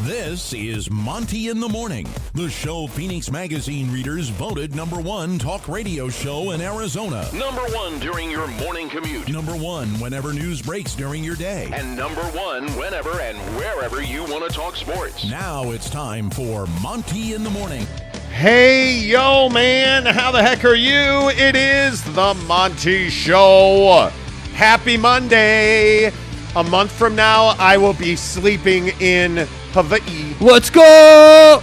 This is Monty in the Morning, the show Phoenix Magazine readers voted #1 talk radio show in Arizona. #1 during your morning commute. #1 whenever news breaks during your day. And #1 whenever and wherever you want to talk sports. Now it's time for Monty in the Morning. Hey, yo, man, how the heck are you? It is the Monty Show. Happy Monday. A month from now, I will be sleeping in Hawaii. Let's go!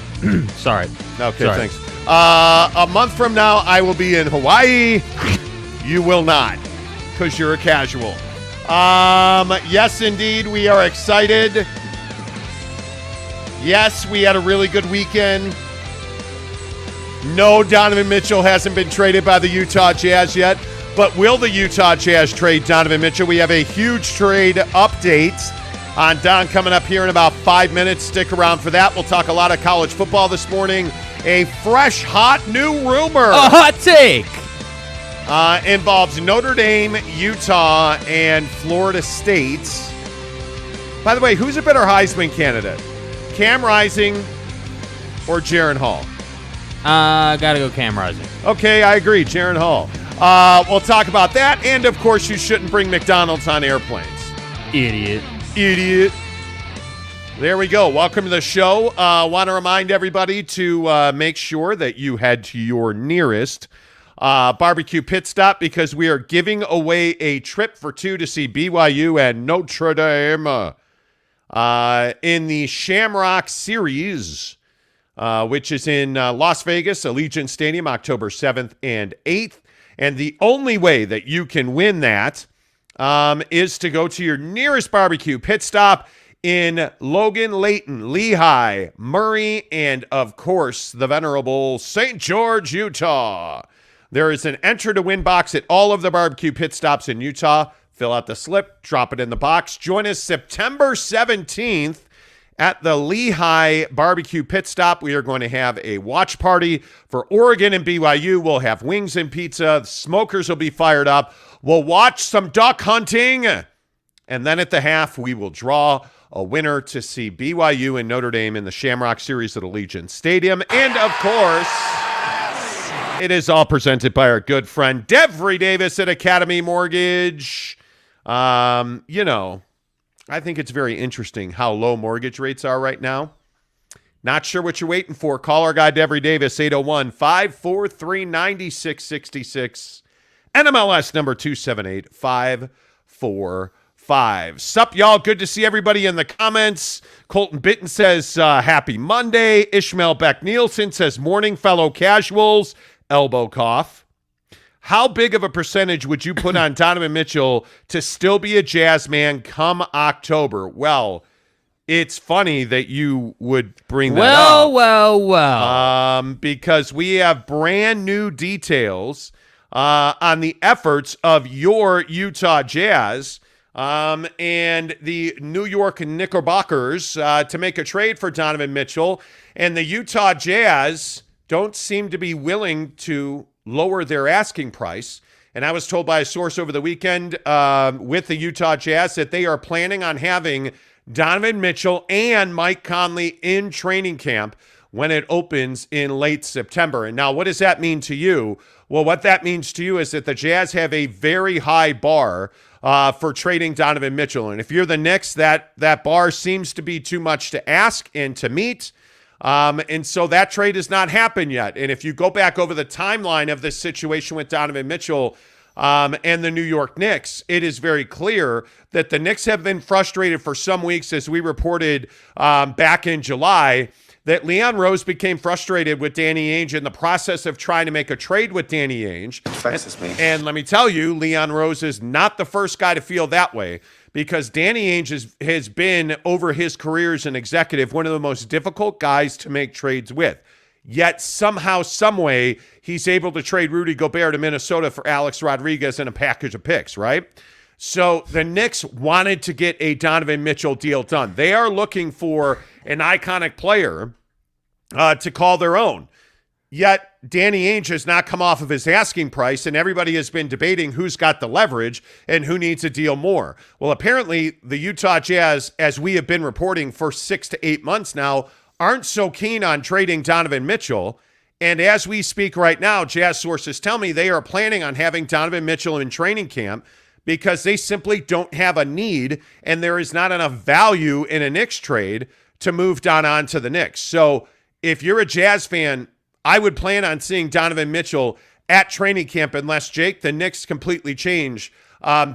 Sorry. Okay, Sorry. thanks. A month from now, I will be in Hawaii. You will not, because you're a casual. Yes, indeed, we are excited. Yes, we had a really good weekend. No, Donovan Mitchell hasn't been traded by the Utah Jazz yet, but will the Utah Jazz trade Donovan Mitchell? We have a huge trade update on Don coming up here in about 5 minutes. Stick around for that. We'll talk a lot of college football this morning. A fresh, hot new rumor. A hot take. Involves Notre Dame, Utah, and Florida State. By the way, who's a better Heisman candidate? Cam Rising or Jaron Hall? Gotta go Cam Rising. Okay, I agree. Jaron Hall. We'll talk about that. And, of course, you shouldn't bring McDonald's on airplanes. Idiot. There we go. Welcome to the show. Want to remind everybody to make sure that you head to your nearest barbecue pit stop because we are giving away a trip for two to see BYU and Notre Dame in the Shamrock Series, which is in Las Vegas, Allegiant Stadium, October 7th and 8th. And the only way that you can win that is to go to your nearest barbecue pit stop in Logan, Layton, Lehigh, Murray, and, of course, the venerable St. George, Utah. There is an enter-to-win box at all of the barbecue pit stops in Utah. Fill out the slip, drop it in the box. Join us September 17th at the Lehigh Barbecue Pit Stop. We are going to have a watch party for Oregon and BYU. We'll have wings and pizza. The smokers will be fired up. We'll watch some duck hunting. And then at the half, we will draw a winner to see BYU and Notre Dame in the Shamrock Series at Allegiant Stadium. And, of course, it is all presented by our good friend Devry Davis at Academy Mortgage. I think it's very interesting how low mortgage rates are right now. Not sure what you're waiting for. Call our guy, Devry Davis, 801-543-9666. NMLS number 278545. Sup, y'all? Good to see everybody in the comments. Colton Bitton says, happy Monday. Ishmael Beck-Nielsen says, morning, fellow casuals. Elbow cough. How big of a percentage would you put on Donovan Mitchell to still be a Jazz man come October? Well, it's funny that you would bring that up. Well. Because we have brand new details on the efforts of your Utah Jazz and the New York Knickerbockers to make a trade for Donovan Mitchell. And the Utah Jazz don't seem to be willing to lower their asking price. And I was told by a source over the weekend with the Utah Jazz that they are planning on having Donovan Mitchell and Mike Conley in training camp when it opens in late September. And now what does that mean to you? Well, what that means to you is that the Jazz have a very high bar for trading Donovan Mitchell. And if you're the Knicks, that bar seems to be too much to ask and to meet. And so that trade has not happened yet. And if you go back over the timeline of this situation with Donovan Mitchell and the New York Knicks, it is very clear that the Knicks have been frustrated for some weeks, as we reported back in July, that Leon Rose became frustrated with Danny Ainge in the process of trying to make a trade with Danny Ainge. And let me tell you, Leon Rose is not the first guy to feel that way, because Danny Ainge has been, over his career as an executive, one of the most difficult guys to make trades with. Yet somehow, some way, he's able to trade Rudy Gobert to Minnesota for Alex Rodriguez and a package of picks, right? So the Knicks wanted to get a Donovan Mitchell deal done. They are looking for an iconic player to call their own. Yet Danny Ainge has not come off of his asking price, and everybody has been debating who's got the leverage and who needs a deal more. Well, apparently the Utah Jazz, as we have been reporting for 6 to 8 months now, aren't so keen on trading Donovan Mitchell. And as we speak right now, Jazz sources tell me they are planning on having Donovan Mitchell in training camp because they simply don't have a need, and there is not enough value in a Knicks trade to move Don on to the Knicks. So if you're a Jazz fan, I would plan on seeing Donovan Mitchell at training camp unless, Jake, the Knicks completely change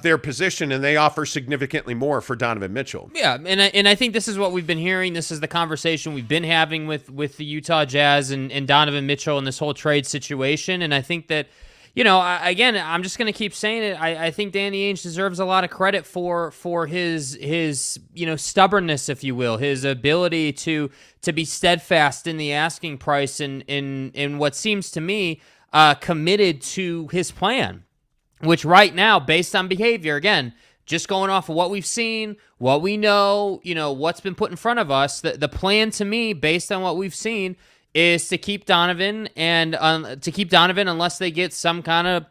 their position and they offer significantly more for Donovan Mitchell. Yeah, and I think this is what we've been hearing. This is the conversation we've been having with the Utah Jazz and Donovan Mitchell and this whole trade situation. And I think that, again, I'm just going to keep saying it. I think Danny Ainge deserves a lot of credit for his stubbornness, if you will, his ability to be steadfast in the asking price and in what seems to me committed to his plan, which right now, based on behavior, again, just going off of what we've seen, what we know, what's been put in front of us, the plan to me, based on what we've seen, is to keep Donovan and to keep Donovan unless they get some kind of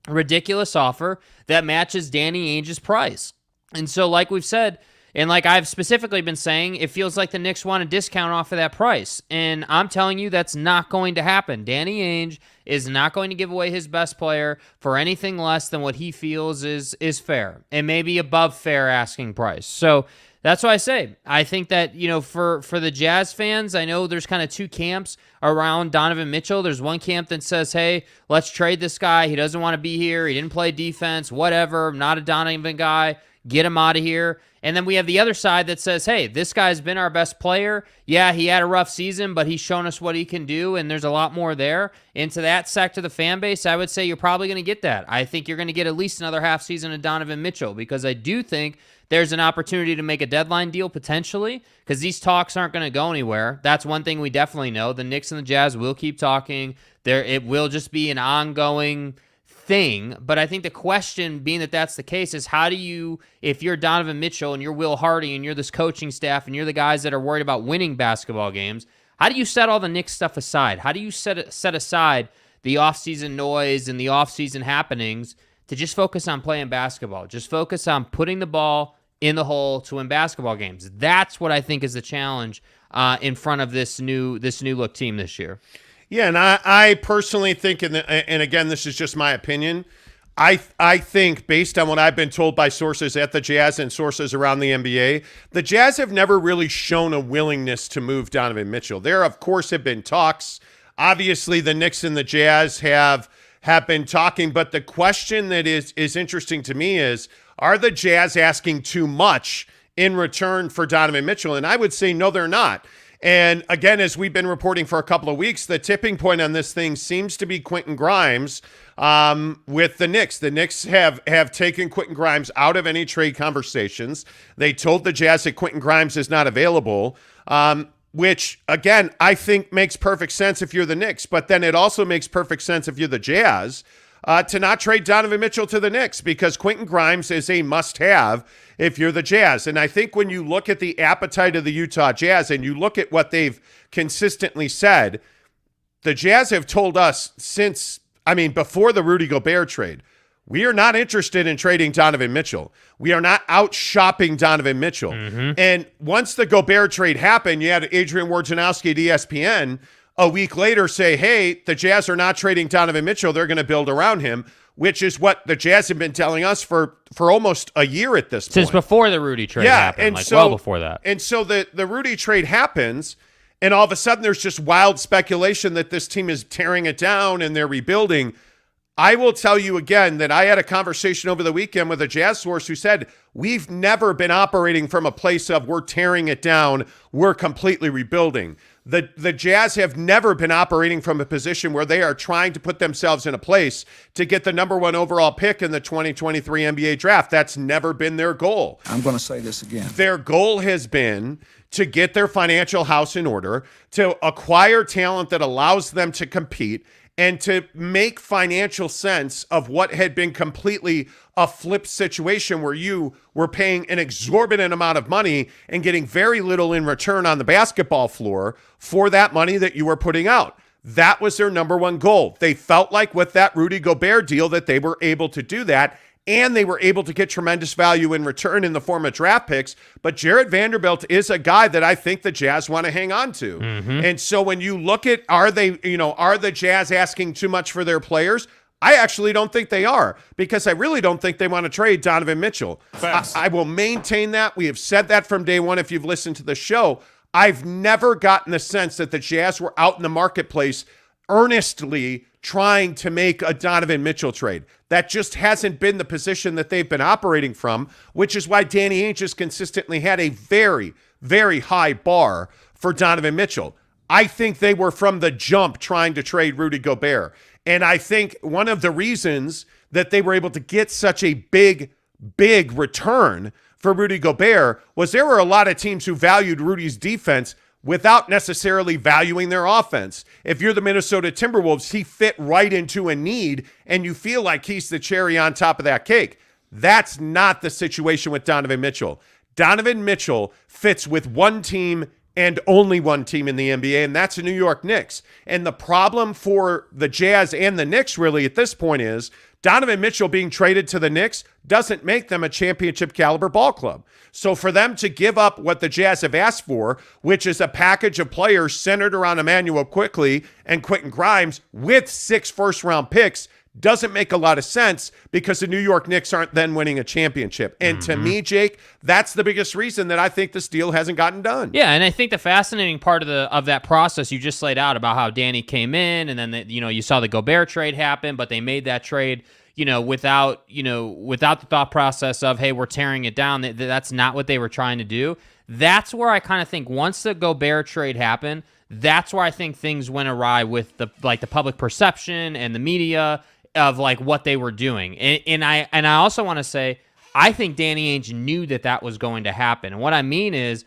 ridiculous offer that matches Danny Ainge's price. And so, like we've said, and like I've specifically been saying, it feels like the Knicks want a discount off of that price. And I'm telling you, that's not going to happen. Danny Ainge is not going to give away his best player for anything less than what he feels is fair and maybe above fair asking price. So that's why I say, I think that, for the Jazz fans, I know there's kind of two camps around Donovan Mitchell. There's one camp that says, hey, let's trade this guy. He doesn't want to be here. He didn't play defense, whatever. I'm not a Donovan guy. Get him out of here. And then we have the other side that says, hey, this guy's been our best player. Yeah, he had a rough season, but he's shown us what he can do, and there's a lot more there. Into that sector of the fan base, I would say you're probably going to get that. I think you're going to get at least another half season of Donovan Mitchell because I do think there's an opportunity to make a deadline deal potentially because these talks aren't going to go anywhere. That's one thing we definitely know. The Knicks and the Jazz will keep talking. It will just be an ongoing thing. But I think the question, being that that's the case, is how do you, if you're Donovan Mitchell and you're Will Hardy and you're this coaching staff and you're the guys that are worried about winning basketball games, how do you set all the Knicks stuff aside? How do you set aside the offseason noise and the offseason happenings to just focus on playing basketball? Just focus on putting the ball in the hole to win basketball games. That's what I think is the challenge in front of this new look team this year. Yeah, and I personally think, and again, this is just my opinion, I think based on what I've been told by sources at the Jazz and sources around the NBA, the Jazz have never really shown a willingness to move Donovan Mitchell. There, of course, have been talks. Obviously, the Knicks and the Jazz have been talking, but the question that is interesting to me is, are the Jazz asking too much in return for Donovan Mitchell? And I would say no, they're not. And again, as we've been reporting for a couple of weeks, the tipping point on this thing seems to be Quentin Grimes with the Knicks. The Knicks have taken Quentin Grimes out of any trade conversations. They told the Jazz that Quentin Grimes is not available, which, again, I think makes perfect sense if you're the Knicks. But then it also makes perfect sense if you're the Jazz to not trade Donovan Mitchell to the Knicks because Quentin Grimes is a must-have if you're the Jazz. And I think when you look at the appetite of the Utah Jazz and you look at what they've consistently said, the Jazz have told us before the Rudy Gobert trade, we are not interested in trading Donovan Mitchell. We are not out shopping Donovan Mitchell. Mm-hmm. And once the Gobert trade happened, you had Adrian Wojnarowski at ESPN a week later say, hey, the Jazz are not trading Donovan Mitchell. They're going to build around him, which is what the Jazz have been telling us for almost a year at this point. Since before the Rudy trade happened, well before that. And so the Rudy trade happens, and all of a sudden there's just wild speculation that this team is tearing it down and they're rebuilding. I will tell you again that I had a conversation over the weekend with a Jazz source who said, we've never been operating from a place of we're tearing it down, we're completely rebuilding. The Jazz have never been operating from a position where they are trying to put themselves in a place to get the number 1 overall pick in the 2023 NBA draft. That's never been their goal. I'm going to say this again. Their goal has been to get their financial house in order, to acquire talent that allows them to compete, and to make financial sense of what had been completely a flip situation where you were paying an exorbitant amount of money and getting very little in return on the basketball floor for that money that you were putting out. that was their number one goal. They felt like with that Rudy Gobert deal that they were able to do that, and they were able to get tremendous value in return in the form of draft picks. But Jared Vanderbilt is a guy that I think the Jazz want to hang on to. And so when you look at, are the Jazz asking too much for their players? I actually don't think they are, because I really don't think they want to trade Donovan Mitchell. I will maintain that. We have said that from day one if you've listened to the show. I've never gotten the sense that the Jazz were out in the marketplace earnestly trying to make a Donovan Mitchell trade. That just hasn't been the position that they've been operating from, which is why Danny Ainge has consistently had a very, very high bar for Donovan Mitchell. I think they were from the jump trying to trade Rudy Gobert. And I think one of the reasons that they were able to get such a big return for Rudy Gobert was there were a lot of teams who valued Rudy's defense without necessarily valuing their offense. If you're the Minnesota Timberwolves, he fit right into a need, and you feel like he's the cherry on top of that cake. That's not the situation with Donovan Mitchell. Donovan Mitchell fits with one team and only one team in the NBA, and that's the New York Knicks. And the problem for the Jazz and the Knicks really at this point is Donovan Mitchell being traded to the Knicks doesn't make them a championship caliber ball club. So for them to give up what the Jazz have asked for, which is a package of players centered around Emmanuel Quickley and Quentin Grimes with 6 first-round picks, doesn't make a lot of sense, because the New York Knicks aren't then winning a championship. And to me, Jake, that's the biggest reason that I think this deal hasn't gotten done. Yeah, and I think the fascinating part of that process you just laid out about how Danny came in, and then you saw the Gobert trade happen, but they made that trade without the thought process of, hey, we're tearing it down. That's not what they were trying to do. That's where I kind of think once the Gobert trade happened, that's where I think things went awry with the public perception and the media of like what they were doing. And I also want to say, I think Danny Ainge knew that was going to happen. And what I mean is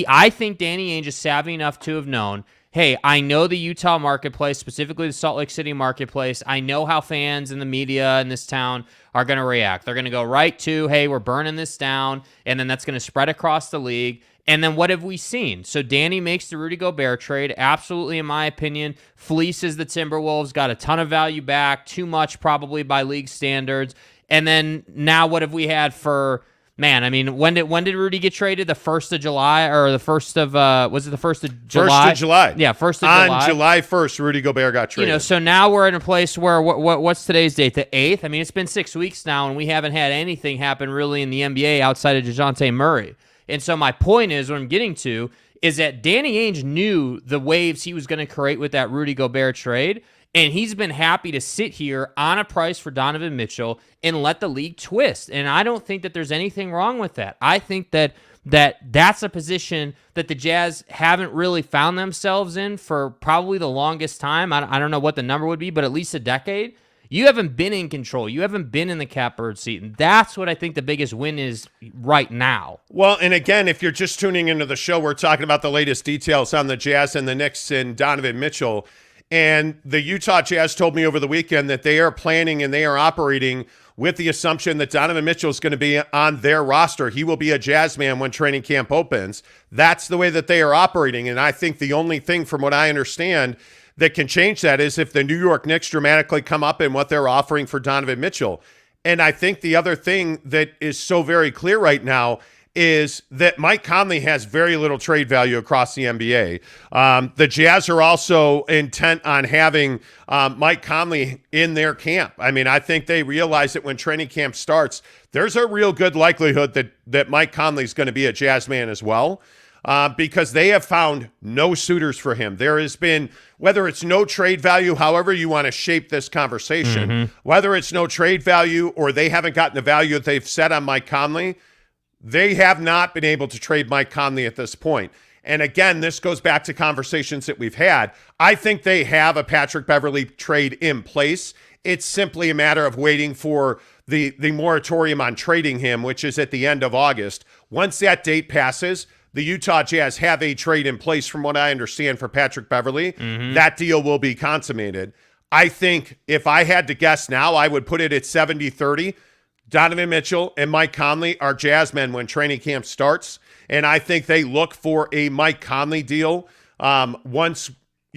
I think Danny Ainge is savvy enough to have known, hey, I know the Utah marketplace, specifically the Salt Lake City marketplace. I know how fans and the media in this town are going to react. They're going to go right to, hey, we're burning this down, and then that's going to spread across the league. And then what have we seen? So Danny makes the Rudy Gobert trade. Absolutely, in my opinion, fleeces the Timberwolves, got a ton of value back, too much probably by league standards. And then now what have we had for, man, I mean, when did Rudy get traded? The 1st of July, or the 1st of, was it the 1st of July? 1st of July. Yeah, 1st of July. On July 1st, Rudy Gobert got traded. So now we're in a place where, what's today's date? The 8th? I mean, it's been 6 weeks now, and we haven't had anything happen really in the NBA outside of DeJounte Murray. And so my point is, what I'm getting to is that Danny Ainge knew the waves he was going to create with that Rudy Gobert trade, and he's been happy to sit here on a price for Donovan Mitchell and let the league twist. And I don't think that there's anything wrong with that. I think that's a position that the Jazz haven't really found themselves in for probably the longest time. I don't know what the number would be, but at least a decade. You haven't been in control. You haven't been in the catbird seat. And that's what I think the biggest win is right now. Well, and again, if you're just tuning into the show, we're talking about the latest details on the Jazz and the Knicks and Donovan Mitchell. And the Utah Jazz told me over the weekend that they are planning and they are operating with the assumption that Donovan Mitchell is going to be on their roster. He will be a Jazz man when training camp opens. That's the way that they are operating. And I think the only thing, from what I understand, that can change that is if the New York Knicks dramatically come up in what they're offering for Donovan Mitchell. And I think the other thing that is so very clear right now is that Mike Conley has very little trade value across the NBA. The Jazz are also intent on having Mike Conley in their camp. I mean, I think they realize that when training camp starts, there's a real good likelihood that Mike Conley is going to be a Jazz man as well. Because they have found no suitors for him. There has been, whether it's no trade value, however you want to shape this conversation, whether it's no trade value or they haven't gotten the value that they've set on Mike Conley, they have not been able to trade Mike Conley at this point. And again, this goes back to conversations that we've had. I think they have a Patrick Beverley trade in place. It's simply a matter of waiting for the moratorium on trading him, which is at the end of August. Once that date passes, the Utah Jazz have a trade in place, from what I understand, for Patrick Beverley. That deal will be consummated. I think if I had to guess now, I would put it at 70-30. Donovan Mitchell and Mike Conley are Jazz men when training camp starts. And I think they look for a Mike Conley deal once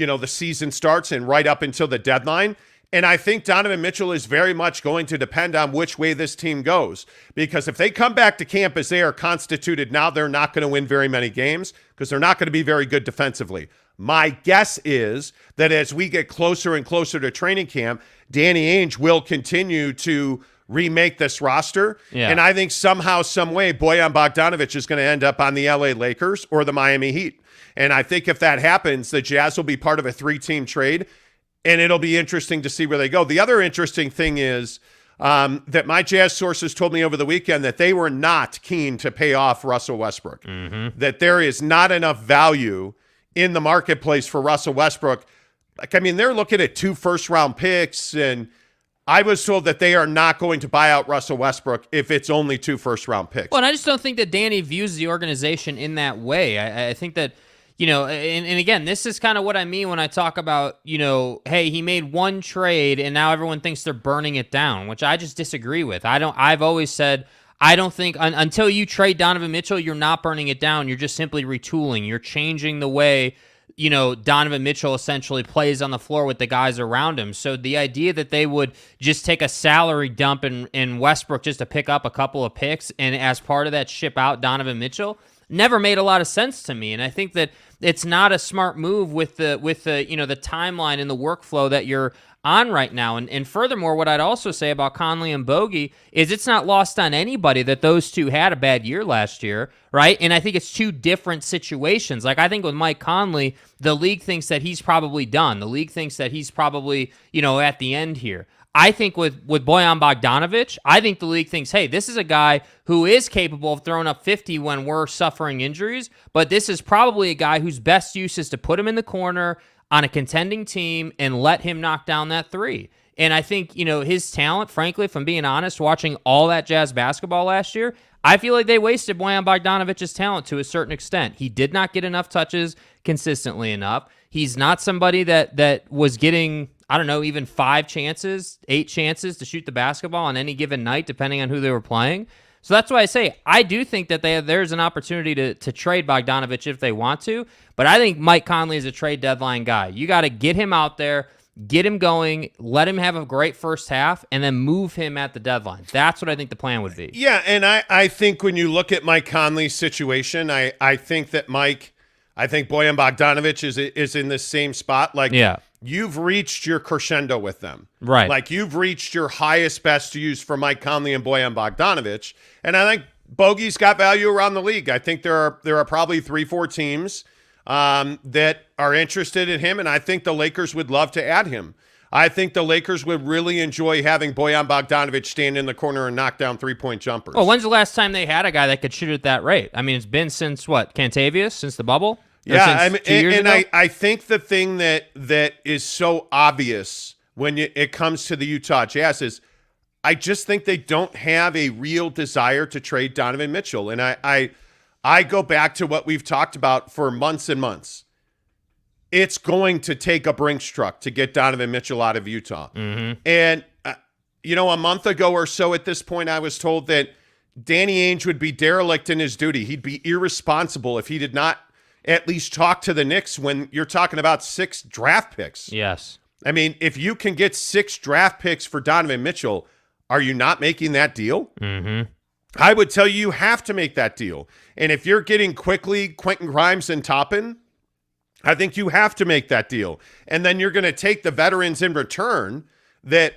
the season starts and right up until the deadline. And I think Donovan Mitchell is very much going to depend on which way this team goes. Because if they come back to camp as they are constituted now, they're not going to win very many games because they're not going to be very good defensively. My guess is that as we get closer and closer to training camp, Danny Ainge will continue to remake this roster. Yeah. And I think somehow, some way, Bojan Bogdanovic is going to end up on the LA Lakers or the Miami Heat. And I think if that happens, the Jazz will be part of a 3-team trade. And it'll be interesting to see where they go. The other interesting thing is that my Jazz sources told me over the weekend that they were not keen to pay off Russell Westbrook, that there is not enough value in the marketplace for Russell Westbrook. They're looking at 2 first-round picks, and I was told that they are not going to buy out Russell Westbrook if it's only 2 first-round picks. Well, and I just don't think that Danny views the organization in that way. I think that, and again, this is kind of what I mean when I talk about, hey, he made one trade and now everyone thinks they're burning it down, which I just disagree with. I've always said, I don't think until you trade Donovan Mitchell, you're not burning it down. You're just simply retooling. You're changing the way, Donovan Mitchell essentially plays on the floor with the guys around him. So the idea that they would just take a salary dump in Westbrook just to pick up a couple of picks and as part of that ship out Donovan Mitchell never made a lot of sense to me. And I think that it's not a smart move with the the timeline and the workflow that you're on right now. And furthermore, what I'd also say about Conley and Bogey is it's not lost on anybody that those two had a bad year last year, right? And I think it's 2 different situations. Like, I think with Mike Conley, the league thinks that he's probably done. The league thinks that he's probably, at the end here. I think with Bojan Bogdanovic, I think the league thinks, hey, this is a guy who is capable of throwing up 50 when we're suffering injuries, but this is probably a guy whose best use is to put him in the corner on a contending team and let him knock down that 3. And I think, his talent, frankly, if I'm being honest, watching all that Jazz basketball last year, I feel like they wasted Bojan Bogdanovic's talent to a certain extent. He did not get enough touches consistently enough. He's not somebody that was getting, even 5 chances, 8 chances to shoot the basketball on any given night, depending on who they were playing. So that's why I say I do think that there's an opportunity to trade Bogdanovic if they want to, but I think Mike Conley is a trade deadline guy. You got to get him out there, get him going, let him have a great first half, and then move him at the deadline. That's what I think the plan would be. Yeah, and I think when you look at Mike Conley's situation, I think that Bojan Bogdanovic is in the same spot. You've reached your crescendo with them. Right. Like, you've reached your highest best use for Mike Conley and Bojan Bogdanovic. And I think Bogey's got value around the league. I think there are probably 3-4 teams that are interested in him, and I think the Lakers would love to add him. I think the Lakers would really enjoy having Bojan Bogdanovic stand in the corner and knock down 3-point jumpers. Well, when's the last time they had a guy that could shoot at that rate? It's been since what, Cantavius, since the bubble? Yeah, I think the thing that is so obvious when it comes to the Utah Jazz is I just think they don't have a real desire to trade Donovan Mitchell. And I go back to what we've talked about for months and months. It's going to take a Brinks truck to get Donovan Mitchell out of Utah. Mm-hmm. And, a month ago or so at this point, I was told that Danny Ainge would be derelict in his duty. He'd be irresponsible if he did not at least talk to the Knicks when you're talking about 6 draft picks. Yes. If you can get 6 draft picks for Donovan Mitchell, are you not making that deal? Mm-hmm. I would tell you have to make that deal. And if you're getting quickly Quentin Grimes and Toppin, I think you have to make that deal. And then you're going to take the veterans in return that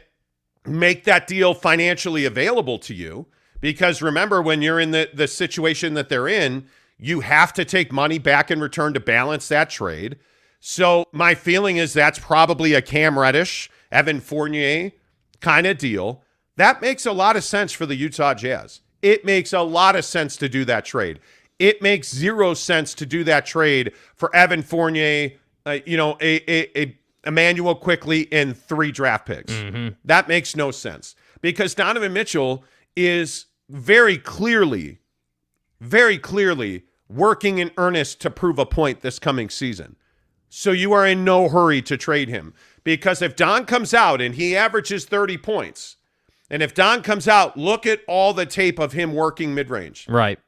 make that deal financially available to you. Because remember, when you're in the situation that they're in, you have to take money back in return to balance that trade. So my feeling is that's probably a Cam Reddish, Evan Fournier kind of deal. That makes a lot of sense for the Utah Jazz. It makes a lot of sense to do that trade. It makes 0 sense to do that trade for Evan Fournier, Emmanuel Quickley, and 3 draft picks. Mm-hmm. That makes no sense because Donovan Mitchell is very clearly working in earnest to prove a point this coming season. So you are in no hurry to trade him because if Don comes out and he averages 30 points, and if Don comes out, look at all the tape of him working mid-range. Right.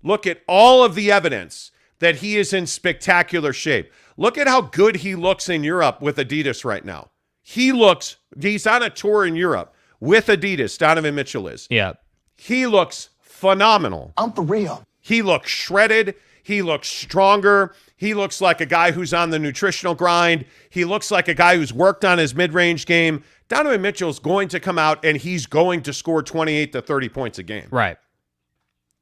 Look at all of the evidence that he is in spectacular shape. Look at how good he looks in Europe with Adidas right now. He's on a tour in Europe with Adidas, Donovan Mitchell is. Yeah. He looks phenomenal. I'm for real. He looks shredded. He looks stronger. He looks like a guy who's on the nutritional grind. He looks like a guy who's worked on his mid-range game. Donovan Mitchell's going to come out and he's going to score 28 to 30 points a game. Right.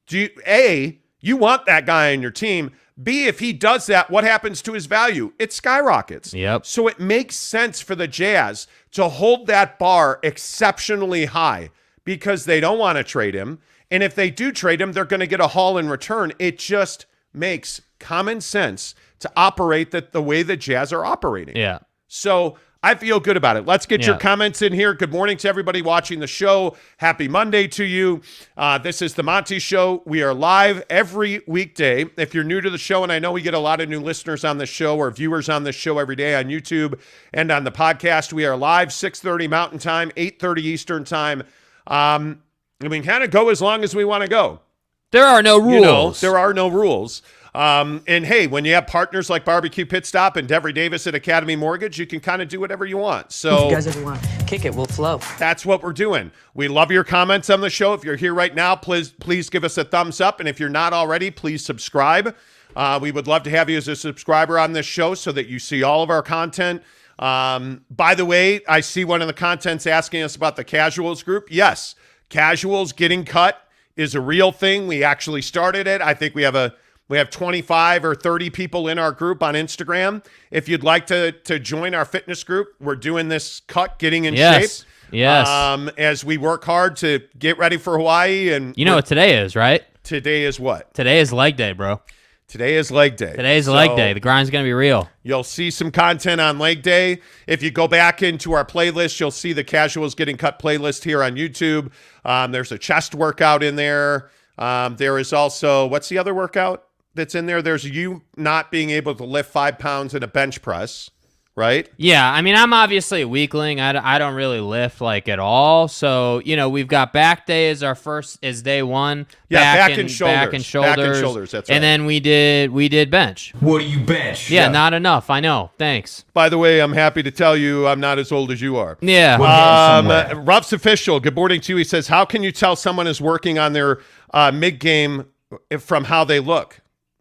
You want that guy on your team. B, if he does that, what happens to his value? It skyrockets. Yep. So it makes sense for the Jazz to hold that bar exceptionally high because they don't want to trade him. And if they do trade him, they're going to get a haul in return. It just makes common sense to operate the way the Jazz are operating. Yeah. So I feel good about it. Let's get your comments in here. Good morning to everybody watching the show. Happy Monday to you. This is the Monty Show. We are live every weekday. If you're new to the show, and I know we get a lot of new listeners on the show or viewers on this show every day on YouTube and on the podcast, we are live 6:30 Mountain Time, 8:30 Eastern Time. And we can kind of go as long as we want to go. There are no rules. There are no rules. And hey, when you have partners like Barbecue Pit Stop and Devery Davis at Academy Mortgage, you can kind of do whatever you want. So if you guys ever want to kick it, we'll flow. That's what we're doing. We love your comments on the show. If you're here right now, please give us a thumbs up. And if you're not already, please subscribe. We would love to have you as a subscriber on this show so that you see all of our content. By the way, I see one of the contents asking us about the casuals group. Yes, casuals getting cut is a real thing. We actually started it. I think we have 25 or 30 people in our group on Instagram. If you'd like to join our fitness group, we're doing this cut, getting in shape. Yes. As we work hard to get ready for Hawaii. And you know what today is, right? Today is what? Today is leg day, bro. Today is leg day. Today's leg day. The grind's going to be real. You'll see some content on leg day. If you go back into our playlist, you'll see the Casuals Getting Cut playlist here on YouTube. There's a chest workout in there. There is also, what's the other workout that's in there? There's you not being able to lift 5 pounds in a bench press, right? Yeah, I mean, I'm obviously a weakling. I don't really lift like at all. So, we've got back day as day one. Yeah, back and shoulders. Back and shoulders. That's right. And then we did bench. What do you bench? Yeah, not enough. I know. Thanks. By the way, I'm happy to tell you I'm not as old as you are. Yeah. Ruff's official, good morning to you. He says, how can you tell someone is working on their mid-game from how they look?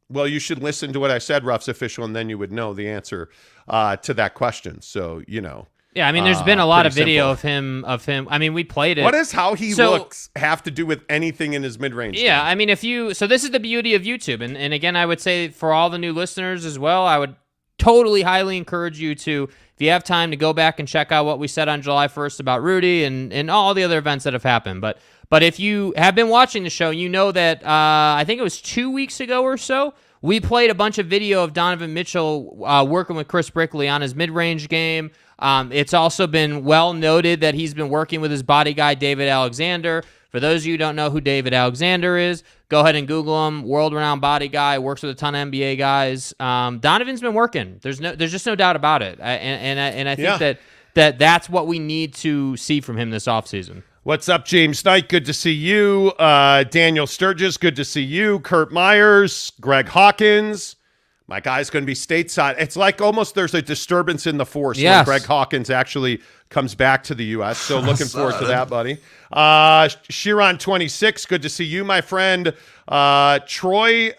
Well, you should listen to what I said, Ruff's official, and then you would know the answer to that question. So, Yeah, I mean, there's been a lot of video simple. of him. I mean, we played it. What does how he looks have to do with anything in his mid-range Yeah, game? I mean, so this is the beauty of YouTube. And again, I would say for all the new listeners as well, I would totally highly encourage you to, if you have time, to go back and check out what we said on July 1st about Rudy and all the other events that have happened. But if you have been watching the show, you know that I think it was 2 weeks ago or so, we played a bunch of video of Donovan Mitchell working with Chris Brickley on his mid-range game. It's also been well noted that he's been working with his body guy, David Alexander. For those of you who don't know who David Alexander is, go ahead and Google him. World-renowned body guy, works with a ton of NBA guys. Donovan's been working. There's just no doubt about it. And I think that's what we need to see from him this offseason. What's up, James Knight? Good to see you. Daniel Sturgis, good to see you. Kurt Myers, Greg Hawkins. My guy's going to be stateside. It's like almost there's a disturbance in the force when Greg Hawkins actually comes back to the U.S. So looking forward to that, buddy. Shiron 26, good to see you, my friend. Troy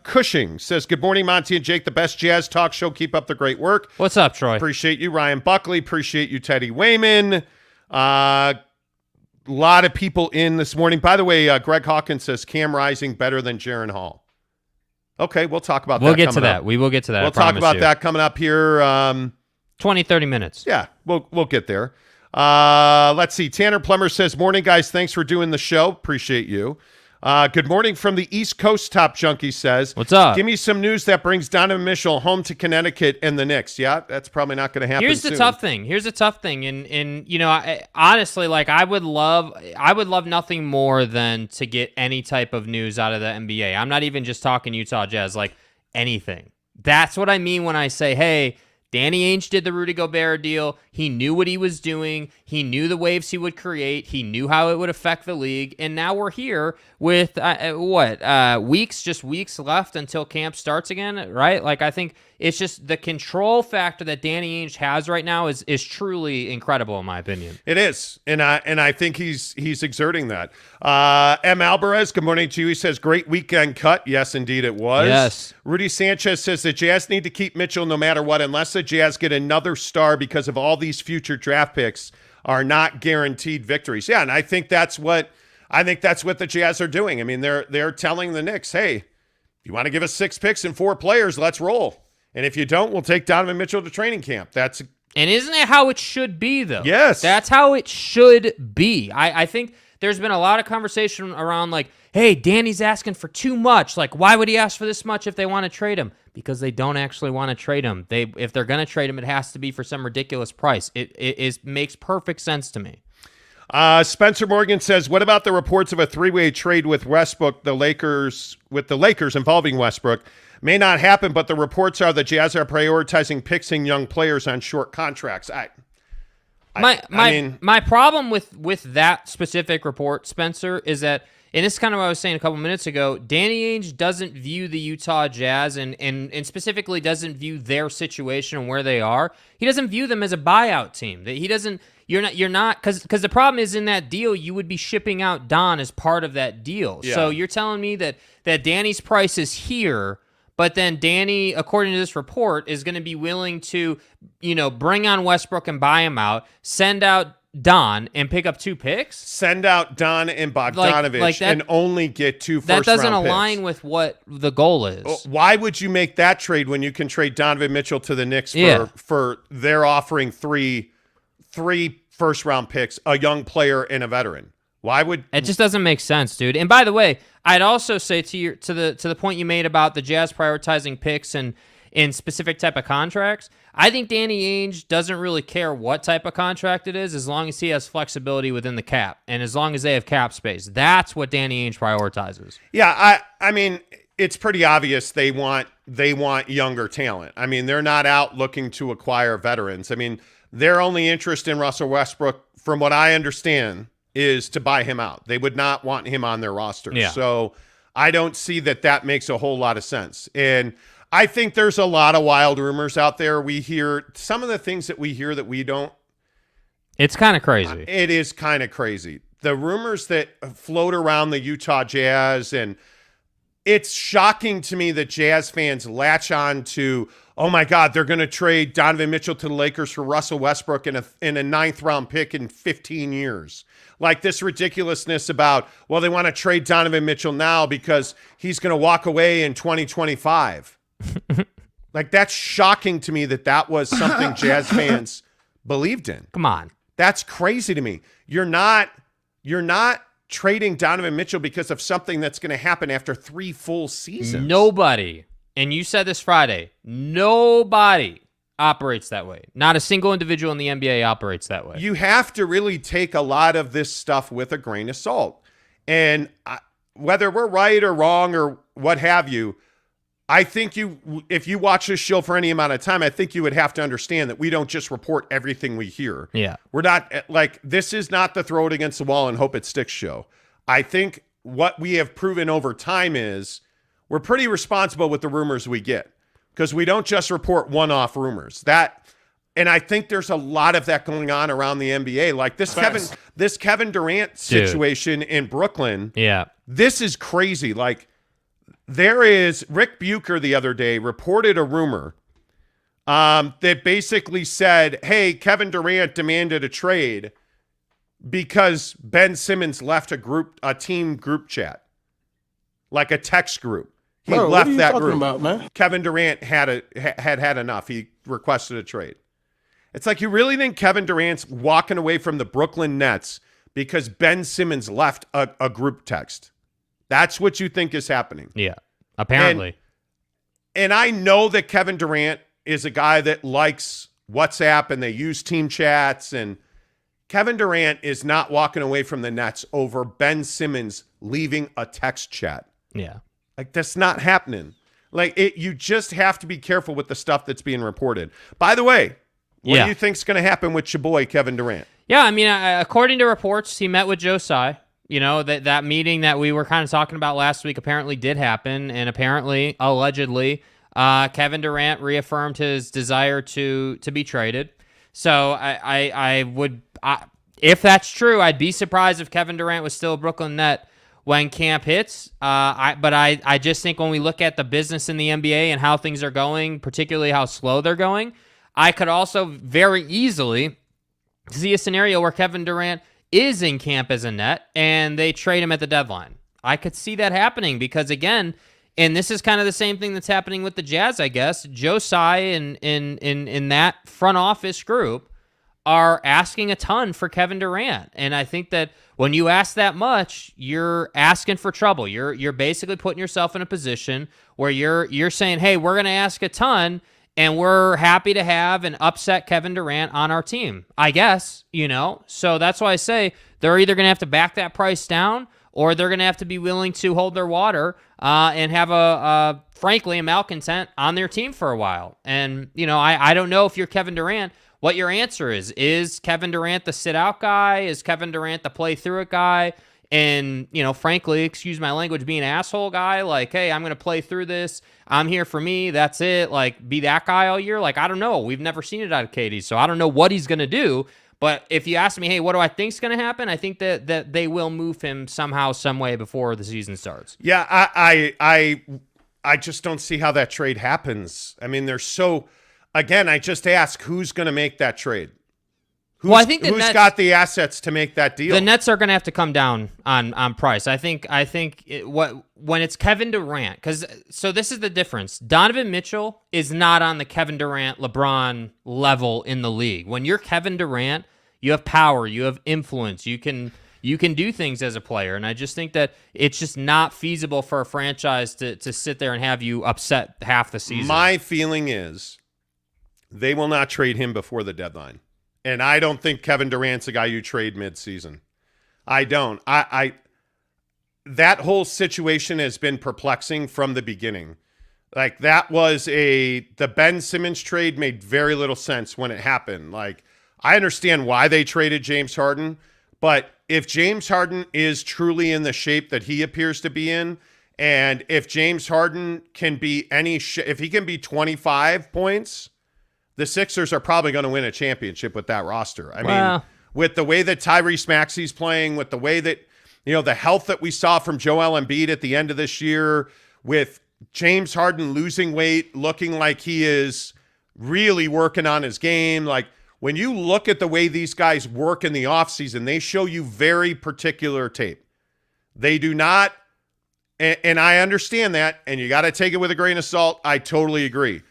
Cushing says, good morning, Monty and Jake, the best jazz talk show. Keep up the great work. What's up, Troy? Appreciate you. Ryan Buckley, appreciate you, Teddy Wayman. A lot of people in this morning. By the way, Greg Hawkins says Cam Rising better than Jaren Hall. Okay, we'll talk about that. We'll get to that. We will get to that. We'll talk about that coming up here. 20, 30 minutes. Yeah, we'll get there. Let's see. Tanner Plummer says, morning, guys. Thanks for doing the show. Appreciate you. Good morning from the East Coast, Top Junkie says. What's up? Give me some news that brings Donovan Mitchell home to Connecticut and the Knicks. Yeah, that's probably not going to happen Here's the soon. tough thing. And honestly, like I would love nothing more than to get any type of news out of the NBA. I'm not even just talking Utah Jazz, like anything. That's what I mean when I say, hey, Danny Ainge did the Rudy Gobert deal. He knew what he was doing. He knew the waves he would create. He knew how it would affect the league. And now we're here with, weeks left until camp starts again, right? Like, I think it's just the control factor that Danny Ainge has right now is truly incredible, in my opinion. It is, and I think he's exerting that. M. Alvarez, good morning to you. He says, great weekend cut. Yes, indeed it was. Yes. Rudy Sanchez says the Jazz need to keep Mitchell no matter what, unless the Jazz get another star because of all these future draft picks are not guaranteed victories. Yeah, and I think that's what the Jazz are doing. I mean, they're telling the Knicks, hey, if you want to give us 6 picks and 4 players, let's roll. And if you don't, we'll take Donovan Mitchell to training camp. And isn't it how it should be, though? Yes. That's how it should be. I think there's been a lot of conversation around, like, hey, Danny's asking for too much. Like, why would he ask for this much if they want to trade him? Because they don't actually want to trade him. If they're going to trade him, it has to be for some ridiculous price. It makes perfect sense to me. Spencer Morgan says, what about the reports of a 3-way trade with Westbrook, the Lakers involving Westbrook? May not happen, but the reports are the Jazz are prioritizing picks and young players on short contracts. My problem with that specific report, Spencer, is that, and this is kind of what I was saying a couple minutes ago, Danny Ainge doesn't view the Utah Jazz and specifically doesn't view their situation and where they are. He doesn't view them as a buyout team. He doesn't. You're not because the problem is in that deal you would be shipping out Don as part of that deal. Yeah. So you're telling me that Danny's price is here. But then Danny, according to this report, is going to be willing to, bring on Westbrook and buy him out, send out Don and pick up 2 picks? Send out Don and Bogdanovich like that, and only get 2 first-round picks. That doesn't align with what the goal is. Why would you make that trade when you can trade Donovan Mitchell to the Knicks for they're offering 3 first-round picks, a young player and a veteran? Why would it just doesn't make sense, dude? And by the way, I'd also say to the point you made about the Jazz prioritizing picks and in specific type of contracts, I think Danny Ainge doesn't really care what type of contract it is as long as he has flexibility within the cap and as long as they have cap space. That's what Danny Ainge prioritizes. Yeah, I mean, it's pretty obvious they want younger talent. I mean, they're not out looking to acquire veterans. I mean, their only interest in Russell Westbrook, from what I understand, is to buy him out. They would not want him on their roster. Yeah. So I don't see that makes a whole lot of sense. And I think there's a lot of wild rumors out there. We hear some of the things that we hear that we don't. It's kind of crazy. It is kind of crazy. The rumors that float around the Utah Jazz, and it's shocking to me that Jazz fans latch on to, oh my God, they're going to trade Donovan Mitchell to the Lakers for Russell Westbrook in a 9th-round pick in 15 years. Like this ridiculousness about, well, they want to trade Donovan Mitchell now because he's going to walk away in 2025. Like, that's shocking to me that was something Jazz fans believed in. Come on. That's crazy to me. You're not trading Donovan Mitchell because of something that's going to happen after 3 full seasons. Nobody, and you said this Friday, nobody operates that way. Not a single individual in the NBA operates that way. You have to really take a lot of this stuff with a grain of salt. And whether we're right or wrong or what have you, I think if you watch this show for any amount of time, I think you would have to understand that we don't just report everything we hear. Yeah. We're not this is not the throw it against the wall and hope it sticks show. I think what we have proven over time is we're pretty responsible with the rumors we get because we don't just report one-off rumors. And I think there's a lot of that going on around the NBA. Like this Kevin Durant situation in Brooklyn. Yeah. This is crazy. Like, there is Rick Bucher the other day reported a rumor that basically said, hey, Kevin Durant demanded a trade because Ben Simmons left a team group chat, like a text group. He left that group. About, man? Kevin Durant had enough. He requested a trade. It's like, you really think Kevin Durant's walking away from the Brooklyn Nets because Ben Simmons left a group text? That's what you think is happening. Yeah, apparently. And I know that Kevin Durant is a guy that likes WhatsApp and they use team chats. And Kevin Durant is not walking away from the Nets over Ben Simmons leaving a text chat. Yeah. Like, that's not happening. You just have to be careful with the stuff that's being reported. By the way, what do you think's going to happen with your boy Kevin Durant? Yeah, I mean, according to reports, he met with Joe Tsai. You know, that meeting that we were kind of talking about last week apparently did happen, and apparently, allegedly, Kevin Durant reaffirmed his desire to be traded. So if that's true, I'd be surprised if Kevin Durant was still a Brooklyn Net when camp hits. But I just think when we look at the business in the NBA and how things are going, particularly how slow they're going, I could also very easily see a scenario where Kevin Durant is in camp as a Net and they trade him at the deadline. I could see that happening because, again, and this is kind of the same thing that's happening with the Jazz, I guess. Joe Tsai in that front office group are asking a ton for Kevin Durant. And I think that when you ask that much, you're asking for trouble. You're basically putting yourself in a position where you're saying, hey, we're going to ask a ton, and we're happy to have an upset Kevin Durant on our team, I guess, you know? So that's why I say they're either going to have to back that price down or they're going to have to be willing to hold their water and have, frankly, a malcontent on their team for a while. And, you know, I don't know if you're Kevin Durant, what your answer is. Is Kevin Durant the sit-out guy? Is Kevin Durant the play-through-it guy? And, you know, frankly, excuse my language, be an asshole guy, like, hey, I'm going to play through this. I'm here for me. That's it. Like, be that guy all year. Like, I don't know. We've never seen it out of KD, so I don't know what he's going to do. But if you ask me, hey, what do I think's going to happen? I think that they will move him somehow, some way before the season starts. Yeah, I just don't see how that trade happens. I mean, again, I just ask, who's going to make that trade? I think who's got the assets to make that deal? The Nets are going to have to come down on price. I think when it's Kevin Durant, so this is the difference. Donovan Mitchell is not on the Kevin Durant, LeBron level in the league. When you're Kevin Durant, you have power, you have influence, you can do things as a player, and I just think that it's just not feasible for a franchise to sit there and have you upset half the season. My feeling is they will not trade him before the deadline. And I don't think Kevin Durant's a guy you trade midseason. I don't. That whole situation has been perplexing from the beginning. Like, that was the Ben Simmons trade made very little sense when it happened. Like, I understand why they traded James Harden, but if James Harden is truly in the shape that he appears to be in, and if James Harden can be if he can be 25 points, the Sixers are probably going to win a championship with that roster. I mean, with the way that Tyrese Maxey's playing, with the way that, you know, the health that we saw from Joel Embiid at the end of this year, with James Harden losing weight, looking like he is really working on his game. Like, when you look at the way these guys work in the offseason, they show you very particular tape. They do not, and I understand that, and you got to take it with a grain of salt. I totally agree.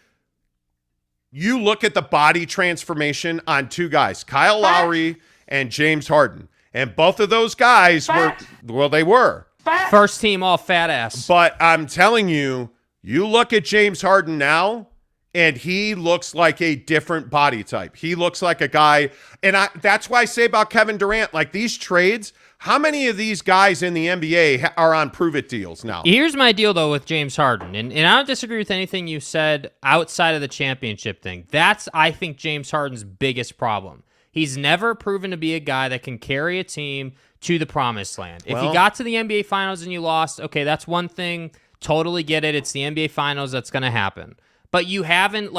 You look at the body transformation on two guys, Kyle Lowry and James Harden. And both of those guys were. First team all fat ass. But I'm telling you, you look at James Harden now, and he looks like a different body type. He looks like a guy, and that's why I say about Kevin Durant, like, these trades, how many of these guys in the NBA are on prove-it deals now? Here's my deal, though, with James Harden, and I don't disagree with anything you said outside of the championship thing. That's, I think, James Harden's biggest problem. He's never proven to be a guy that can carry a team to the promised land. If you got to the NBA Finals and you lost, okay, that's one thing. Totally get it. It's the NBA Finals. That's going to happen. But you haven't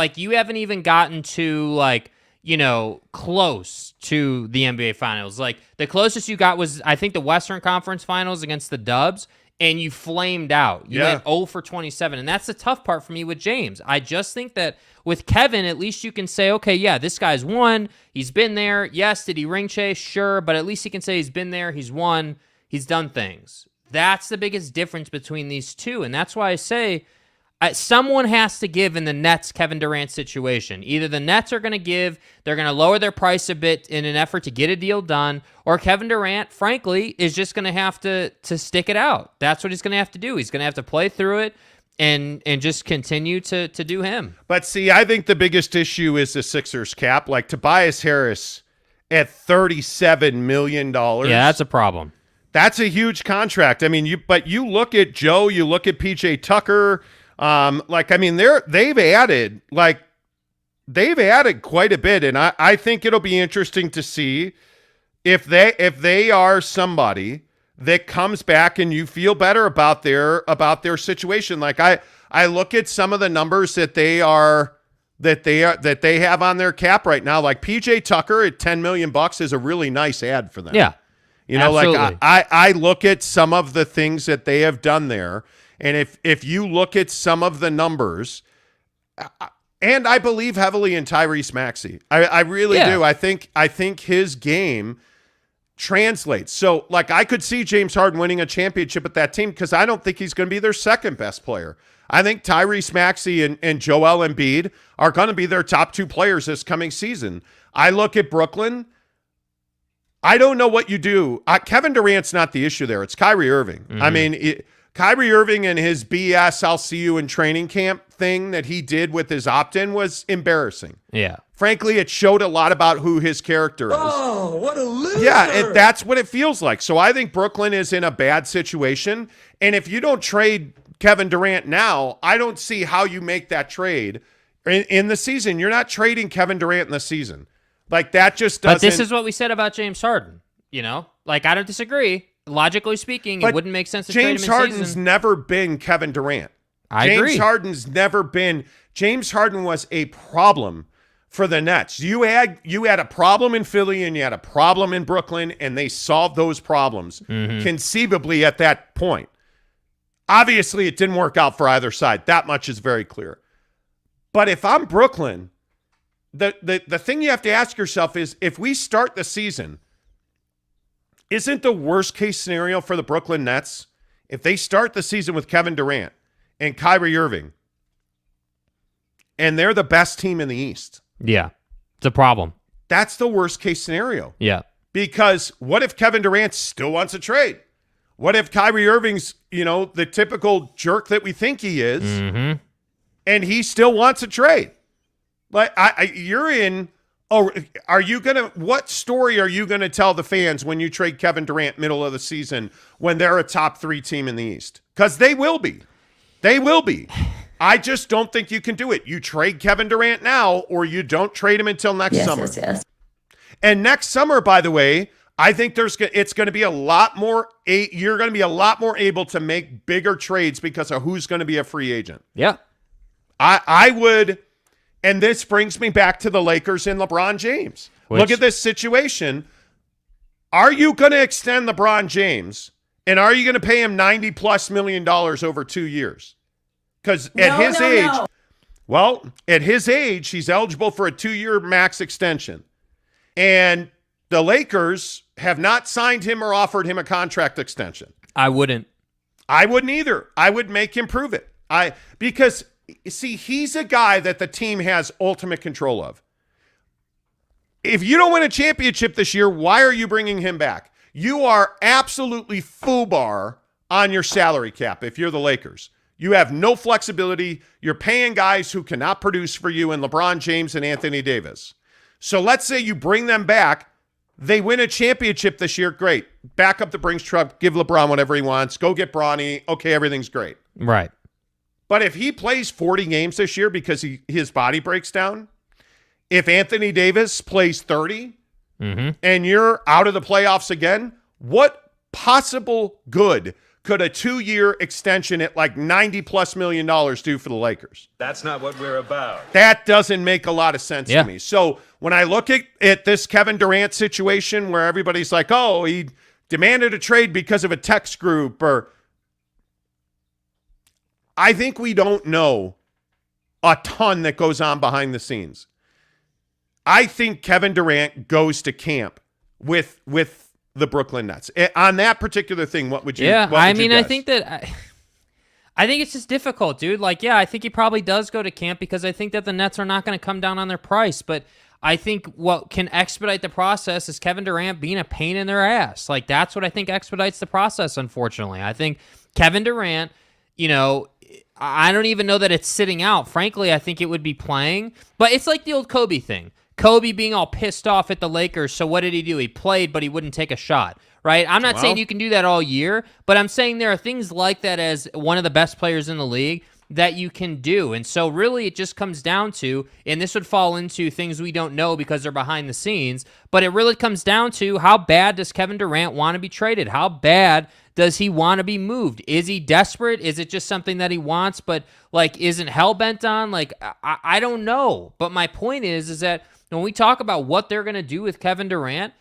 even gotten to, like, you know, close to the NBA Finals. Like, the closest you got was, I think, the Western Conference Finals against the Dubs, and you flamed out. You went 0 for 27, and that's the tough part for me with James. I just think that with Kevin, at least you can say, okay, yeah, this guy's won. He's been there. Yes, did he ring chase? Sure, but at least he can say he's been there. He's won. He's done things. That's the biggest difference between these two, and that's why I say someone has to give in the Nets Kevin Durant situation. Either the Nets are going to give, they're going to lower their price a bit in an effort to get a deal done, or Kevin Durant, frankly, is just going to have to stick it out. That's what he's going to have to do. He's going to have to play through it and just continue to do him. But see, I think the biggest issue is the Sixers cap. Like, Tobias Harris at $37 million. Yeah, that's a problem. That's a huge contract. I mean, you look at Joe, you look at PJ Tucker, They've added quite a bit, and I think it'll be interesting to see if they are somebody that comes back and you feel better about their situation. Like I look at some of the numbers that they have on their cap right now. Like PJ Tucker at $10 million is a really nice ad for them. Yeah. Absolutely. Like I look at some of the things that they have done there, and if you look at some of the numbers, and I believe heavily in Tyrese Maxey. I really do. I think his game translates. So, like, I could see James Harden winning a championship with that team because I don't think he's going to be their second best player. I think Tyrese Maxey and Joel Embiid are going to be their top two players this coming season. I look at Brooklyn. I don't know what you do. Kevin Durant's not the issue there. It's Kyrie Irving. Mm-hmm. I mean, Kyrie Irving and his BS, I'll see you in training camp thing that he did with his opt-in was embarrassing. Yeah. Frankly, it showed a lot about who his character is. Oh, what a loser. Yeah, that's what it feels like. So I think Brooklyn is in a bad situation. And if you don't trade Kevin Durant now, I don't see how you make that trade in the season. You're not trading Kevin Durant in the season. Like, that just doesn't. But this is what we said about James Harden, Like, I don't disagree. Logically speaking, it wouldn't make sense to trade him in James Harden's season. never been Kevin Durant. I agree. James Harden was a problem for the Nets. You had a problem in Philly and you had a problem in Brooklyn, and they solved those problems conceivably at that point. Obviously, it didn't work out for either side. That much is very clear. But if I'm Brooklyn, the thing you have to ask yourself is, if we start the season, isn't the worst case scenario for the Brooklyn Nets if they start the season with Kevin Durant and Kyrie Irving and they're the best team in the East? Yeah, it's a problem. That's the worst case scenario. Yeah. Because what if Kevin Durant still wants a trade? What if Kyrie Irving's, the typical jerk that we think he is, and he still wants a trade? Like, you're in. Oh, what story are you gonna tell the fans when you trade Kevin Durant middle of the season when they're a top 3 team in the East? Because they will be. I just don't think you can do it. You trade Kevin Durant now, or you don't trade him until next summer. Yes. And next summer, by the way, I think it's going to be a lot more. You're going to be a lot more able to make bigger trades because of who's going to be a free agent. Yeah, I would. And this brings me back to the Lakers and LeBron James. Look at this situation. Are you going to extend LeBron James, and are you going to pay him $90+ million over 2 years? Because at his age, he's eligible for a 2-year max extension. And the Lakers have not signed him or offered him a contract extension. I wouldn't either. I would make him prove it. Because see, he's a guy that the team has ultimate control of. If you don't win a championship this year, why are you bringing him back? You are absolutely FUBAR on your salary cap if you're the Lakers. You have no flexibility. You're paying guys who cannot produce for you in LeBron James and Anthony Davis. So let's say you bring them back. They win a championship this year. Great. Back up the Brinks truck. Give LeBron whatever he wants. Go get Bronny. Okay, everything's great. Right. But if he plays 40 games this year because his body breaks down, if Anthony Davis plays 30 and you're out of the playoffs again, what possible good could a 2-year extension at like $90+ million do for the Lakers? That's not what we're about. That doesn't make a lot of sense to me. So when I look at this Kevin Durant situation where everybody's like, oh, he demanded a trade because of a text group, or I think we don't know a ton that goes on behind the scenes. I think Kevin Durant goes to camp with the Brooklyn Nets. On that particular thing, what would you Yeah, I think that I think it's just difficult, dude. Like, yeah, I think he probably does go to camp because I think that the Nets are not going to come down on their price, but I think what can expedite the process is Kevin Durant being a pain in their ass. Like, that's what I think expedites the process, unfortunately. I think Kevin Durant, I don't even know that it's sitting out. Frankly, I think it would be playing. But it's like the old Kobe thing. Kobe being all pissed off at the Lakers, so what did he do? He played, but he wouldn't take a shot, right? I'm not saying you can do that all year, but I'm saying there are things like that as one of the best players in the league that you can do. And so really it just comes down to, and this would fall into things we don't know because they're behind the scenes, but it really comes down to how bad does Kevin Durant want to be traded? How bad does he want to be moved? Is he desperate? Is it just something that he wants but like isn't hell-bent on? Like, I don't know. But my point is that when we talk about what they're going to do with Kevin Durant,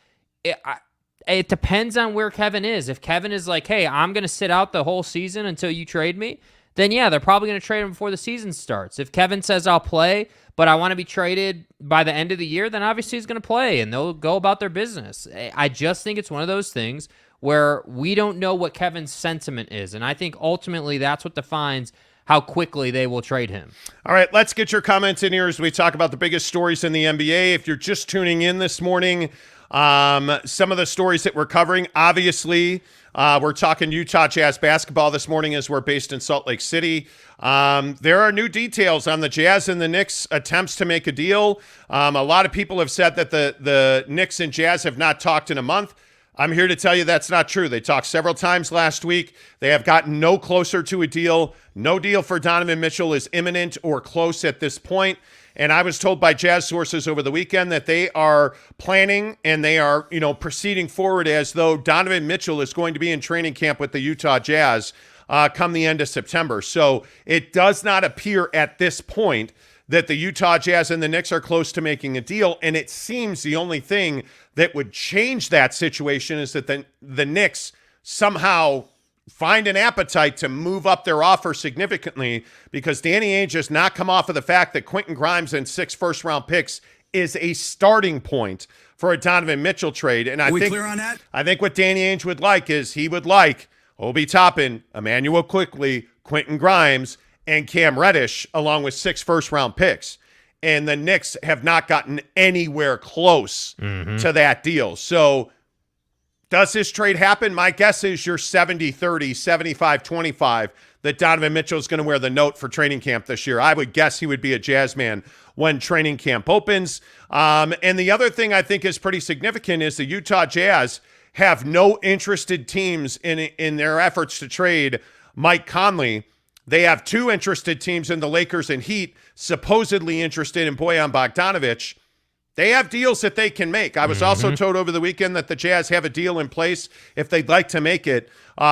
it depends on where Kevin is. If Kevin is like, hey, I'm going to sit out the whole season until you trade me, then yeah, they're probably going to trade him before the season starts. If Kevin says I'll play, but I want to be traded by the end of the year, then obviously he's going to play and they'll go about their business. I just think it's one of those things where we don't know what Kevin's sentiment is. And I think ultimately that's what defines how quickly they will trade him. All right, let's get your comments in here as we talk about the biggest stories in the NBA. If you're just tuning in this morning, some of the stories that we're covering, obviously, we're talking Utah Jazz basketball this morning as we're based in Salt Lake City. There are new details on the Jazz and the Knicks' attempts to make a deal. A lot of people have said that the Knicks and Jazz have not talked in a month. I'm here to tell you that's not true. They talked several times last week. They have gotten no closer to a deal. No deal for Donovan Mitchell is imminent or close at this point. And I was told by Jazz sources over the weekend that they are planning and they are, proceeding forward as though Donovan Mitchell is going to be in training camp with the Utah Jazz come the end of September. So it does not appear at this point that the Utah Jazz and the Knicks are close to making a deal. And it seems the only thing that would change that situation is that the Knicks somehow find an appetite to move up their offer significantly, because Danny Ainge has not come off of the fact that Quentin Grimes and 6 first-round picks is a starting point for a Donovan Mitchell trade. And I think, clear on that? I think what Danny Ainge would like is he would like Obi Toppin, Emmanuel Quickley, Quentin Grimes, and Cam Reddish, along with 6 first-round picks. And the Knicks have not gotten anywhere close to that deal. So does this trade happen? My guess is you're 70-30, 75-25, that Donovan Mitchell is going to wear the note for training camp this year. I would guess he would be a Jazz man when training camp opens. And the other thing I think is pretty significant is the Utah Jazz have no interested teams in their efforts to trade Mike Conley. They have 2 interested teams in the Lakers and Heat, supposedly interested in Bojan Bogdanović. They have deals that they can make. I was also told over the weekend that the Jazz have a deal in place if they'd like to make it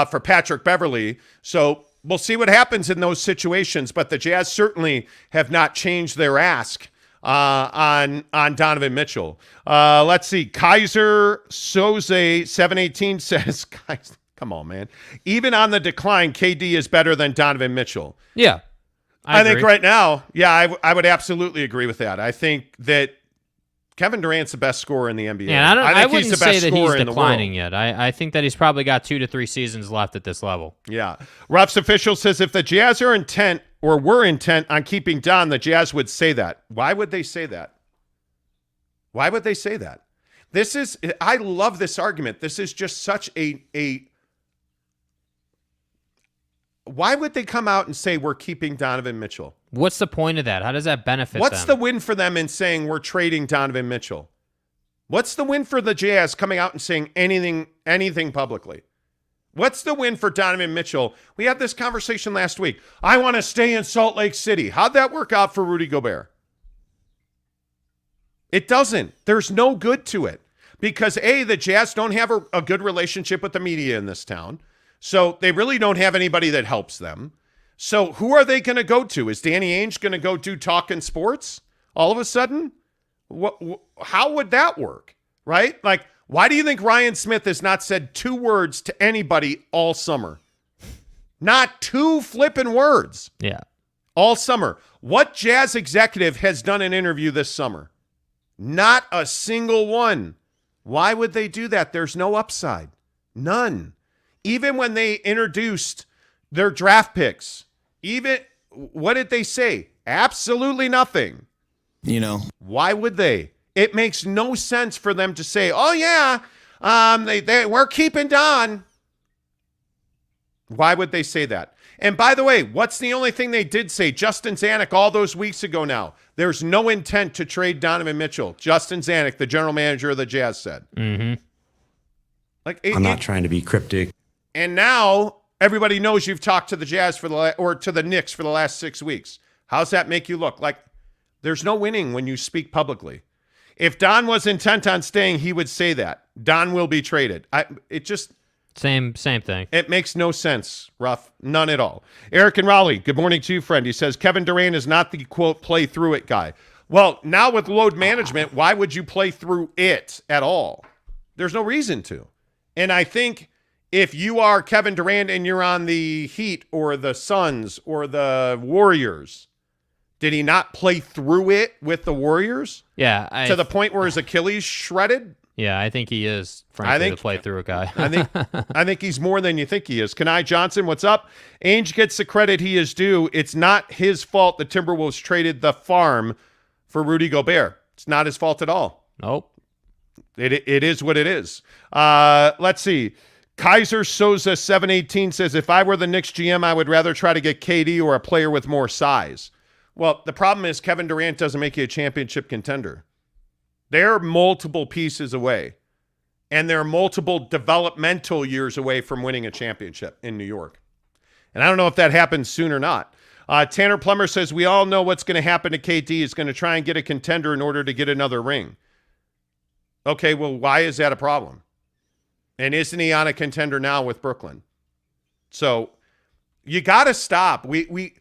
for Patrick Beverley. So we'll see what happens in those situations. But the Jazz certainly have not changed their ask on Donovan Mitchell. Let's see. Kaiser Soze 718 says, guys, come on, man. Even on the decline, KD is better than Donovan Mitchell. Yeah. I think right now, yeah, I would absolutely agree with that. I think that Kevin Durant's the best scorer in the NBA. Yeah, I wouldn't he's the say best that he's scorer declining yet. I think that he's probably got 2 to 3 seasons left at this level. Yeah. Ruff's official says if the Jazz are intent or were intent on keeping Don, the Jazz would say that. Why would they say that? Why would they say that? I love this argument. This is just such a why would they come out and say we're keeping Donovan Mitchell? What's the point of that? How does that benefit What's them? the win for them in saying we're trading Donovan Mitchell? What's the win for the Jazz coming out and saying anything publicly? What's the win for Donovan Mitchell? We had this conversation last week. I want to stay in Salt Lake City. How'd that work out for Rudy Gobert? It doesn't. There's no good to it because the Jazz don't have a good relationship with the media in this town. So they really don't have anybody that helps them. So who are they going to go to? Is Danny Ainge going to go do talking sports all of a sudden? How would that work, right? Like, why do you think Ryan Smith has not said 2 words to anybody all summer? Not 2 flipping words. Yeah. All summer. What Jazz executive has done an interview this summer? Not a single one. Why would they do that? There's no upside. None. Even when they introduced their draft picks, what did they say? Absolutely nothing. Why would they? It makes no sense for them to say, oh, yeah, we're keeping Don. Why would they say that? And by the way, what's the only thing they did say? Justin Zanuck all those weeks ago now. There's no intent to trade Donovan Mitchell. Justin Zanuck, the general manager of the Jazz, said. I'm not trying to be cryptic. And now Everybody knows you've talked to the Jazz or to the Knicks for the last 6 weeks. How's that make you look? Like, there's no winning when you speak publicly. If Don was intent on staying, he would say that. Don will be traded. Same thing. It makes no sense, Ruff. None at all. Eric and Raleigh, good morning to you, friend. He says, Kevin Durant is not the, quote, play through it guy. Well, now with load management, why would you play through it at all? There's no reason to. And I think if you are Kevin Durant and you're on the Heat or the Suns or the Warriors, did he not play through it with the Warriors? Yeah. To the point where his Achilles shredded? Yeah, I think he is, frankly, the play through a guy. I think he's more than you think he is. Kenai Johnson, what's up? Ainge gets the credit he is due. It's not his fault the Timberwolves traded the farm for Rudy Gobert. It's not his fault at all. Nope. It is what it is. Let's see. Kaiser Soza 718 says, if I were the Knicks GM, I would rather try to get KD or a player with more size. Well, the problem is Kevin Durant doesn't make you a championship contender. They're multiple pieces away, and they're multiple developmental years away from winning a championship in New York. And I don't know if that happens soon or not. Tanner Plummer says, we all know what's going to happen to KD. He's going to try and get a contender in order to get another ring. Okay, well, why is that a problem? And isn't he on a contender now with Brooklyn? So you got to stop. We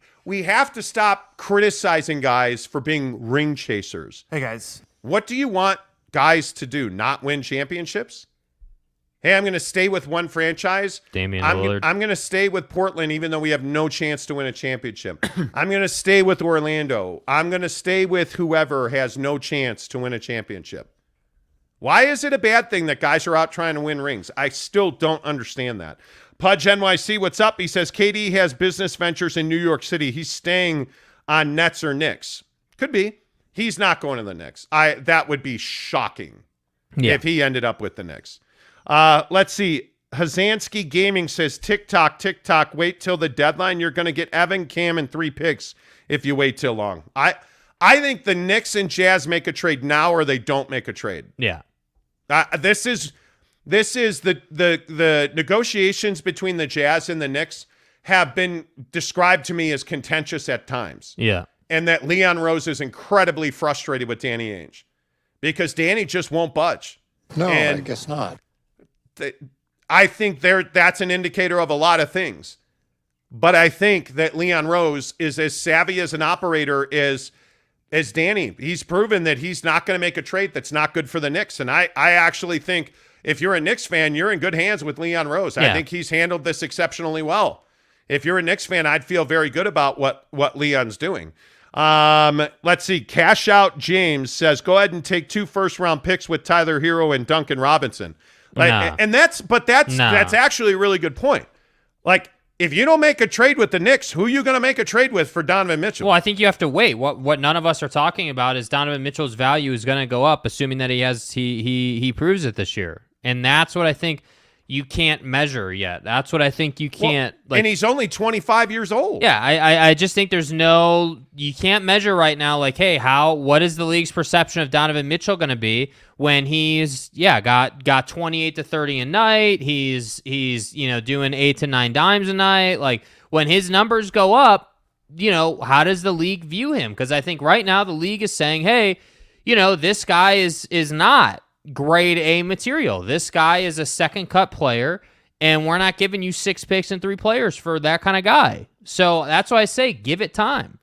have to stop criticizing guys for being ring chasers. Hey, guys. What do you want guys to do? Not win championships? Hey, I'm going to stay with one franchise. Damian Lillard. I'm going to stay with Portland even though we have no chance to win a championship. I'm going to stay with Orlando. I'm going to stay with whoever has no chance to win a championship. Why is it a bad thing that guys are out trying to win rings? I still don't understand that. Pudge NYC, what's up? He says, KD has business ventures in New York City. He's staying on Nets or Knicks. Could be. He's not going to the Knicks. That would be shocking if he ended up with the Knicks. Let's see. Hazansky Gaming says, TikTok, wait till the deadline. You're going to get Evan, Cam, and 3 picks if you wait till long. I think the Knicks and Jazz make a trade now or they don't make a trade. Yeah. This is the negotiations between the Jazz and the Knicks have been described to me as contentious at times. Yeah. And that Leon Rose is incredibly frustrated with Danny Ainge because Danny just won't budge. No, and I guess not. I think that's an indicator of a lot of things. But I think that Leon Rose is as savvy as an operator as Danny. He's proven that he's not going to make a trade that's not good for the Knicks. And I actually think if you're a Knicks fan, you're in good hands with Leon Rose. Yeah. I think he's handled this exceptionally well. If you're a Knicks fan, I'd feel very good about what Leon's doing. Let's see. Cash Out James says, go ahead and take 2 first-round picks with Tyler Hero and Duncan Robinson. And that's actually a really good point. Like, if you don't make a trade with the Knicks, who are you going to make a trade with for Donovan Mitchell? Well, I think you have to wait. What none of us are talking about is Donovan Mitchell's value is going to go up, assuming that he proves it this year. And that's what I think you can't measure yet. That's what I think you can't. And he's only 25 years old. Yeah, I just think you can't measure right now, like, hey, what is the league's perception of Donovan Mitchell going to be when he's got 28 to 30 a night, he's doing 8 to 9 dimes a night. Like, when his numbers go up, how does the league view him? Because I think right now the league is saying, hey, this guy is not grade A material. This guy is a second cut player, and we're not giving you 6 picks and 3 players for that kind of guy. So that's why I say give it time.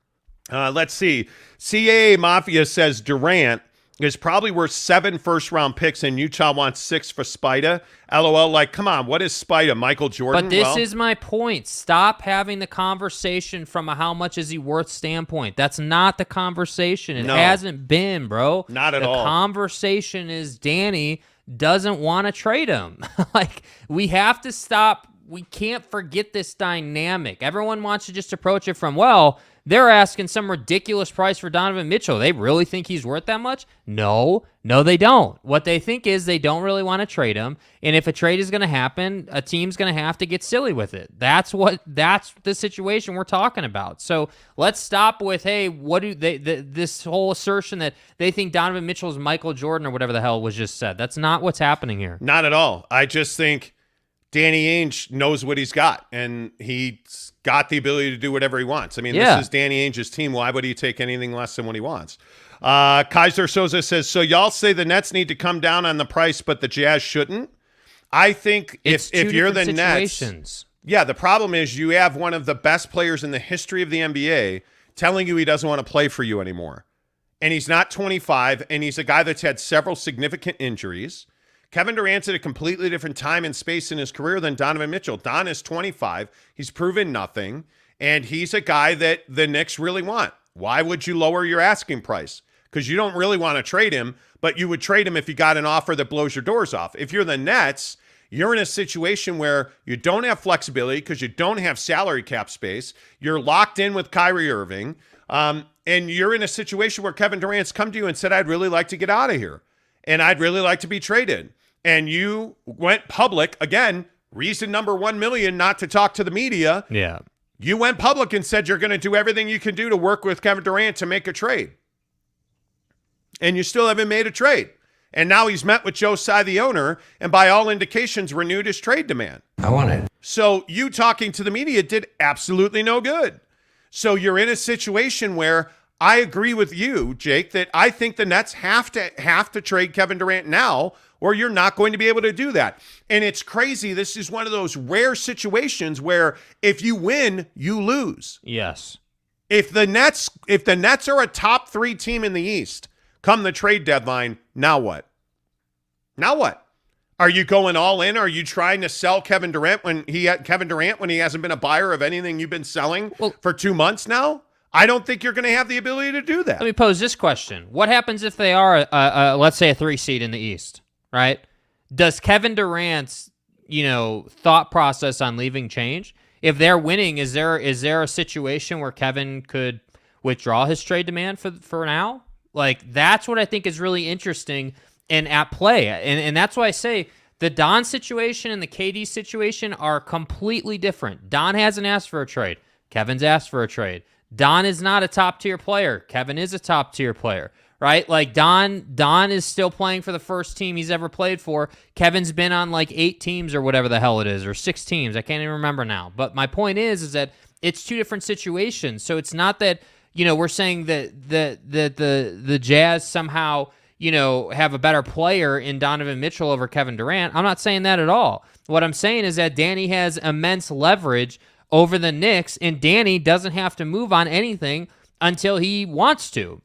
Let's see. CAA Mafia says Durant is probably worth 7 first-round picks, and Utah wants 6 for Spida. LOL, like, come on, what is Spida, Michael Jordan? But this is my point. Stop having the conversation from a how much is he worth standpoint. That's not the conversation. It hasn't been, bro. Not at all. The conversation is Danny doesn't want to trade him. Like, we have to stop. We can't forget this dynamic. Everyone wants to just approach it from, well, they're asking some ridiculous price for Donovan Mitchell. They really think he's worth that much? No, they don't. What they think is they don't really want to trade him. And if a trade is going to happen, a team's going to have to get silly with it. That's the situation we're talking about. So let's stop with, hey, what do this whole assertion that they think Donovan Mitchell is Michael Jordan or whatever the hell was just said. That's not what's happening here. Not at all. I just think Danny Ainge knows what he's got, and he's got the ability to do whatever he wants. I mean, Yeah. This is Danny Ainge's team. Why would he take anything less than what he wants? Kaiser Soza says, so y'all say the Nets need to come down on the price, but the Jazz shouldn't? I think if you're the Nets, yeah, the problem is you have one of the best players in the history of the NBA telling you he doesn't want to play for you anymore. And he's not 25, and he's a guy that's had several significant injuries. Kevin Durant's at a completely different time and space in his career than Donovan Mitchell. Don is 25. He's proven nothing, and he's a guy that the Knicks really want. Why would you lower your asking price? Because you don't really want to trade him, but you would trade him if you got an offer that blows your doors off. If you're the Nets, you're in a situation where you don't have flexibility because you don't have salary cap space. You're locked in with Kyrie Irving, and you're in a situation where Kevin Durant's come to you and said, I'd really like to get out of here, and I'd really like to be traded. And you went public, again, reason number 1 million not to talk to the media. Yeah. You went public and said you're going to do everything you can do to work with Kevin Durant to make a trade. And you still haven't made a trade. And now he's met with Joe Tsai, the owner, and by all indications renewed his trade demand. I want it. So you talking to the media did absolutely no good. So you're in a situation where I agree with you, Jake, that I think the Nets have to trade Kevin Durant now, or you're not going to be able to do that. And it's crazy. This is one of those rare situations where if you win, you lose. Yes. If the Nets are a top 3 team in the East come the trade deadline, now what? Now what? Are you going all in? Are you trying to sell Kevin Durant when he hasn't been a buyer of anything you've been selling for 2 months now? I don't think you're going to have the ability to do that. Let me pose this question. What happens if they are, let's say, a 3 seed in the East, right? Does Kevin Durant's, thought process on leaving change? If they're winning, is there a situation where Kevin could withdraw his trade demand for now? Like, that's what I think is really interesting and at play. And that's why I say the Don situation and the KD situation are completely different. Don hasn't asked for a trade. Kevin's asked for a trade. Don is not a top-tier player. Kevin is a top-tier player, right? Like, Don is still playing for the first team he's ever played for. Kevin's been on, 8 teams or whatever the hell it is, or 6 teams. I can't even remember now. But my point is that it's 2 different situations. So it's not that, we're saying that the Jazz somehow, have a better player in Donovan Mitchell over Kevin Durant. I'm not saying that at all. What I'm saying is that Danny has immense leverage over the Knicks, and Danny doesn't have to move on anything until he wants to.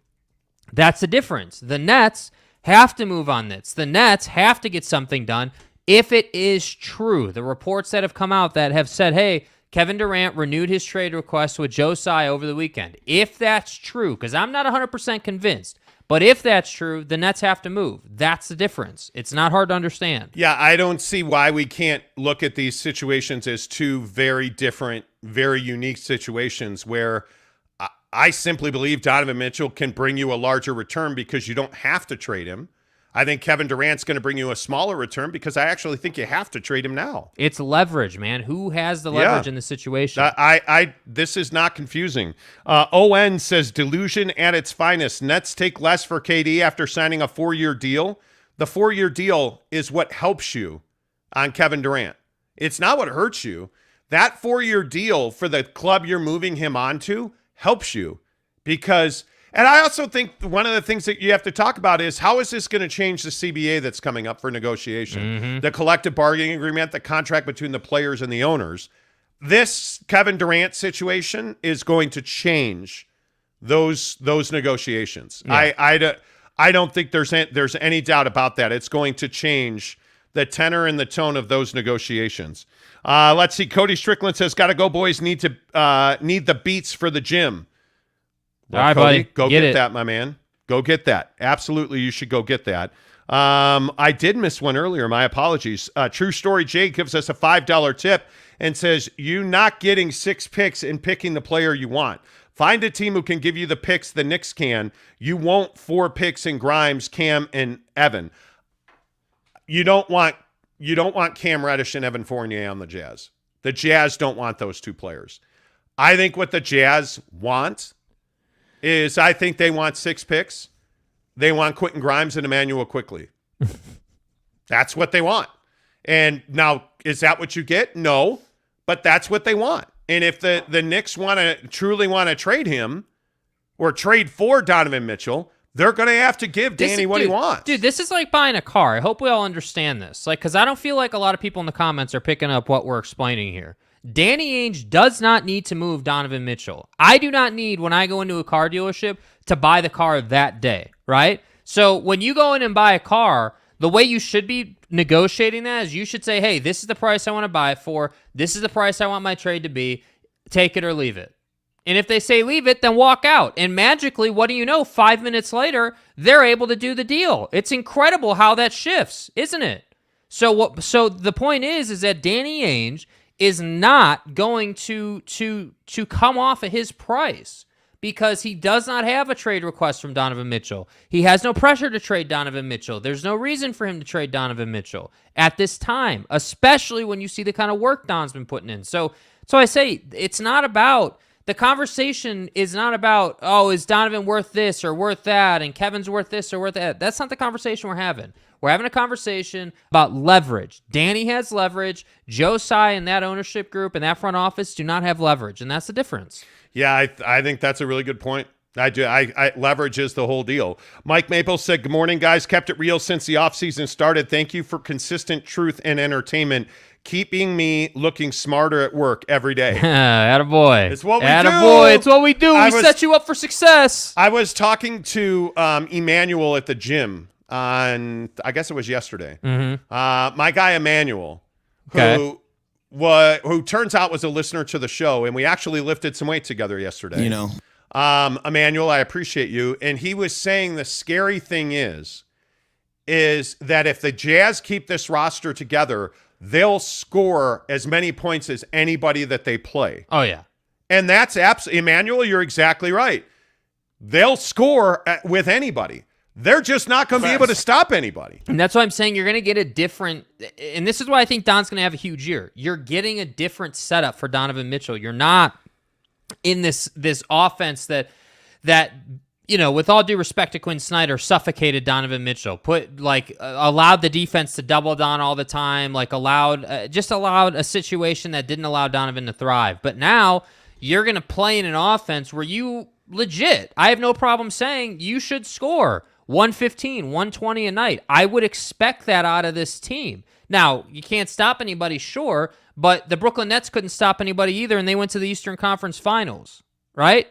That's the difference. The Nets have to move on this. The Nets have to get something done if it is true. The reports that have come out that have said, hey, Kevin Durant renewed his trade request with Joe Tsai over the weekend. If that's true, because I'm not 100% convinced, but if that's true, the Nets have to move. That's the difference. It's not hard to understand. Yeah, I don't see why we can't look at these situations as 2 very different, very unique situations where I simply believe Donovan Mitchell can bring you a larger return because you don't have to trade him. I think Kevin Durant's going to bring you a smaller return because I actually think you have to trade him now. It's leverage, man. Who has the leverage in this situation? This is not confusing. ON says delusion at its finest. Nets take less for KD after signing a 4-year deal. The 4-year deal is what helps you on Kevin Durant. It's not what hurts you. That 4-year deal for the club you're moving him onto helps you because. And I also think one of the things that you have to talk about is how is this going to change the CBA that's coming up for negotiation? Mm-hmm. The collective bargaining agreement, the contract between the players and the owners. This Kevin Durant situation is going to change those negotiations. Yeah. I don't think there's any doubt about that. It's going to change the tenor and the tone of those negotiations. Let's see. Cody Strickland says, "Gotta go, boys. Need the beats for the gym." Well, all right, Cody, buddy. Go get that, my man. Go get that. Absolutely, you should go get that. I did miss one earlier. My apologies. True Story Jake gives us a $5 tip and says, you not getting 6 picks and picking the player you want. Find a team who can give you the picks the Knicks can. You won't 4 picks in Grimes, Cam, and Evan. You don't want Cam Reddish and Evan Fournier on the Jazz. The Jazz don't want those 2 players. I think what the Jazz want is I think they want 6 picks. They want Quentin Grimes and Emmanuel Quickly. That's what they want. And now, is that what you get? No, but that's what they want. And if the Knicks truly want to trade him or trade for Donovan Mitchell, they're going to have to give Danny what he wants. Dude, this is like buying a car. I hope we all understand this. Like, because I don't feel like a lot of people in the comments are picking up what we're explaining here. Danny Ainge does not need to move Donovan Mitchell. I do not need, when I go into a car dealership, to buy the car that day, right? So when you go in and buy a car, the way you should be negotiating that is you should say, hey, this is the price I want to buy it for. This is the price I want my trade to be. Take it or leave it. And if they say leave it, then walk out. And magically, what do you know? 5 minutes later, they're able to do the deal. It's incredible how that shifts, isn't it? So the point is that Danny Ainge is not going to come off of his price because he does not have a trade request from Donovan Mitchell. He has no pressure to trade Donovan Mitchell. There's no reason for him to trade Donovan Mitchell at this time, especially when you see the kind of work Don's been putting in. So I say it's not about... The conversation is not about, oh, is Donovan worth this or worth that, and Kevin's worth this or worth that. That's not the conversation we're having. We're having a conversation about leverage. Danny has leverage. Joe Tsai and that ownership group and that front office do not have leverage, and that's the difference. Yeah, I think that's a really good point. I do. I leverage is the whole deal. Mike Maple said, good morning, guys. Kept it real since the offseason started. Thank you for consistent truth and entertainment. Keeping me looking smarter at work every day. Attaboy. It's what we Attaboy. do. It's what we do. We set you up for success. I was talking to Emmanuel at the gym on, I guess it was yesterday. Mm-hmm. My guy Emmanuel, Okay. who turns out was a listener to the show, and we actually lifted some weight together yesterday. You know. Emmanuel, I appreciate you. And he was saying the scary thing is that if the Jazz keep this roster together, they'll score as many points as anybody that they play. Oh, yeah. And that's absolutely, Emmanuel, you're exactly right. They'll score with anybody. They're just not going to be able to stop anybody. And that's why I'm saying you're going to get a different, and this is why I think Don's going to have a huge year. You're getting a different setup for Donovan Mitchell. You're not in this offense that you know, with all due respect to Quinn Snyder, suffocated Donovan Mitchell, allowed the defense to double down all the time, allowed a situation that didn't allow Donovan to thrive. But now you're going to play in an offense where you legit, I have no problem saying you should score 115, 120 a night. I would expect that out of this team. Now, you can't stop anybody, sure, but the Brooklyn Nets couldn't stop anybody either, and they went to the Eastern Conference Finals, right?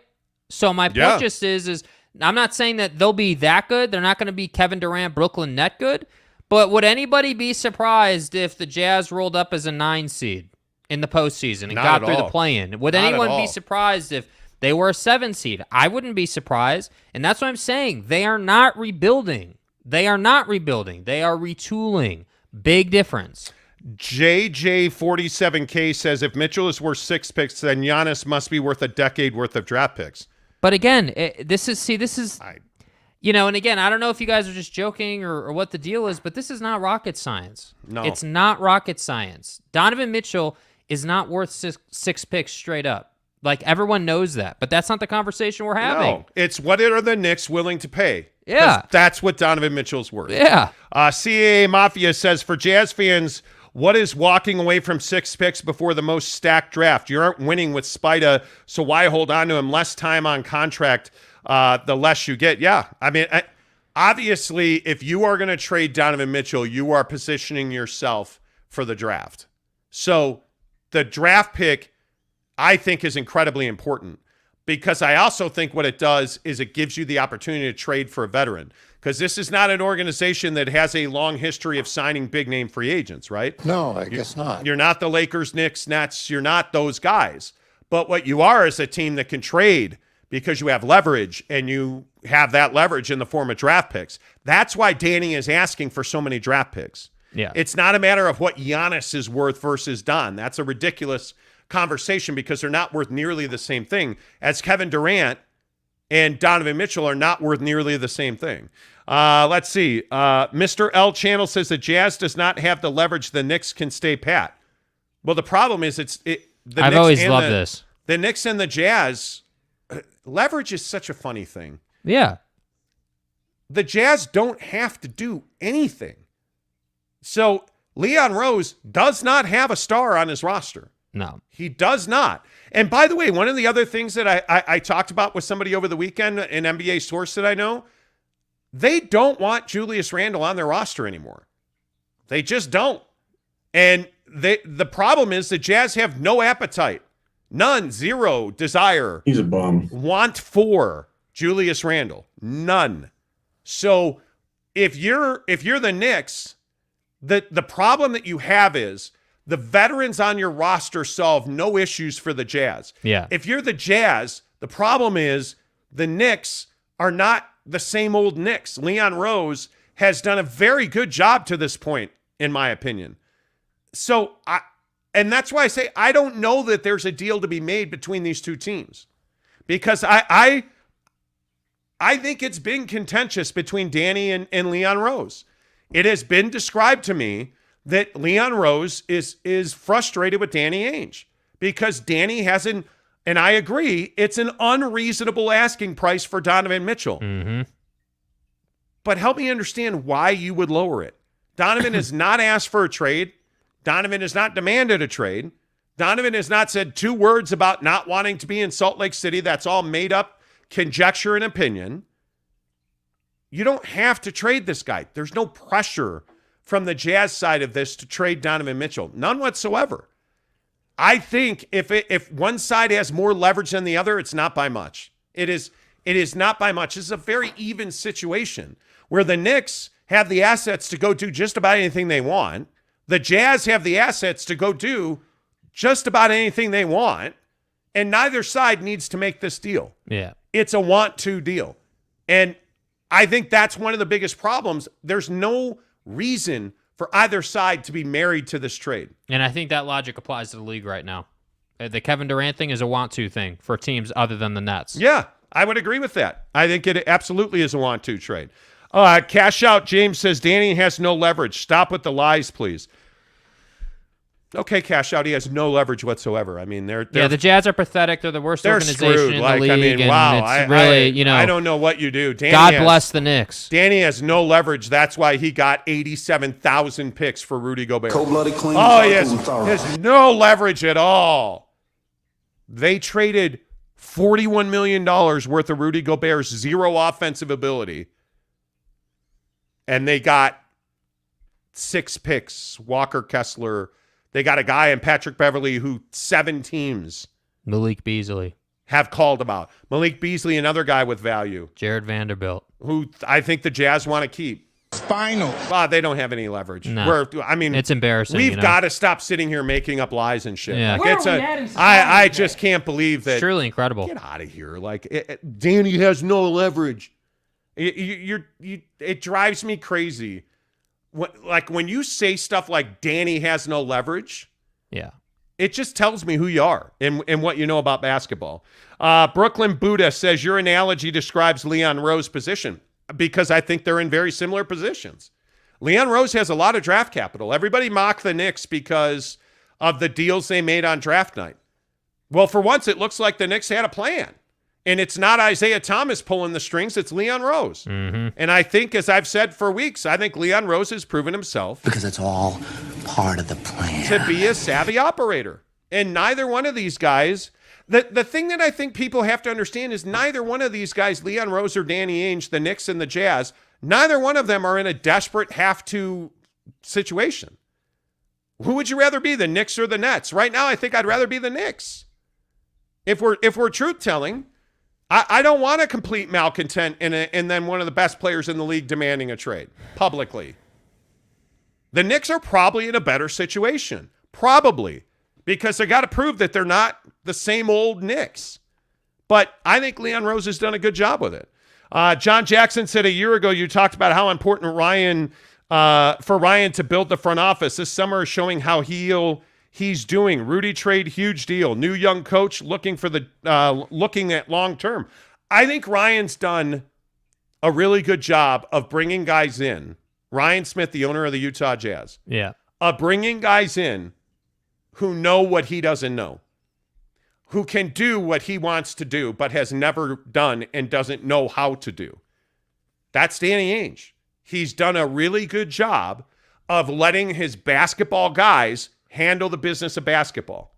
So my point just is I'm not saying that they'll be that good. They're not going to be Kevin Durant, Brooklyn Net good. But would anybody be surprised if the Jazz rolled up as a 9 seed in the postseason and got through the play-in? Would anyone be surprised if they were a 7 seed? I wouldn't be surprised. And that's what I'm saying. They are not rebuilding. They are not rebuilding. They are retooling. Big difference. JJ47K says if Mitchell is worth 6 picks, then Giannis must be worth a decade worth of draft picks. But again, this is, you know, and again, I don't know if you guys are just joking or what the deal is, but this is not rocket science. No. It's not rocket science. Donovan Mitchell is not worth six picks straight up. Like, everyone knows that, but that's not the conversation we're having. No, it's what are the Knicks willing to pay? Yeah. That's what Donovan Mitchell's worth. Yeah. CAA Mafia says, for Jazz fans, what is walking away from 6 picks before the most stacked draft? You aren't winning with Spida, so why hold on to him? Less time on contract, the less you get. Yeah, I mean, obviously, if you are going to trade Donovan Mitchell, you are positioning yourself for the draft. So the draft pick, I think, is incredibly important because I also think what it does is it gives you the opportunity to trade for a veteran. Because this is not an organization that has a long history of signing big-name free agents, right? No, I guess not. You're not the Lakers, Knicks, Nets. You're not those guys. But what you are is a team that can trade because you have leverage, and you have that leverage in the form of draft picks. That's why Danny is asking for so many draft picks. Yeah. It's not a matter of what Giannis is worth versus Don. That's a ridiculous conversation because they're not worth nearly the same thing as Kevin Durant and Donovan Mitchell are not worth nearly the same thing. Let's see. Mr. L Channel says the Jazz does not have the leverage. The Knicks can stay pat. Well, the problem is I've always loved this. The Knicks and the Jazz, leverage is such a funny thing. Yeah. The Jazz don't have to do anything. So Leon Rose does not have a star on his roster. No. He does not. And by the way, one of the other things that I talked about with somebody over the weekend, an NBA source that I know, they don't want Julius Randle on their roster anymore. They just don't. And the problem is the Jazz have no appetite. None. Zero desire. He's a bum. Want for Julius Randle. None. So if you're the Knicks, the problem that you have is the veterans on your roster solve no issues for the Jazz. Yeah. If you're the Jazz, the problem is the Knicks are not the same old Knicks. Leon Rose has done a very good job to this point, in my opinion. So and that's why I say I don't know that there's a deal to be made between these two teams, because I think it's been contentious between Danny and Leon Rose. It has been described to me that Leon Rose is frustrated with Danny Ainge because Danny hasn't, and I agree, it's an unreasonable asking price for Donovan Mitchell. Mm-hmm. But help me understand why you would lower it. Donovan has not asked for a trade. Donovan has not demanded a trade. Donovan has not said two words about not wanting to be in Salt Lake City. That's all made up conjecture and opinion. You don't have to trade this guy. There's no pressure from the Jazz side of this to trade Donovan Mitchell. None whatsoever. I think if one side has more leverage than the other, it's not by much. It is not by much. This is a very even situation where the Knicks have the assets to go do just about anything they want. The Jazz have the assets to go do just about anything they want, and neither side needs to make this deal. Yeah. It's a want-to deal. And I think that's one of the biggest problems. There's no reason for either side to be married to this trade. And I think that logic applies to the league right now. The Kevin Durant thing is a want-to thing for teams other than the Nets. Yeah, I would agree with that. I think it absolutely is a want-to trade. Cash Out James says, Danny has no leverage. Stop with the lies, please. Okay, Cash Out, he has no leverage whatsoever. I mean, they're the Jazz are pathetic. They're the worst organization screwed. in the league. I mean, and wow. It's really, I don't know what you do. God bless the Knicks. Danny has no leverage. That's why he got 87,000 picks for Rudy Gobert. Cold-blooded clean. Oh, he has no leverage at all. They traded $41 million worth of Rudy Gobert's zero offensive ability, and they got 6 picks. Walker Kessler. They got a guy in Patrick Beverly who 7 teams Malik Beasley have called about. Malik Beasley, another guy with value. Jared Vanderbilt, who I think the Jazz want to keep. Spinal. They don't have any leverage. No. It's embarrassing. We've got to stop sitting here making up lies and shit. Yeah. I just can't believe that. It's truly incredible. Get out of here. Danny has no leverage. It drives me crazy. When you say stuff like Danny has no leverage, yeah, it just tells me who you are and what you know about basketball. Brooklyn Buddha says your analogy describes Leon Rose's position because I think they're in very similar positions. Leon Rose has a lot of draft capital. Everybody mocked the Knicks because of the deals they made on draft night. Well, for once, it looks like the Knicks had a plan. And it's not Isaiah Thomas pulling the strings. It's Leon Rose. Mm-hmm. And I think, as I've said for weeks, I think Leon Rose has proven himself. Because it's all part of the plan. To be a savvy operator. And neither one of these guys, the thing that I think people have to understand is neither one of these guys, Leon Rose or Danny Ainge, the Knicks and the Jazz, neither one of them are in a desperate have-to situation. Who would you rather be, the Knicks or the Nets? Right now, I think I'd rather be the Knicks. If we're truth-telling, I don't want a complete malcontent and then one of the best players in the league demanding a trade publicly. The Knicks are probably in a better situation. Probably. Because they got to prove that they're not the same old Knicks. But I think Leon Rose has done a good job with it. John Jackson said a year ago you talked about how important for Ryan to build the front office. This summer is showing how he's doing. Rudy trade, huge deal. New young coach looking at long term. I think Ryan's done a really good job of bringing guys in. Ryan Smith, the owner of the Utah Jazz. Yeah. Of bringing guys in who know what he doesn't know, who can do what he wants to do but has never done and doesn't know how to do. That's Danny Ainge. He's done a really good job of letting his basketball guys handle the business of basketball.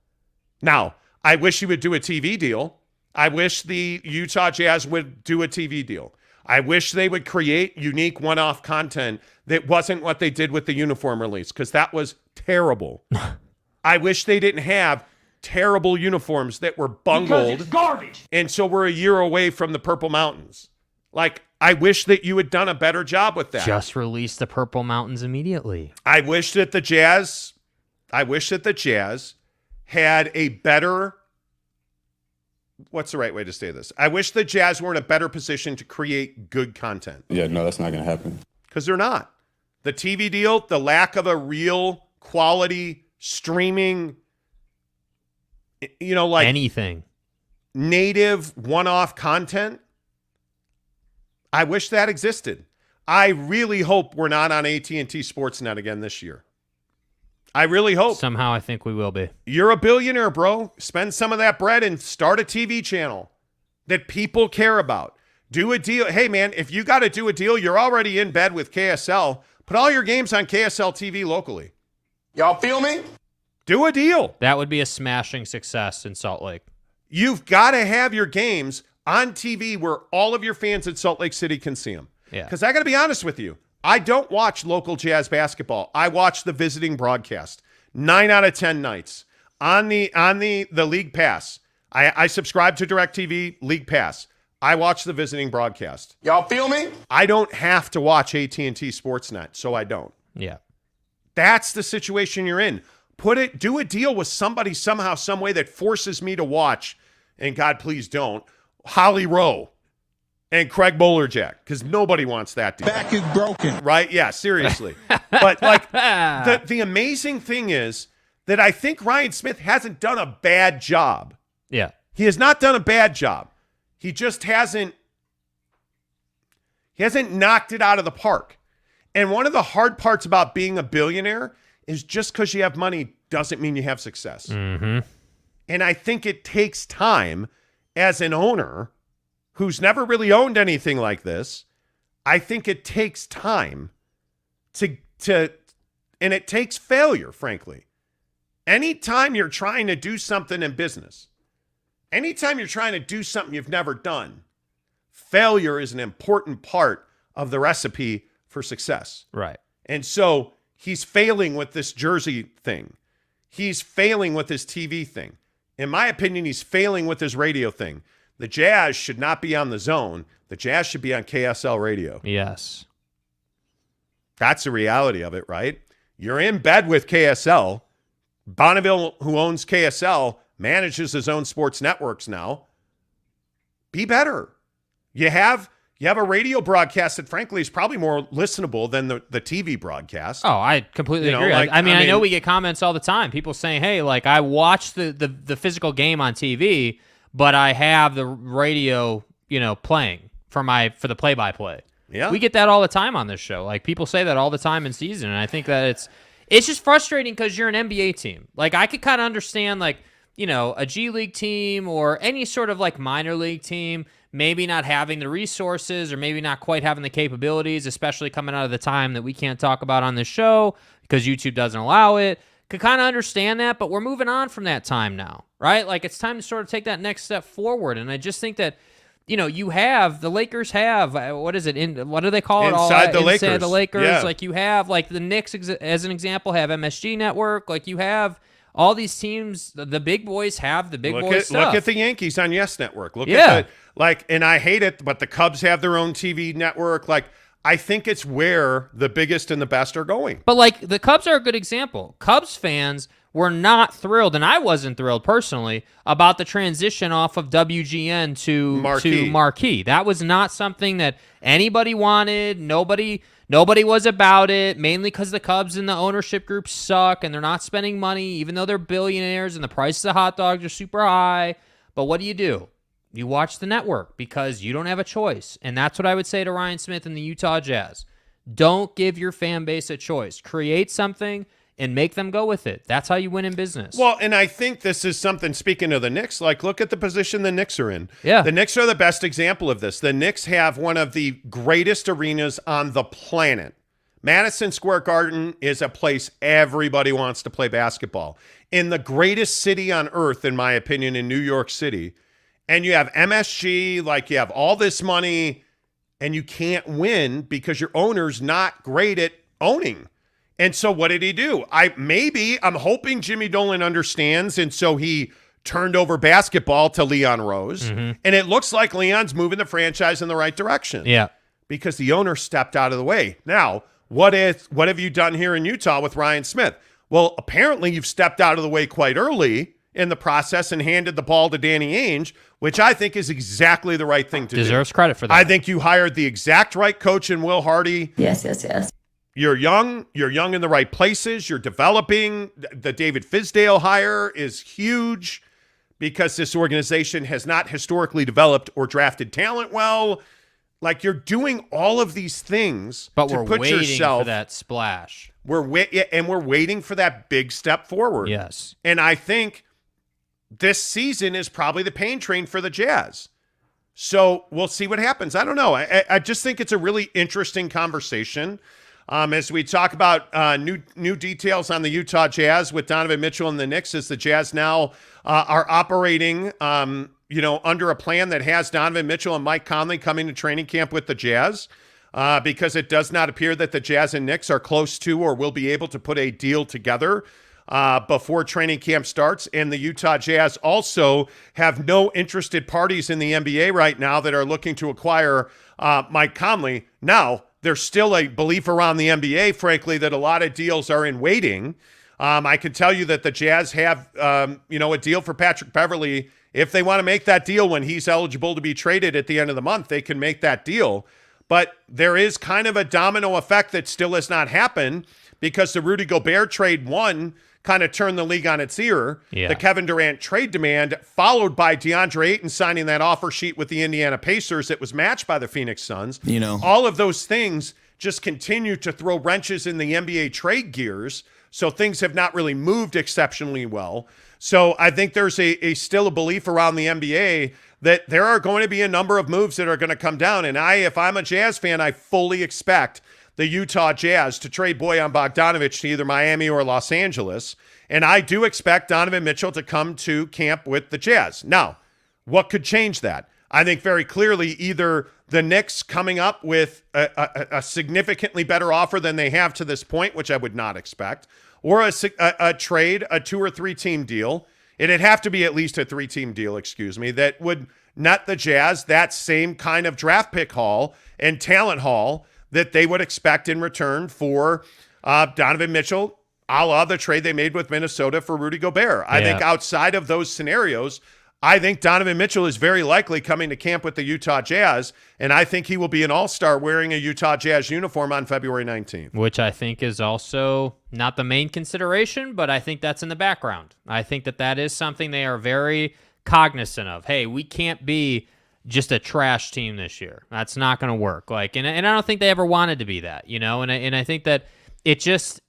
Now, I wish he would do a TV deal. I wish the Utah Jazz would do a TV deal. I wish they would create unique one-off content that wasn't what they did with the uniform release, because that was terrible. I wish they didn't have terrible uniforms that were bungled. Because it's garbage. And so we're a year away from the Purple Mountains. Like, I wish that you had done a better job with that. Just release the Purple Mountains immediately. I wish that the Jazz had a better, what's the right way to say this? I wish the Jazz were in a better position to create good content. Yeah, no, that's not going to happen. Because they're not. The TV deal, the lack of a real quality streaming, like anything, native one-off content, I wish that existed. I really hope we're not on AT&T Sportsnet again this year. I really hope. Somehow I think we will be. You're a billionaire, bro. Spend some of that bread and start a TV channel that people care about. Do a deal. Hey, man, if you got to do a deal, you're already in bed with KSL. Put all your games on KSL TV locally. Y'all feel me? Do a deal. That would be a smashing success in Salt Lake. You've got to have your games on TV where all of your fans in Salt Lake City can see them. Yeah. Because I got to be honest with you. I don't watch local Jazz basketball. I watch the visiting broadcast 9 out of 10 nights on the League Pass. I subscribe to DirecTV League Pass. I watch the visiting broadcast. Y'all feel me? I don't have to watch AT&T Sportsnet, so I don't. Yeah. That's the situation you're in. Do a deal with somebody somehow, some way that forces me to watch, and God, please don't, Holly Rowe and Craig Bolerjack, because nobody wants that deal. Back is broken. Right? Yeah, seriously. But like the amazing thing is that I think Ryan Smith hasn't done a bad job. Yeah. He has not done a bad job. He just hasn't knocked it out of the park. And one of the hard parts about being a billionaire is just because you have money doesn't mean you have success. Mm-hmm. And I think it takes time as an owner who's never really owned anything like this. I think it takes time to and it takes failure, frankly. Anytime you're trying to do something in business, anytime you're trying to do something you've never done, failure is an important part of the recipe for success. Right. And so he's failing with this jersey thing. He's failing with his TV thing. In my opinion, he's failing with his radio thing. The Jazz should not be on the Zone. The Jazz should be on KSL radio. Yes. That's the reality of it, right? You're in bed with KSL. Bonneville, who owns KSL, manages his own sports networks now. Be better. You have a radio broadcast that, frankly, is probably more listenable than the TV broadcast. Oh, I completely agree. I know we get comments all the time. People saying, hey, like, I watch the physical game on TV, but I have the radio, playing for the play-by-play. Yeah. We get that all the time on this show. Like, people say that all the time in season, and I think that it's just frustrating because you're an NBA team. Like, I could kind of understand, like, a G League team or any sort of, like, minor league team maybe not having the resources or maybe not quite having the capabilities, especially coming out of the time that we can't talk about on this show because YouTube doesn't allow it. Could kind of understand that, but we're moving on from that time now, right? Like, it's time to sort of take that next step forward, and I just think that the Lakers have, what is it? What do they call it? Inside the Lakers. Inside the Lakers. Yeah. Like, you have, like, the Knicks, as an example, have MSG Network. Like, you have all these teams. The big boys have the big boys stuff. Look at the Yankees on Yes Network. And I hate it, but the Cubs have their own TV network. Like, I think it's where the biggest and the best are going. But, like, the Cubs are a good example. Cubs fans were not thrilled, and I wasn't thrilled personally, about the transition off of WGN to Marquee. That was not something that anybody wanted. Nobody was about it, mainly because the Cubs and the ownership group suck, and they're not spending money, even though they're billionaires, and the prices of hot dogs are super high. But what do? You watch the network because you don't have a choice. And that's what I would say to Ryan Smith and the Utah Jazz. Don't give your fan base a choice. Create something and make them go with it. That's how you win in business. Well, and I think this is something, speaking of the Knicks, like, look at the position the Knicks are in. Yeah. The Knicks are the best example of this. The Knicks have one of the greatest arenas on the planet, Madison Square Garden is a place everybody wants to play basketball. In the greatest city on earth, in my opinion, in New York City, and you have MSG, like you have all this money, and you can't win because your owner's not great at owning. And so what did he do? I'm hoping Jimmy Dolan understands, and so he turned over basketball to Leon Rose, and it looks like Leon's moving the franchise in the right direction. Yeah. Because the owner stepped out of the way. Now, what have you done here in Utah with Ryan Smith? Well, apparently you've stepped out of the way quite early in the process and handed the ball to Danny Ainge, which I think is exactly the right thing to do. Deserves credit for that. I think you hired the exact right coach in Will Hardy. Yes. You're young in the right places, you're developing. The David Fizdale hire is huge because this organization has not historically developed or drafted talent well. Like, you're doing all of these things but to we're put waiting yourself, for that splash. We're waiting for that big step forward. Yes. And I think this season is probably the pain train for the Jazz. So we'll see what happens. I don't know. I just think it's a really interesting conversation. As we talk about new details on the Utah Jazz with Donovan Mitchell and the Knicks, as the Jazz now are operating, under a plan that has Donovan Mitchell and Mike Conley coming to training camp with the Jazz, because it does not appear that the Jazz and Knicks are close to or will be able to put a deal together before training camp starts. And the Utah Jazz also have no interested parties in the NBA right now that are looking to acquire Mike Conley. Now, there's still a belief around the NBA, frankly, that a lot of deals are in waiting. I can tell you that the Jazz have, a deal for Patrick Beverley. If they want to make that deal when he's eligible to be traded at the end of the month, they can make that deal. But there is kind of a domino effect that still has not happened because the Rudy Gobert trade, one, kind of turned the league on its ear. Yeah. The Kevin Durant trade demand, followed by DeAndre Ayton signing that offer sheet with the Indiana Pacers that was matched by the Phoenix Suns. All of those things just continue to throw wrenches in the NBA trade gears. So things have not really moved exceptionally well. So I think there's still a belief around the NBA that there are going to be a number of moves that are going to come down. And if I'm a Jazz fan, I fully expect the Utah Jazz to trade Bojan Bogdanovic to either Miami or Los Angeles. And I do expect Donovan Mitchell to come to camp with the Jazz. Now, what could change that? I think very clearly either the Knicks coming up with a significantly better offer than they have to this point, which I would not expect, or a trade, a 2 or 3 team deal. It'd have to be at least a 3-team deal, that would net the Jazz that same kind of draft pick haul and talent haul that they would expect in return for Donovan Mitchell, a la the trade they made with Minnesota for Rudy Gobert. I think outside of those scenarios, I think Donovan Mitchell is very likely coming to camp with the Utah Jazz, and I think he will be an all-star wearing a Utah Jazz uniform on February 19th. Which I think is also not the main consideration, but I think that's in the background. I think that is something they are very cognizant of. Hey, we can't be just a trash team this year. That's not going to work. And I don't think they ever wanted to be that, and I think that it just,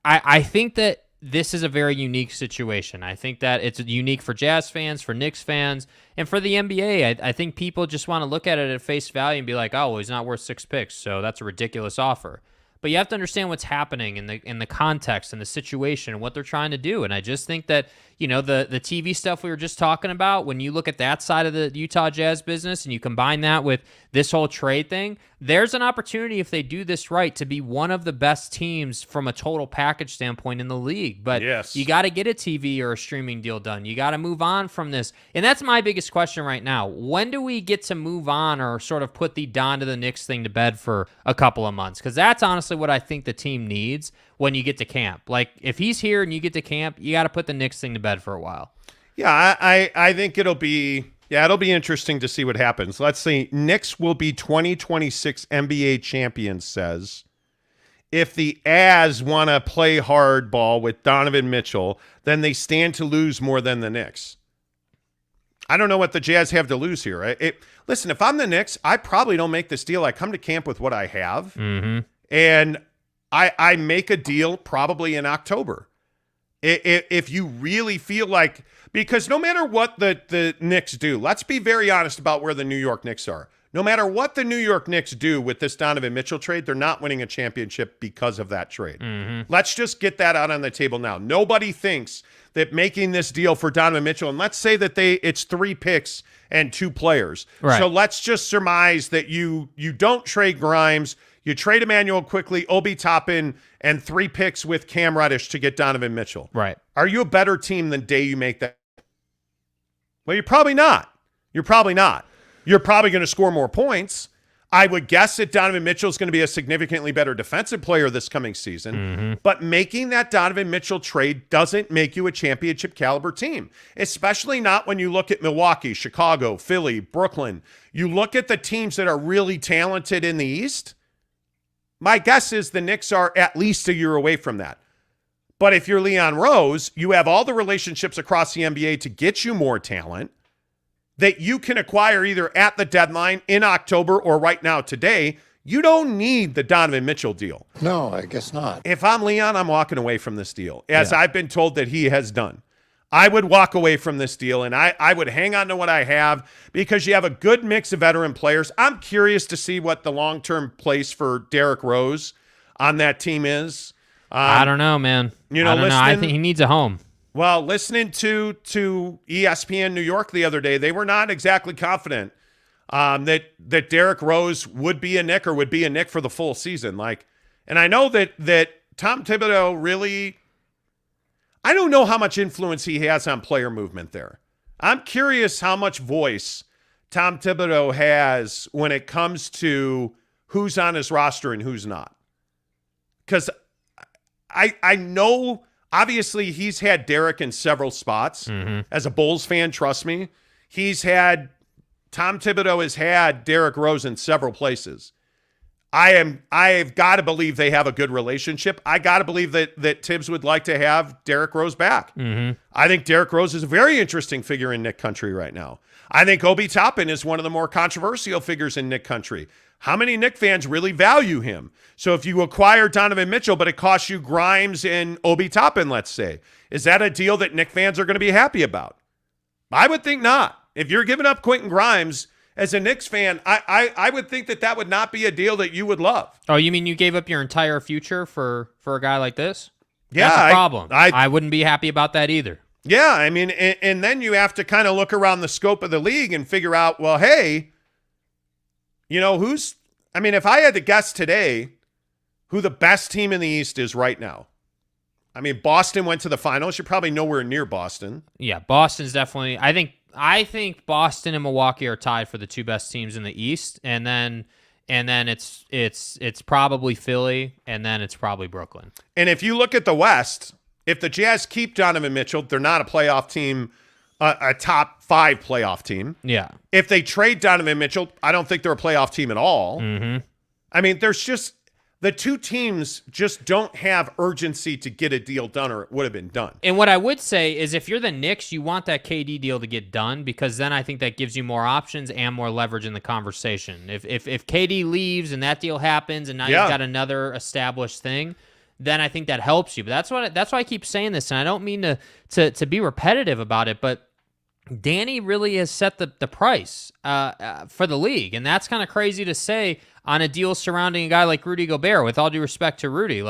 I think that this is a very unique situation. I think that it's unique for Jazz fans, for Knicks fans, and for the NBA. I think people just want to look at it at face value and be like, oh, well, he's not worth 6 picks, so that's a ridiculous offer. But you have to understand what's happening in the context and the situation and what they're trying to do. And I just think that, the TV stuff we were just talking about, when you look at that side of the Utah Jazz business and you combine that with this whole trade thing, there's an opportunity, if they do this right, to be one of the best teams from a total package standpoint in the league. But yes, you got to get a TV or a streaming deal done. You got to move on from this. And that's my biggest question right now. When do we get to move on or sort of put the Don to the Knicks thing to bed for a couple of months? Because that's honestly what I think the team needs when you get to camp. Like, if he's here and you get to camp, you got to put the Knicks thing to bed for a while. Yeah, I think it'll be interesting to see what happens. Let's see. Knicks will be 2026 NBA champions, says. If the Az want to play hardball with Donovan Mitchell, then they stand to lose more than the Knicks. I don't know what the Jazz have to lose here. Listen, if I'm the Knicks, I probably don't make this deal. I come to camp with what I have, and I make a deal probably in October. If you really feel like, because no matter what the Knicks do, let's be very honest about where the New York Knicks are. No matter what the New York Knicks do with this Donovan Mitchell trade, they're not winning a championship because of that trade. Let's just get that out on the table now. Nobody thinks that making this deal for Donovan Mitchell, and let's say that it's 3 picks and 2 players. Right. So let's just surmise that you don't trade Grimes, you trade Emmanuel quickly, Obi Toppin, and 3 picks with Cam Reddish to get Donovan Mitchell. Right. Are you a better team the day you make that? Well, you're probably not. You're probably not. You're probably going to score more points. I would guess that Donovan Mitchell is going to be a significantly better defensive player this coming season. But making that Donovan Mitchell trade doesn't make you a championship caliber team, especially not when you look at Milwaukee, Chicago, Philly, Brooklyn. You look at the teams that are really talented in the East. My guess is the Knicks are at least a year away from that. But if you're Leon Rose, you have all the relationships across the NBA to get you more talent that you can acquire either at the deadline in October or right now today. You don't need the Donovan Mitchell deal. No, I guess not. If I'm Leon, I'm walking away from this deal, as I've been told that he has done. I would walk away from this deal, and I would hang on to what I have because you have a good mix of veteran players. I'm curious to see what the long-term place for Derrick Rose on that team is. I don't know, man. You know, I don't know. I think he needs a home. Well, listening to ESPN New York the other day, they were not exactly confident that Derrick Rose would be a Knick or would be a Knick for the full season. And I know that Tom Thibodeau really, I don't know how much influence he has on player movement there. I'm curious how much voice Tom Thibodeau has when it comes to who's on his roster and who's not. Because I know, obviously, he's had Derrick in several spots. As a Bulls fan, trust me, Tom Thibodeau has had Derrick Rose in several places. I've got to believe they have a good relationship. I got to believe that Tibbs would like to have Derrick Rose back. I think Derrick Rose is a very interesting figure in Knick country right now. I think Obi Toppin is one of the more controversial figures in Knick country. How many Knick fans really value him? So if you acquire Donovan Mitchell, but it costs you Grimes and Obi Toppin, let's say, is that a deal that Knick fans are going to be happy about? I would think not. If you're giving up Quentin Grimes as a Knicks fan, I would think that would not be a deal that you would love. Oh, you mean you gave up your entire future for a guy like this? Yeah, that's a problem. I wouldn't be happy about that either. Yeah, I mean, and then you have to kind of look around the scope of the league and figure out, well, hey, you know, if I had to guess today who the best team in the East is right now. I mean, Boston went to the finals. You're probably nowhere near Boston. Yeah, Boston's definitely, I think Boston and Milwaukee are tied for the 2 best teams in the East, and then it's probably Philly, and then it's probably Brooklyn. And if you look at the West, if the Jazz keep Donovan Mitchell, they're not a playoff team, a top 5 playoff team. Yeah. If they trade Donovan Mitchell, I don't think they're a playoff team at all. I mean, there's just the 2 teams just don't have urgency to get a deal done, or it would have been done. And what I would say is if you're the Knicks, you want that KD deal to get done because then I think that gives you more options and more leverage in the conversation. If KD leaves and that deal happens and now you've got another established thing, then I think that helps you. But that's why I keep saying this, and I don't mean to be repetitive about it, but Danny really has set the price for the league, and that's kind of crazy to say on a deal surrounding a guy like Rudy Gobert. With all due respect to Rudy,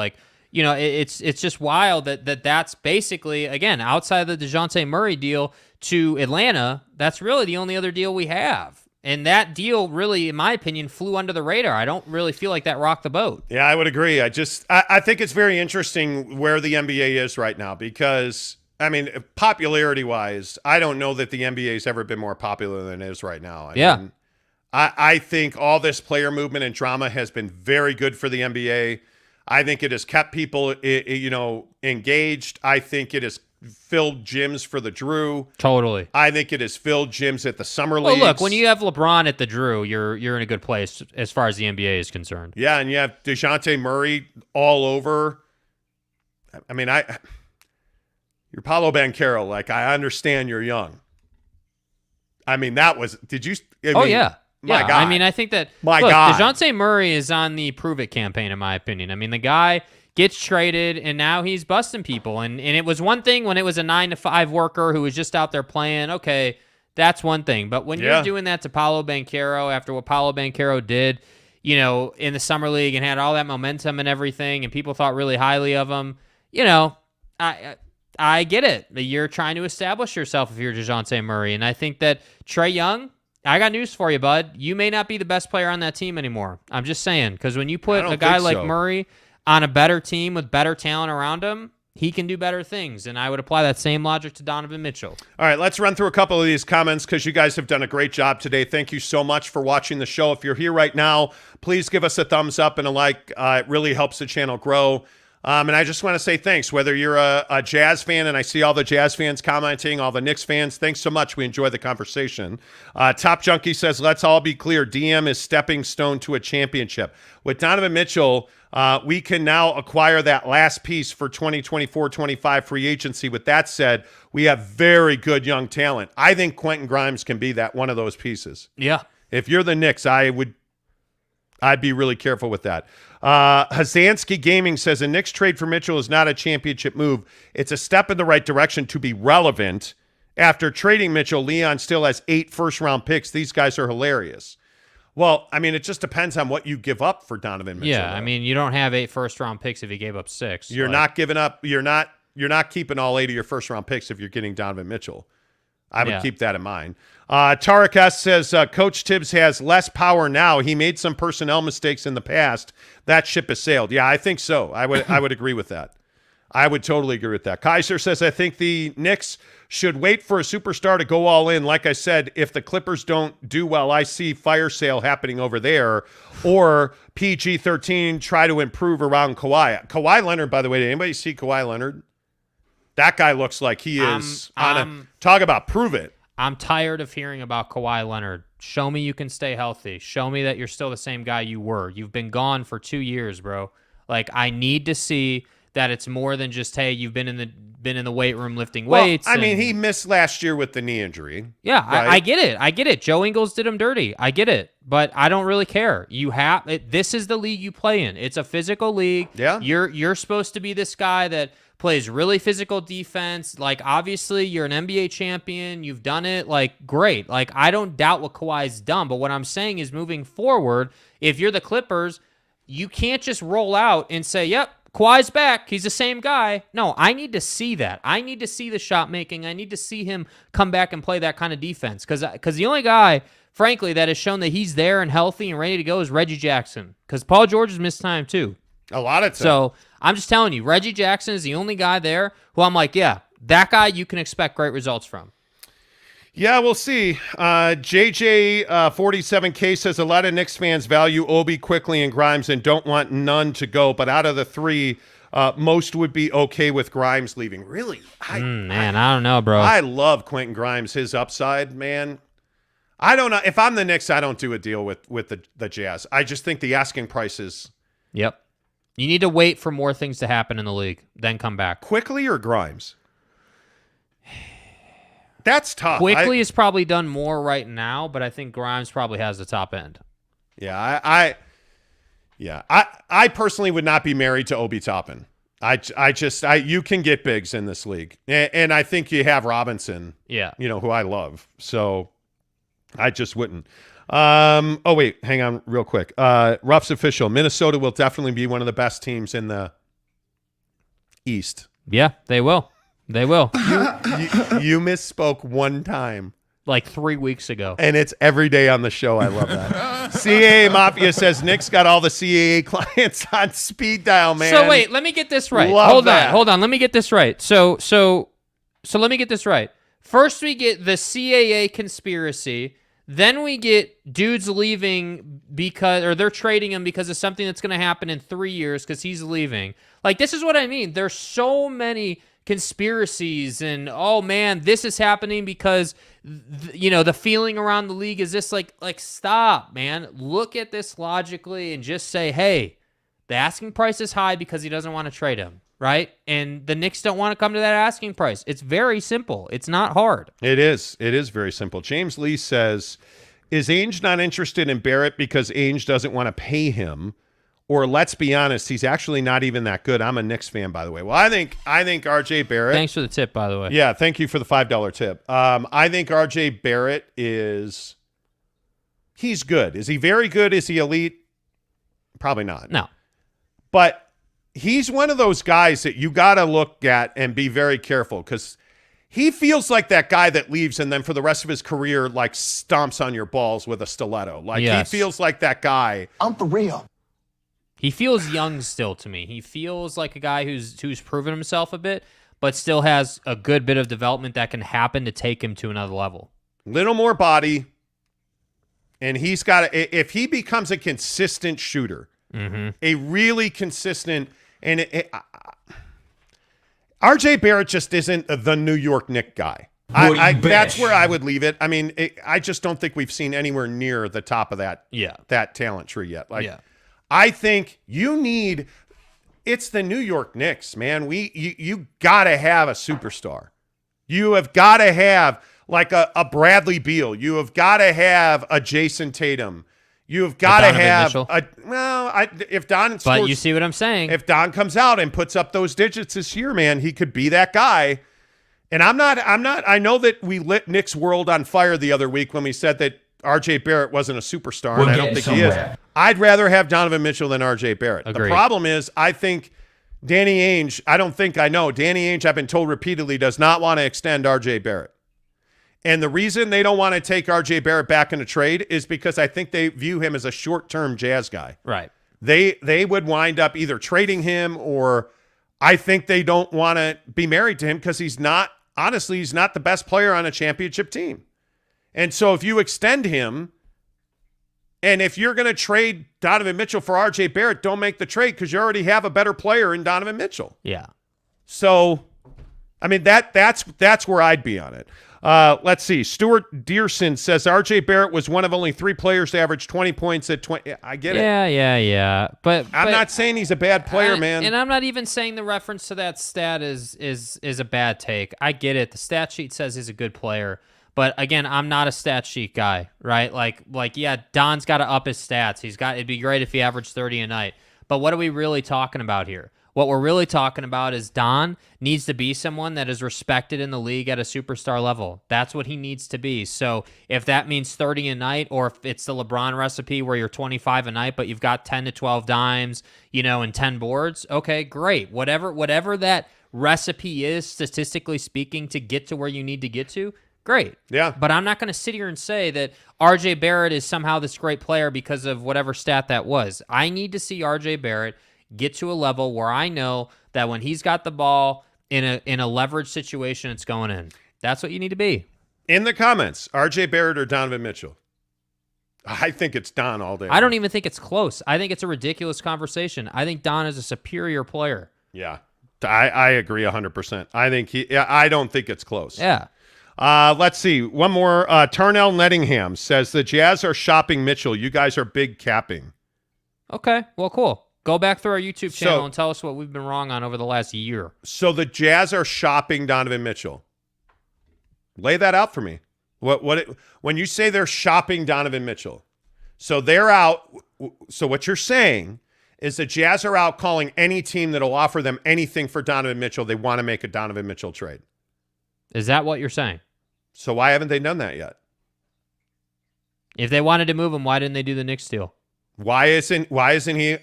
it's just wild that's basically, again, outside of the DeJounte Murray deal to Atlanta, that's really the only other deal we have. And that deal really, in my opinion, flew under the radar. I don't really feel like that rocked the boat. Yeah, I would agree. I think it's very interesting where the NBA is right now because, I mean, popularity-wise, I don't know that the NBA's ever been more popular than it is right now. I mean, I think all this player movement and drama has been very good for the NBA. I think it has kept people, engaged. I think it has filled gyms for the Drew. Totally. I think it has filled gyms at the summer leagues. Well, look, when you have LeBron at the Drew, you're in a good place as far as the NBA is concerned. Yeah, and you have DeJounte Murray all over. I mean, you're Paolo Banchero. I understand you're young. I mean, did you? Yeah. My God. I mean, I think that, God. DeJounte Murray is on the Prove It campaign, in my opinion. I mean, the guy gets traded, and now he's busting people. And it was one thing when it was a 9-to-5 worker who was just out there playing. Okay, that's one thing. But when you're doing that to Paolo Banchero after what Paolo Banchero did, you know, in the summer league and had all that momentum and everything, and people thought really highly of him, you know, I get it. You're trying to establish yourself if you're DeJounte Murray. And I think that Trae Young, I got news for you, bud. You may not be the best player on that team anymore. I'm just saying, because when you put a guy like Murray on a better team with better talent around him, he can do better things, and I would apply that same logic to Donovan Mitchell. All right, let's run through a couple of these comments because you guys have done a great job today. Thank you so much for watching the show. If you're here right now, please give us a thumbs up and a like. It really helps the channel grow. And I just want to say thanks, whether you're a Jazz fan, and I see all the Jazz fans commenting, all the Knicks fans, thanks so much. We enjoy the conversation. Top Junkie says, let's all be clear, DM is stepping stone to a championship. With Donovan Mitchell, we can now acquire that last piece for 2024-25 free agency. With that said, we have very good young talent. I think Quentin Grimes can be that one of those pieces. Yeah. If you're the Knicks, I'd be really careful with that. Hazansky Gaming says a Knicks trade for Mitchell is not a championship move. It's a step in the right direction to be relevant. After trading Mitchell, Leon still has 8 first-round picks. These guys are hilarious. Well, I mean, it just depends on what you give up for Donovan Mitchell. Yeah, though. I mean, you don't have 8 first-round picks if you gave up 6. You're not giving up. You're not keeping all 8 of your first-round picks if you're getting Donovan Mitchell. I would keep that in mind. Tarek S. says, Coach Tibbs has less power now. He made some personnel mistakes in the past. That ship has sailed. Yeah, I think so. I would agree with that. I would totally agree with that. Kaiser says, I think the Knicks should wait for a superstar to go all in. Like I said, if the Clippers don't do well, I see fire sale happening over there. Or PG-13 try to improve around Kawhi. Kawhi Leonard, by the way, did anybody see Kawhi Leonard? That guy looks like he is talk about prove it. I'm tired of hearing about Kawhi Leonard. Show me you can stay healthy. Show me that you're still the same guy you were. You've been gone for 2 years, bro. Like, I need to see that it's more than just, hey, you've been in the weight room lifting weights. I mean, he missed last year with the knee injury. Yeah, right? I get it. I get it. Joe Ingles did him dirty. I get it. But I don't really care. This is the league you play in. It's a physical league. Yeah. You're supposed to be this guy that plays really physical defense. Like, obviously, you're an NBA champion. You've done it. Like, great. Like, I don't doubt what Kawhi's done. But what I'm saying is, moving forward, if you're the Clippers, you can't just roll out and say, yep, Kawhi's back. He's the same guy. No, I need to see that. I need to see the shot making. I need to see him come back and play that kind of defense. Because the only guy, frankly, that has shown that he's there and healthy and ready to go is Reggie Jackson. Because Paul George has missed time too. A lot of time. So I'm just telling you, Reggie Jackson is the only guy there who I'm like, yeah, that guy you can expect great results from. Yeah, we'll see. JJ47K says a lot of Knicks fans value Obi, Quickly, and Grimes and don't want none to go. But out of the 3, most would be okay with Grimes leaving. Really? I don't know, bro. I love Quentin Grimes, his upside, man. I don't know. If I'm the Knicks, I don't do a deal with the Jazz. I just think the asking price is... Yep. You need to wait for more things to happen in the league, then come back. Quickly or Grimes? That's tough. Quickly has probably done more right now, but I think Grimes probably has the top end. Yeah, I personally would not be married to Obi Toppin. You can get bigs in this league, and I think you have Robinson. Yeah, who I love. So I just wouldn't. Oh wait, hang on, real quick. Ruff's official. Minnesota will definitely be one of the best teams in the East. Yeah, they will. They will. You misspoke one time. Like 3 weeks ago. And it's every day on the show. I love that. CAA Mafia says Nick's got all the CAA clients on speed dial, man. So wait, let me get this right. Hold on. Let me get this right. So let me get this right. First we get the CAA conspiracy. Then we get dudes leaving or they're trading him because of something that's going to happen in 3 years because he's leaving. Like, this is what I mean. There's so many conspiracies and, oh man, this is happening because the feeling around the league is this. Like stop, man. Look at this logically and just say, hey, the asking price is high because he doesn't want to trade him, right? And the Knicks don't want to come to that asking price. It's very simple. It's not hard. It is very simple. James Lee says, is Ainge not interested in Barrett because Ainge doesn't want to pay him, or let's be honest, he's actually not even that good. I'm a Knicks fan, by the way. Well, I think RJ Barrett. Thanks for the tip, by the way. Yeah, thank you for the $5 tip. I think RJ Barrett he's good. Is he very good? Is he elite? Probably not. No. But he's one of those guys that you got to look at and be very careful, because he feels like that guy that leaves and then for the rest of his career, like, stomps on your balls with a stiletto. Like, Yes. he feels like that guy. I'm for real. He feels young still to me. He feels like a guy who's proven himself a bit, but still has a good bit of development that can happen to take him to another level. Little more body. And he's got – if he becomes a consistent shooter, a really consistent – and RJ Barrett just isn't the New York Knicks guy. That's where I would leave it. I mean, I just don't think we've seen anywhere near the top of that talent tree yet. I think you need – it's the New York Knicks, man. You got to have a superstar. You have got to have like a Bradley Beal. You have got to have a Jason Tatum. You have got to have if Don scores, but you see what I'm saying. If Don comes out and puts up those digits this year, man, he could be that guy. And I'm not I know that we lit Knicks world on fire the other week when we said that RJ Barrett wasn't a superstar, and I don't think he is. I'd rather have Donovan Mitchell than RJ Barrett. Agreed. The problem is, I think Danny Ainge, Danny Ainge, I've been told repeatedly, does not want to extend RJ Barrett. And the reason they don't want to take RJ Barrett back in a trade is because I think they view him as a short-term Jazz guy. Right. They would wind up either trading him, or I think they don't want to be married to him because he's not the best player on a championship team. And so if you extend him, and if you're going to trade Donovan Mitchell for RJ Barrett, don't make the trade because you already have a better player in Donovan Mitchell. Yeah. So, I mean, that's where I'd be on it. Let's see. Stuart Dearson says RJ Barrett was one of only 3 players to average 20 points at 20. I get it. Yeah. But I'm not saying he's a bad player, man. And I'm not even saying the reference to that stat is a bad take. I get it. The stat sheet says he's a good player. But again, I'm not a stat sheet guy, right? Like, yeah, Don's got to up his stats. It'd be great if he averaged 30 a night. But what are we really talking about here? What we're really talking about is Don needs to be someone that is respected in the league at a superstar level. That's what he needs to be. So if that means 30 a night, or if it's the LeBron recipe where you're 25 a night, but you've got 10 to 12 dimes, and 10 boards, okay, great. Whatever that recipe is, statistically speaking, to get to where you need to get to, great. Yeah. But I'm not going to sit here and say that RJ Barrett is somehow this great player because of whatever stat that was. I need to see RJ Barrett get to a level where I know that when he's got the ball in a leverage situation, it's going in. That's what you need to be. In the comments, RJ Barrett or Donovan Mitchell? I think it's Don all day. I don't even think it's close. I think it's a ridiculous conversation. I think Don is a superior player. Yeah. I agree 100%. I don't think it's close. Yeah. Let's see. One more. Tarnell Nettingham says the Jazz are shopping Mitchell. You guys are big capping. Okay. Well, cool. Go back through our YouTube channel and tell us what we've been wrong on over the last year. So the Jazz are shopping Donovan Mitchell. Lay that out for me. When you say they're shopping Donovan Mitchell, so they're out. So what you're saying is the Jazz are out calling any team that'll offer them anything for Donovan Mitchell. They want to make a Donovan Mitchell trade. Is that what you're saying? So why haven't they done that yet? If they wanted to move him, why didn't they do the Knicks deal? Why isn't he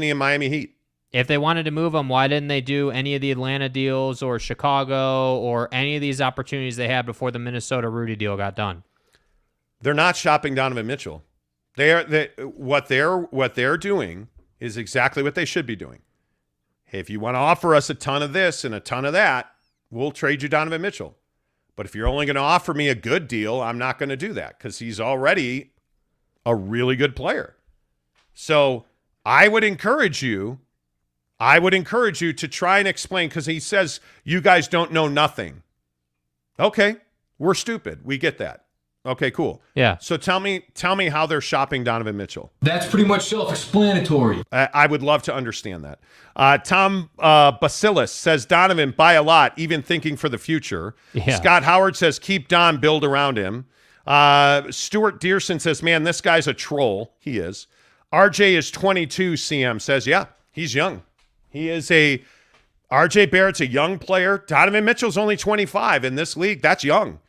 in Miami Heat? If they wanted to move him, why didn't they do any of the Atlanta deals or Chicago or any of these opportunities they had before the Minnesota Rudy deal got done? They're not shopping Donovan Mitchell. What they're doing is exactly what they should be doing. Hey, if you want to offer us a ton of this and a ton of that, we'll trade you Donovan Mitchell. But if you're only going to offer me a good deal, I'm not going to do that because he's already a really good player. So I would encourage you to try and explain, because he says you guys don't know nothing. Okay, we're stupid. We get that. Okay, cool. Yeah. So tell me how they're shopping Donovan Mitchell. That's pretty much self-explanatory. I would love to understand that. Tom Basilis says Donovan, buy a lot, even thinking for the future. Yeah. Scott Howard says keep Don, build around him. Stuart Dearson says, man, this guy's a troll. He is. RJ is 22, CM says. Yeah, he's young. He is RJ Barrett's a young player. Donovan Mitchell's only 25 in this league. That's young.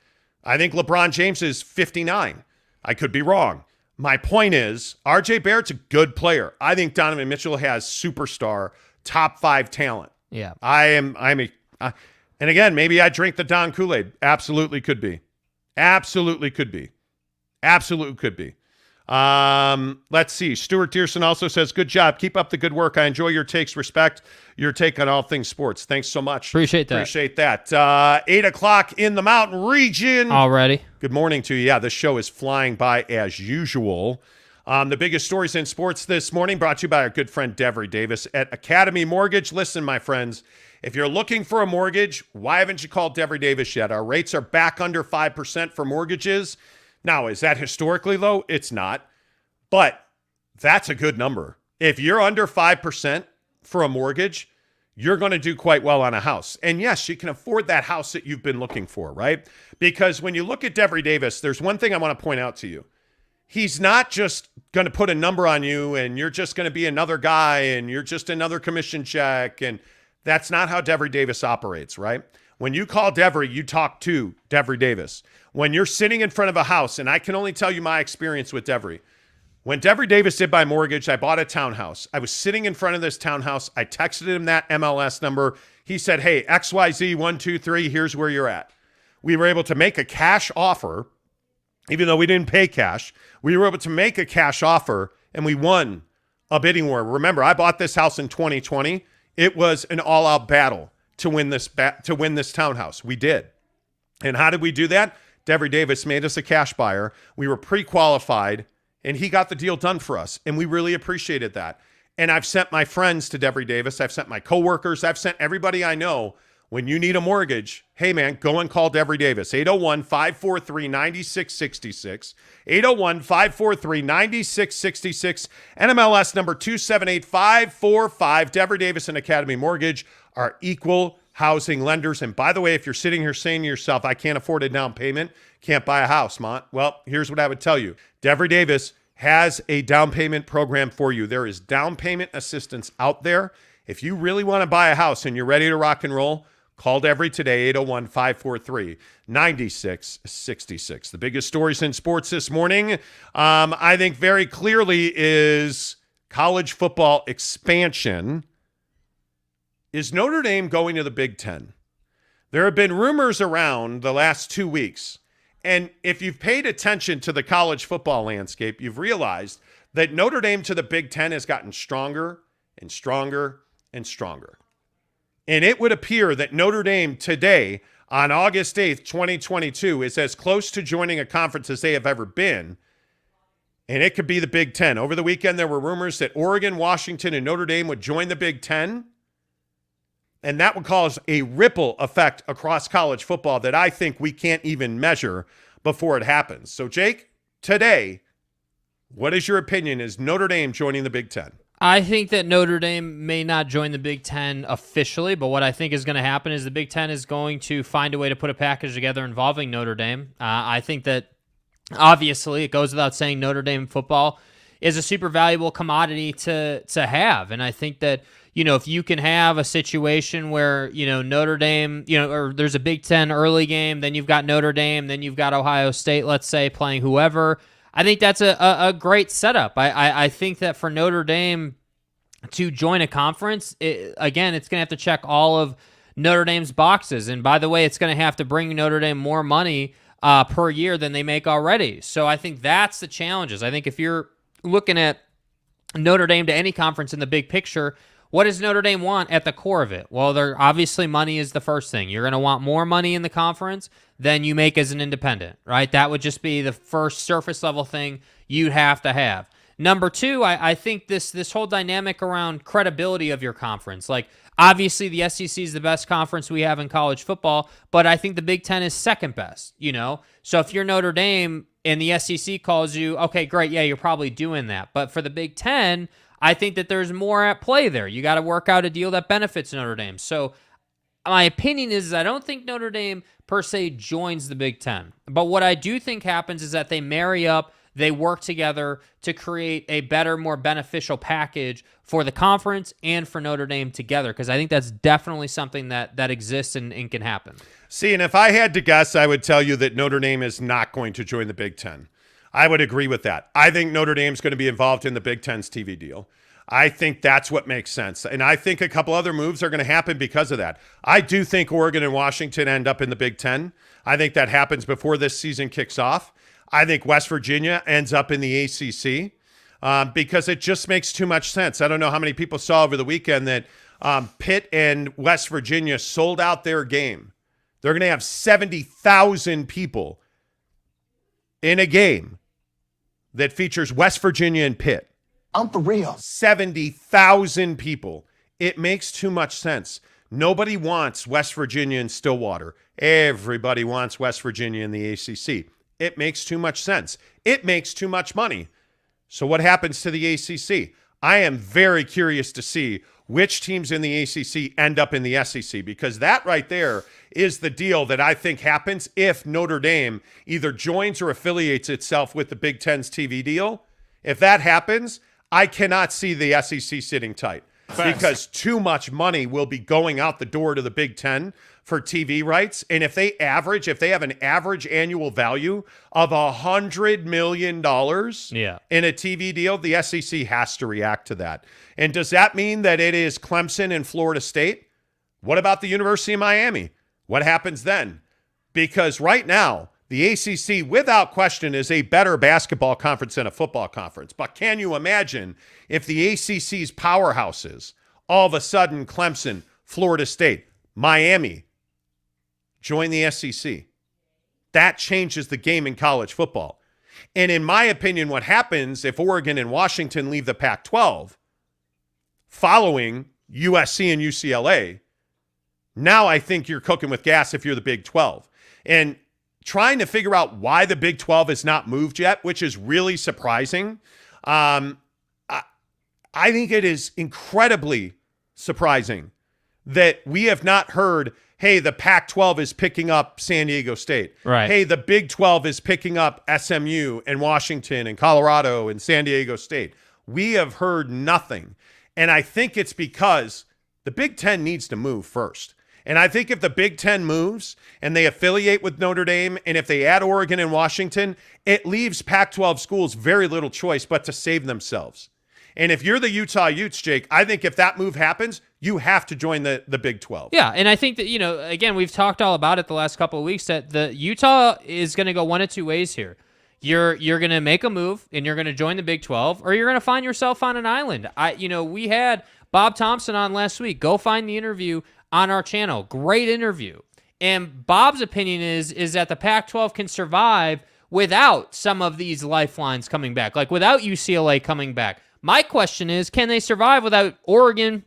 I think LeBron James is 59. I could be wrong. My point is, RJ Barrett's a good player. I think Donovan Mitchell has superstar, top 5 talent. Yeah. And again, maybe I drink the Don Kool-Aid. Absolutely could be. Absolutely could be. Absolutely could be. Let's see. Stuart Dearson also says, good job. Keep up the good work. I enjoy your takes. Respect your take on all things sports. Thanks so much. Appreciate that. 8 o'clock in the Mountain Region. Already. Good morning to you. Yeah, this show is flying by as usual. The biggest stories in sports this morning brought to you by our good friend Devery Davis at Academy Mortgage. Listen, my friends, if you're looking for a mortgage, why haven't you called Devery Davis yet? Our rates are back under 5% for mortgages. Now, is that historically low? It's not, but that's a good number. If you're under 5% for a mortgage, you're going to do quite well on a house. And yes, you can afford that house that you've been looking for, right? Because when you look at Devery Davis, there's one thing I want to point out to you. He's not just going to put a number on you and you're just going to be another guy and you're just another commission check. And that's not how Devery Davis operates, right? When you call Devery, you talk to Devery Davis. When you're sitting in front of a house, and I can only tell you my experience with Devery. When Devery Davis did my mortgage, I bought a townhouse. I was sitting in front of this townhouse. I texted him that MLS number. He said, hey, XYZ 123, here's where you're at. We were able to make a cash offer, even though we didn't pay cash. We were able to make a cash offer, and we won a bidding war. Remember, I bought this house in 2020. It was an all-out battle to win this townhouse. We did. And how did we do that? Devery Davis made us a cash buyer. We were pre-qualified, and he got the deal done for us, and we really appreciated that. And I've sent my friends to Devery Davis. I've sent my coworkers. I've sent everybody I know. When you need a mortgage, hey, man, go and call Devery Davis. 801-543-9666. 801-543-9666. NMLS number 278545. Devery Davis and Academy Mortgage are equal housing lenders. And by the way, if you're sitting here saying to yourself, I can't afford a down payment, can't buy a house, Mont. Well, here's what I would tell you. Devery Davis has a down payment program for you. There is down payment assistance out there. If you really want to buy a house and you're ready to rock and roll, call Devery today, 801-543-9666. The biggest stories in sports this morning, I think very clearly, is college football expansion. Is Notre Dame going to the Big Ten? There have been rumors around the last 2 weeks. And if you've paid attention to the college football landscape, you've realized that Notre Dame to the Big Ten has gotten stronger and stronger and stronger. And it would appear that Notre Dame today, on August 8th, 2022, is as close to joining a conference as they have ever been. And it could be the Big Ten. Over the weekend, there were rumors that Oregon, Washington, and Notre Dame would join the Big Ten. And that would cause a ripple effect across college football that I think we can't even measure before it happens. So, Jake, today, what is your opinion? Is Notre Dame joining the Big Ten? I think that Notre Dame may not join the Big Ten officially, but what I think is going to happen is the Big Ten is going to find a way to put a package together involving Notre Dame. I think that, obviously, it goes without saying, Notre Dame football is a super valuable commodity to have. And I think that, if you can have a situation where, Notre Dame, or there's a Big Ten early game, then you've got Notre Dame, then you've got Ohio State, let's say, playing whoever, I think that's a great setup. I think that for Notre Dame to join a conference, again, it's going to have to check all of Notre Dame's boxes. And by the way, it's going to have to bring Notre Dame more money per year than they make already. So I think that's the challenges. I think if you're looking at Notre Dame to any conference in the big picture, what does Notre Dame want at the core of it? Well, obviously money is the first thing. You're going to want more money in the conference than you make as an independent, right? That would just be the first surface level thing you'd have to have. Number two, I think this whole dynamic around credibility of your conference. Like, obviously the SEC is the best conference we have in college football, but I think the Big Ten is second best, So if you're Notre Dame and the SEC calls you, okay, great, yeah, you're probably doing that. But for the Big Ten, I think that there's more at play there. You got to work out a deal that benefits Notre Dame. So my opinion is I don't think Notre Dame per se joins the Big Ten. But what I do think happens is that they marry up they work together to create a better, more beneficial package for the conference and for Notre Dame together, because I think that's definitely something that exists and can happen. See, and if I had to guess, I would tell you that Notre Dame is not going to join the Big Ten. I would agree with that. I think Notre Dame's going to be involved in the Big Ten's TV deal. I think that's what makes sense. And I think a couple other moves are going to happen because of that. I do think Oregon and Washington end up in the Big Ten. I think that happens before this season kicks off. I think West Virginia ends up in the ACC because it just makes too much sense. I don't know how many people saw over the weekend that Pitt and West Virginia sold out their game. They're going to have 70,000 people in a game that features West Virginia and Pitt. I'm for real. 70,000 people. It makes too much sense. Nobody wants West Virginia and Stillwater. Everybody wants West Virginia in the ACC. It makes too much sense. It makes too much money. So what happens to the ACC? I am very curious to see which teams in the ACC end up in the SEC, because that right there is the deal that I think happens if Notre Dame either joins or affiliates itself with the Big Ten's TV deal. If that happens, I cannot see the SEC sitting tight. Facts. Because too much money will be going out the door to the Big Ten for TV rights. And if they have an average annual value of $100 million in a TV deal, the SEC has to react to that. And does that mean that it is Clemson and Florida State? What about the University of Miami? What happens then? Because right now, the ACC, without question, is a better basketball conference than a football conference. But can you imagine if the ACC's powerhouses, all of a sudden Clemson, Florida State, Miami, join the SEC? That changes the game in college football. And in my opinion, what happens if Oregon and Washington leave the Pac-12 following USC and UCLA, now I think you're cooking with gas if you're the Big 12. And trying to figure out why the Big 12 has not moved yet, which is really surprising. I think it is incredibly surprising that we have not heard, hey, the Pac-12 is picking up San Diego State. Right. Hey, the Big 12 is picking up SMU and Washington and Colorado and San Diego State. We have heard nothing. And I think it's because the Big Ten needs to move first. And I think if the Big Ten moves and they affiliate with Notre Dame, and if they add Oregon and Washington, it leaves Pac-12 schools very little choice but to save themselves. And if you're the Utah Utes, Jake, I think if that move happens, you have to join the Big 12. Yeah, and I think that, again, we've talked all about it the last couple of weeks, that the Utah is going to go one of two ways here. You're going to make a move and you're going to join the Big 12, or you're going to find yourself on an island. We had Bob Thompson on last week. Go find the interview on our channel. Great interview. And Bob's opinion is that the Pac-12 can survive without some of these lifelines coming back, like without UCLA coming back. My question is, can they survive without Oregon,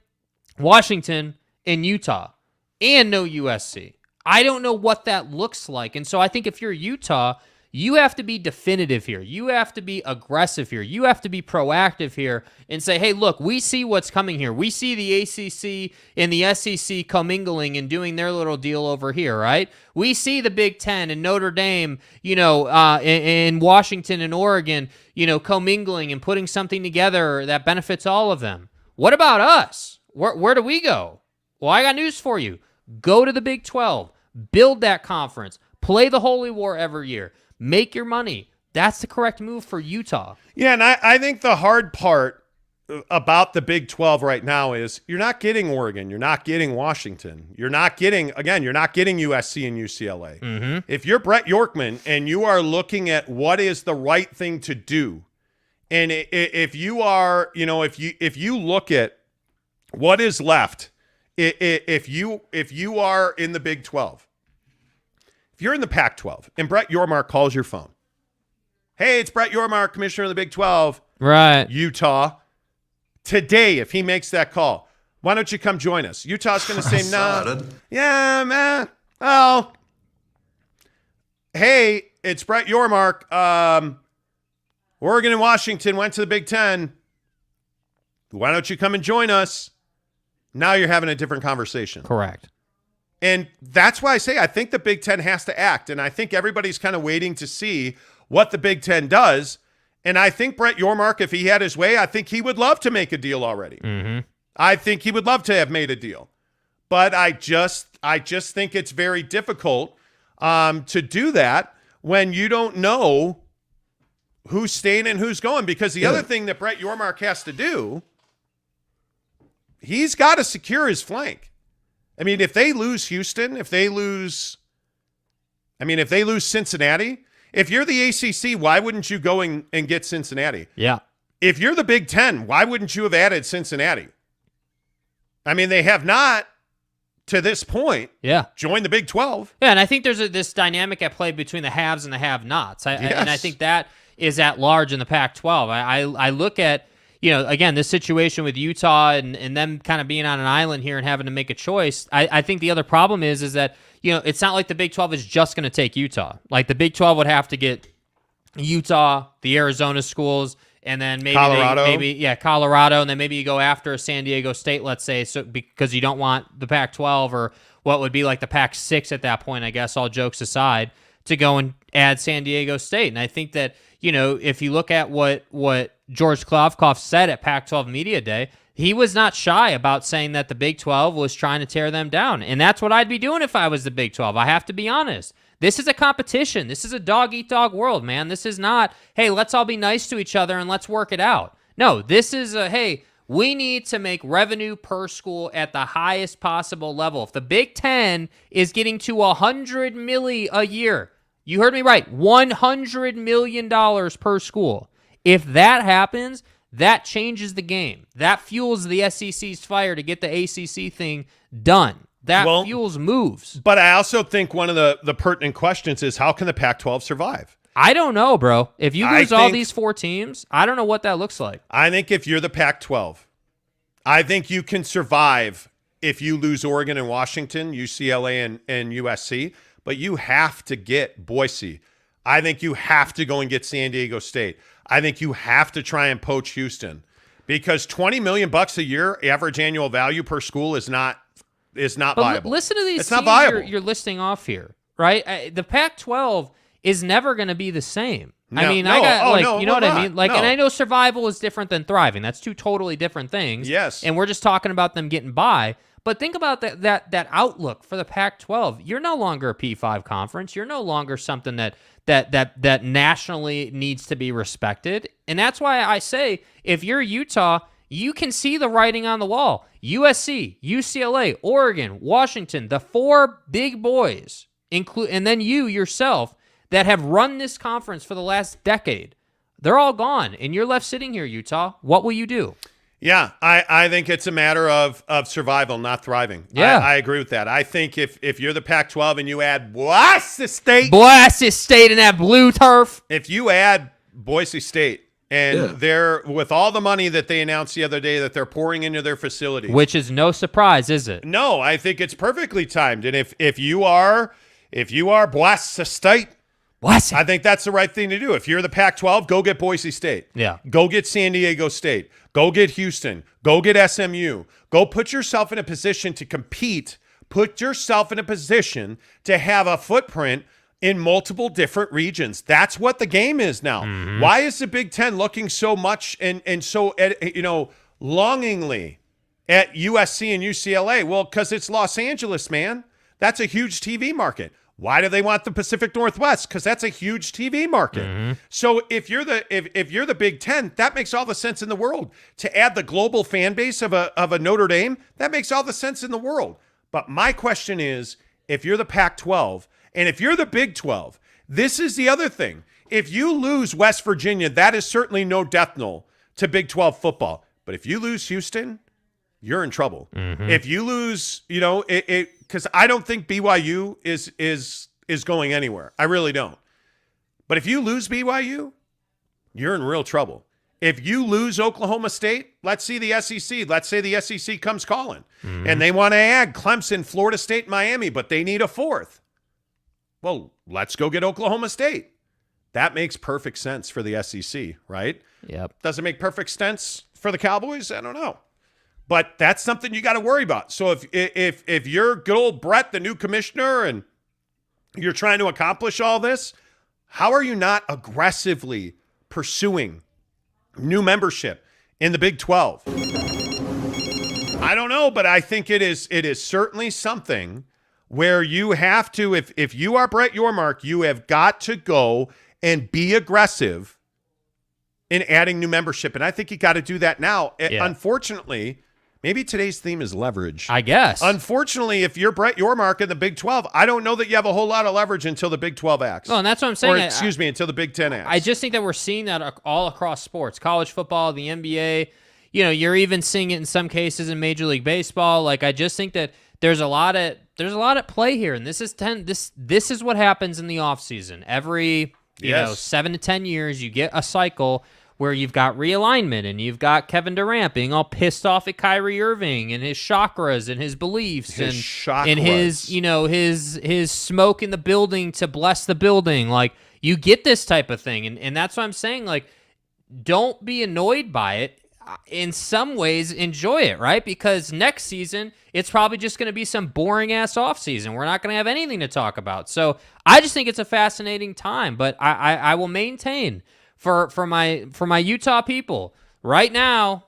Washington, and Utah, and no USC? I don't know what that looks like. And so I think if you're Utah, you have to be definitive here. You have to be aggressive here. You have to be proactive here and say, hey, look, we see what's coming here. We see the ACC and the SEC commingling and doing their little deal over here, right? We see the Big Ten and Notre Dame, in Washington and Oregon, commingling and putting something together that benefits all of them. What about us? Where do we go? Well, I got news for you. Go to the Big 12. Build that conference. Play the Holy War every year. Make your money. That's the correct move for Utah. Yeah, and I think the hard part about the Big 12 right now is you're not getting Oregon. You're not getting Washington. You're not getting USC and UCLA. Mm-hmm. If you're Brett Yorkman and you are looking at what is the right thing to do, and if you are, if you look at what is left, if you are in the Big 12, if you're in the Pac-12 and Brett Yormark calls your phone, hey, it's Brett Yormark, commissioner of the Big 12. Right. Utah. Today, if he makes that call, why don't you come join us? Utah's going to say, no. Yeah, man. Oh. Hey, it's Brett Yormark. Oregon and Washington went to the Big Ten. Why don't you come and join us? Now you're having a different conversation. Correct. And that's why I say I think the Big Ten has to act. And I think everybody's kind of waiting to see what the Big Ten does, And I think Brett Yormark, if he had his way, I think he would love to make a deal already. Mm-hmm. I think he would love to have made a deal. But I just think it's very difficult to do that when you don't know who's staying and who's going. Because the other thing that Brett Yormark has to do, he's got to secure his flank. I mean, if they lose Houston, if they lose Cincinnati, if you're the ACC, why wouldn't you go and get Cincinnati? Yeah. If you're the Big Ten, why wouldn't you have added Cincinnati? I mean, they have not, to this point, joined the Big 12. Yeah, and I think there's this dynamic at play between the haves and the have-nots. And I think that is at large in the Pac-12. I look at, again, this situation with Utah and them kind of being on an island here and having to make a choice. I think the other problem is that, it's not like the Big 12 is just going to take Utah. Like the Big 12 would have to get Utah, the Arizona schools, and then maybe Colorado, and then maybe you go after San Diego State, let's say, so because you don't want the Pac-12 or what would be like the Pac-6 at that point, I guess, all jokes aside, to go and add San Diego State. And I think that, if you look at what George Klavkov said at Pac-12 Media Day, he was not shy about saying that the Big 12 was trying to tear them down. And that's what I'd be doing if I was the Big 12. I have to be honest. This is a competition. This is a dog-eat-dog world, man. This is not, hey, let's all be nice to each other and let's work it out. No, this is hey, we need to make revenue per school at the highest possible level. If the Big 10 is getting to $100 million a year, you heard me right, $100 million per school. If that happens, that changes the game. That fuels the SEC's fire to get the ACC thing done. That fuels moves. But I also think one of the pertinent questions is, how can the Pac-12 survive? I don't know, bro. If you lose all these 4 teams, I don't know what that looks like. I think if you're the Pac-12, I think you can survive if you lose Oregon and Washington, UCLA and USC, but you have to get Boise. I think you have to go and get San Diego State. I think you have to try and poach Houston, because $20 million a year average annual value per school is not viable. Listen to these it's teams not viable. You're listing off here, right? The Pac-12 is never going to be the same. No, I mean, no. You know what I mean? No. And I know survival is different than thriving. That's 2 totally different things. Yes. And we're just talking about them getting by. But think about that outlook for the Pac-12. You're no longer a P5 conference. You're no longer something that nationally needs to be respected. And that's why I say, if you're Utah, you can see the writing on the wall. USC, UCLA, Oregon, Washington, the 4 big boys, and then you yourself, that have run this conference for the last decade, they're all gone, and you're left sitting here, Utah. What will you do? Yeah, I think it's a matter of survival, not thriving. Yeah. I agree with that. I think if you're the Pac-12 and you add Boise State and that blue turf. If you add Boise State, and they're, with all the money that they announced the other day that they're pouring into their facilities, which is no surprise, is it? No, I think it's perfectly timed. And if you are Boise State, I think that's the right thing to do. If you're the Pac-12, go get Boise State. Yeah. Go get San Diego State. Go get Houston. Go get SMU. Go put yourself in a position to compete. Put yourself in a position to have a footprint in multiple different regions. That's what the game is now. Mm-hmm. Why is the Big Ten looking so much and so longingly at USC and UCLA? Well, because it's Los Angeles, man. That's a huge TV market. Why do they want the Pacific Northwest? Because that's a huge TV market. Mm-hmm. So if you're the Big Ten, that makes all the sense in the world. To add the global fan base of a Notre Dame, that makes all the sense in the world. But my question is, if you're the Pac-12 and if you're the Big 12, this is the other thing. If you lose West Virginia, that is certainly no death knell to Big 12 football. But if you lose Houston, you're in trouble. Mm-hmm. If you lose, because I don't think BYU is going anywhere. I really don't. But if you lose BYU, you're in real trouble. If you lose Oklahoma State, let's see the SEC. Let's say the SEC comes calling, and they want to add Clemson, Florida State, Miami, but they need a 4th. Well, let's go get Oklahoma State. That makes perfect sense for the SEC, right? Yep. Does it make perfect sense for the Cowboys? I don't know. But that's something you got to worry about. So if you're good old Brett, the new commissioner, and you're trying to accomplish all this, how are you not aggressively pursuing new membership in the Big 12? I don't know, but I think it is certainly something where you have to, if you are Brett Yormark, you have got to go and be aggressive in adding new membership. And I think you got to do that now. Yeah. Unfortunately, maybe today's theme is leverage. I guess. Unfortunately, if you're Brett Yormark in the Big 12, I don't know that you have a whole lot of leverage until the Big 12 acts. Oh, and that's what I'm saying. Or, excuse me, until the Big 10 acts. I just think that we're seeing that all across sports, college football, the NBA. You know, you're even seeing it in some cases in Major League Baseball. Like, I just think that there's a lot at play here, and this is what happens in the offseason. Every 7 to 10 years, you get a cycle where you've got realignment, and you've got Kevin Durant being all pissed off at Kyrie Irving and his chakras and his beliefs and his his smoke in the building to bless the building. Like, you get this type of thing, and that's what I'm saying. Like, don't be annoyed by it. In some ways, enjoy it, right? Because next season, it's probably just going to be some boring-ass offseason. We're not going to have anything to talk about. So I just think it's a fascinating time, but I will maintain for my Utah people, right now,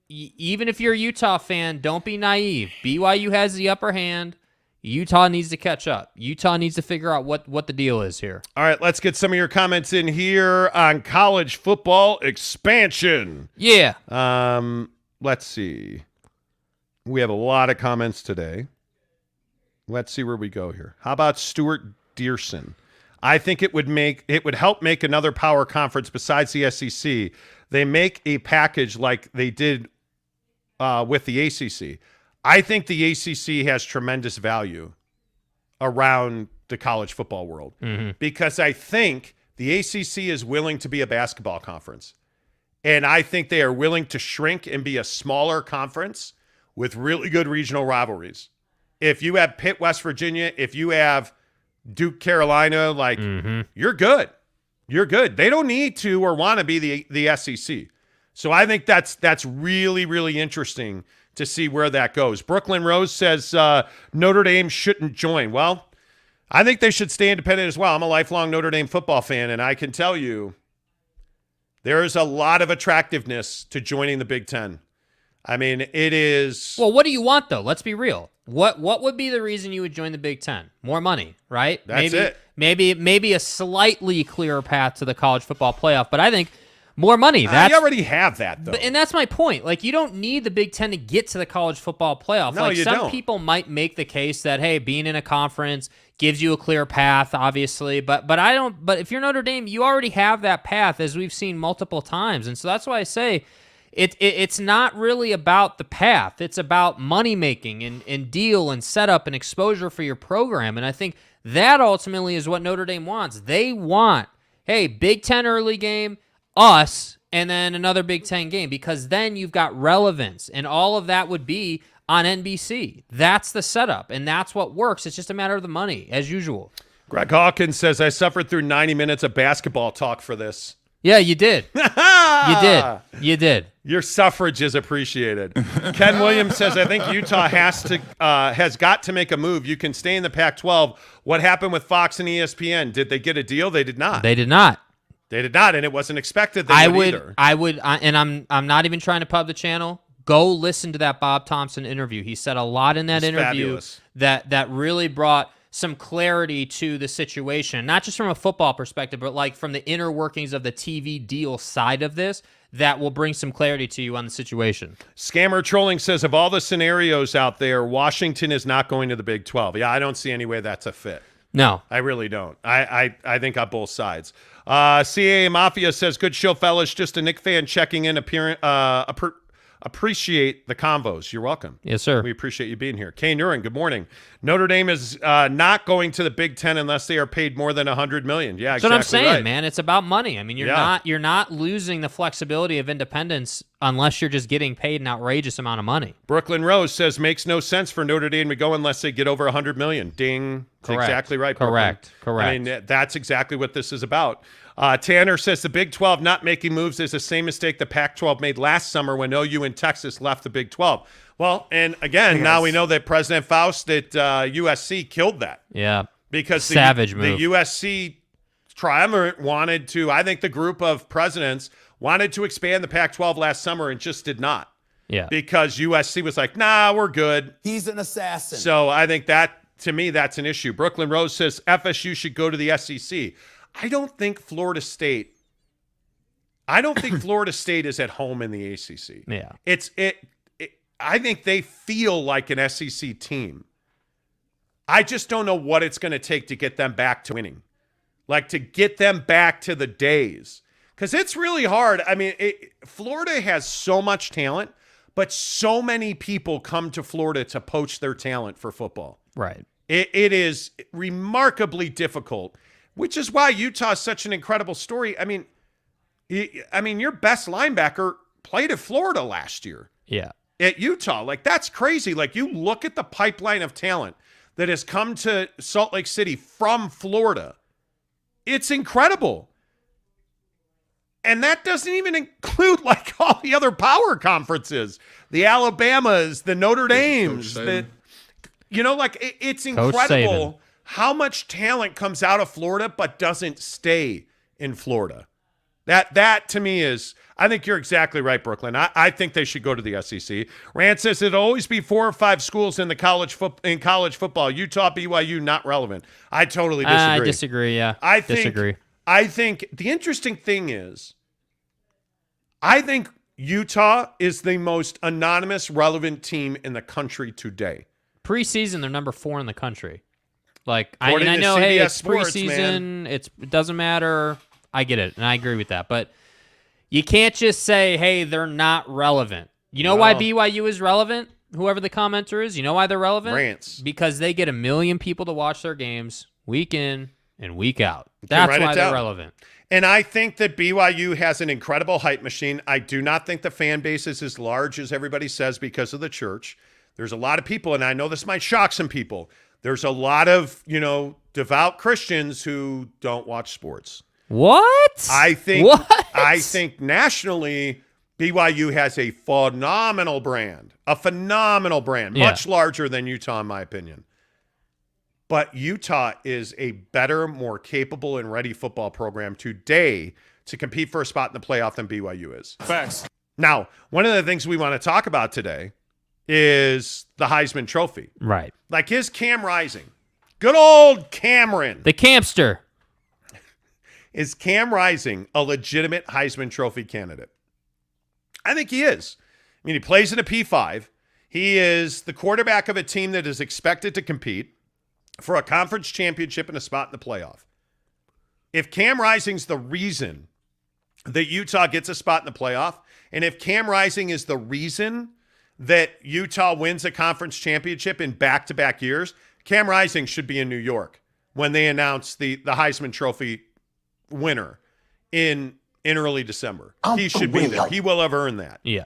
even if you're a Utah fan, don't be naive. BYU has the upper hand. Utah needs to catch up. Utah needs to figure out what the deal is here. All right, let's get some of your comments in here on college football expansion. Yeah. Let's see. We have a lot of comments today. Let's see where we go here. How about Stuart Dearson? I think it would help make another power conference besides the SEC. They make a package like they did with the ACC. I think the ACC has tremendous value around the college football world because I think the ACC is willing to be a basketball conference. And I think they are willing to shrink and be a smaller conference with really good regional rivalries. If you have Pitt, West Virginia, if you have Duke, Carolina, like you're good. You're good. They don't need to or want to be the SEC. So I think that's really, really interesting to see where that goes. Brooklyn Rose says Notre Dame shouldn't join. Well, I think they should stay independent as well. I'm a lifelong Notre Dame football fan, and I can tell you there is a lot of attractiveness to joining the Big Ten. I mean, it is... Well, what do you want, though? Let's be real. What would be the reason you would join the Big Ten? More money, right? That's it. Maybe a slightly clearer path to the college football playoff, but I think more money. You already have that, though. And that's my point. Like, you don't need the Big Ten to get to the college football playoff. No, like, you some don't. people might make the case that, hey, being in a conference gives you a clear path, obviously. But I don't. But if you're Notre Dame, you already have that path, as we've seen multiple times. And so that's why I say it's not really about the path. It's about money making and deal and setup and exposure for your program. And I think that ultimately is what Notre Dame wants. They want, hey, Big Ten early game, us, and then another Big Ten game, because then you've got relevance, and all of that would be on NBC. That's the setup, and that's what works. It's just a matter of the money, as usual. Greg Hawkins says, I suffered through 90 minutes of basketball talk for this. Yeah, you did. You did. Your suffrage is appreciated. Ken Williams says, I think Utah has got to make a move. You can stay in the Pac-12. What happened with Fox and ESPN? Did they get a deal? They did not. They did not. They did not, and it wasn't expected they would either. And I'm not even trying to pub the channel. Go listen to that Bob Thompson interview. He said a lot in that interview that really brought some clarity to the situation, not just from a football perspective, but like from the inner workings of the TV deal side of this, that will bring some clarity to you on the situation. Scammer Trolling says, of all the scenarios out there, Washington is not going to the Big 12. Yeah, I don't see any way that's a fit. No. I really don't. I think on both sides. CAA Mafia says, good show, fellas. Just a Knick fan checking in, appreciate the convos. You're welcome. Yes, sir. We appreciate you being here. Kay Nuren, good morning. Notre Dame is not going to the Big Ten unless they are paid more than $100 million. Yeah, exactly. That's what I'm saying, right, man. It's about money. I mean, you're not losing the flexibility of independence unless you're just getting paid an outrageous amount of money. Brooklyn Rose says, makes no sense for Notre Dame to go unless they get over $100 million. Ding. Correct. Exactly right, Brooklyn. Correct. I mean, that's exactly what this is about. Tanner says the Big 12 not making moves is the same mistake the Pac-12 made last summer when OU and Texas left the Big 12. Well, and again, now we know that President Faust at USC killed that. Yeah. Because the USC triumvirate wanted to, I think the group of presidents wanted to expand the Pac-12 last summer and just did not. Yeah. Because USC was like, nah, we're good. He's an assassin. So I think that, to me, that's an issue. Brooklyn Rose says FSU should go to the SEC. I don't think Florida State is at home in the ACC. Yeah. I think they feel like an SEC team. I just don't know what it's going to take to get them back to winning. Like, to get them back to the days. Because it's really hard. I mean, Florida has so much talent, but so many people come to Florida to poach their talent for football. Right. It is remarkably difficult, which is why Utah is such an incredible story. I mean, your best linebacker played at Florida last year. Yeah. At Utah. Like, that's crazy. Like, you look at the pipeline of talent that has come to Salt Lake City from Florida. It's incredible. And that doesn't even include, like, all the other power conferences, the Alabamas, the Notre Dames, it's incredible how much talent comes out of Florida but doesn't stay in Florida. That to me is, I think you're exactly right, Brooklyn. I think they should go to the SEC. Rand says it'll always be 4 or 5 schools in college football. Utah, BYU, not relevant. I totally disagree. I disagree. Yeah, disagree. I think the interesting thing is, I think Utah is the most anonymous, relevant team in the country today. Preseason, they're number 4 in the country. Like, I According to know, hey, CBS it's Sports, preseason. man. It doesn't matter. I get it, and I agree with that. But you can't just say, hey, they're not relevant. You know why BYU is relevant? Whoever the commenter is, you know why they're relevant? Rants. Because they get 1 million people to watch their games week in and week out. That's why they're relevant. And I think that BYU has an incredible hype machine. I do not think the fan base is as large as everybody says because of the church. There's a lot of people, and I know this might shock some people. There's a lot of, devout Christians who don't watch sports. What? I think nationally, BYU has a phenomenal brand, much larger than Utah, in my opinion. But Utah is a better, more capable, and ready football program today to compete for a spot in the playoff than BYU is. Facts. Now, one of the things we want to talk about today is the Heisman Trophy. Right. Like, is Cam Rising? Good old Cameron. The Campster. Is Cam Rising a legitimate Heisman Trophy candidate? I think he is. I mean, he plays in a P5. He is the quarterback of a team that is expected to compete for a conference championship and a spot in the playoff. If Cam Rising's the reason that Utah gets a spot in the playoff, and if Cam Rising is the reason that Utah wins a conference championship in back-to-back years, Cam Rising should be in New York when they announce the Heisman Trophy winner in early December. He should be there. He will have earned that. Yeah.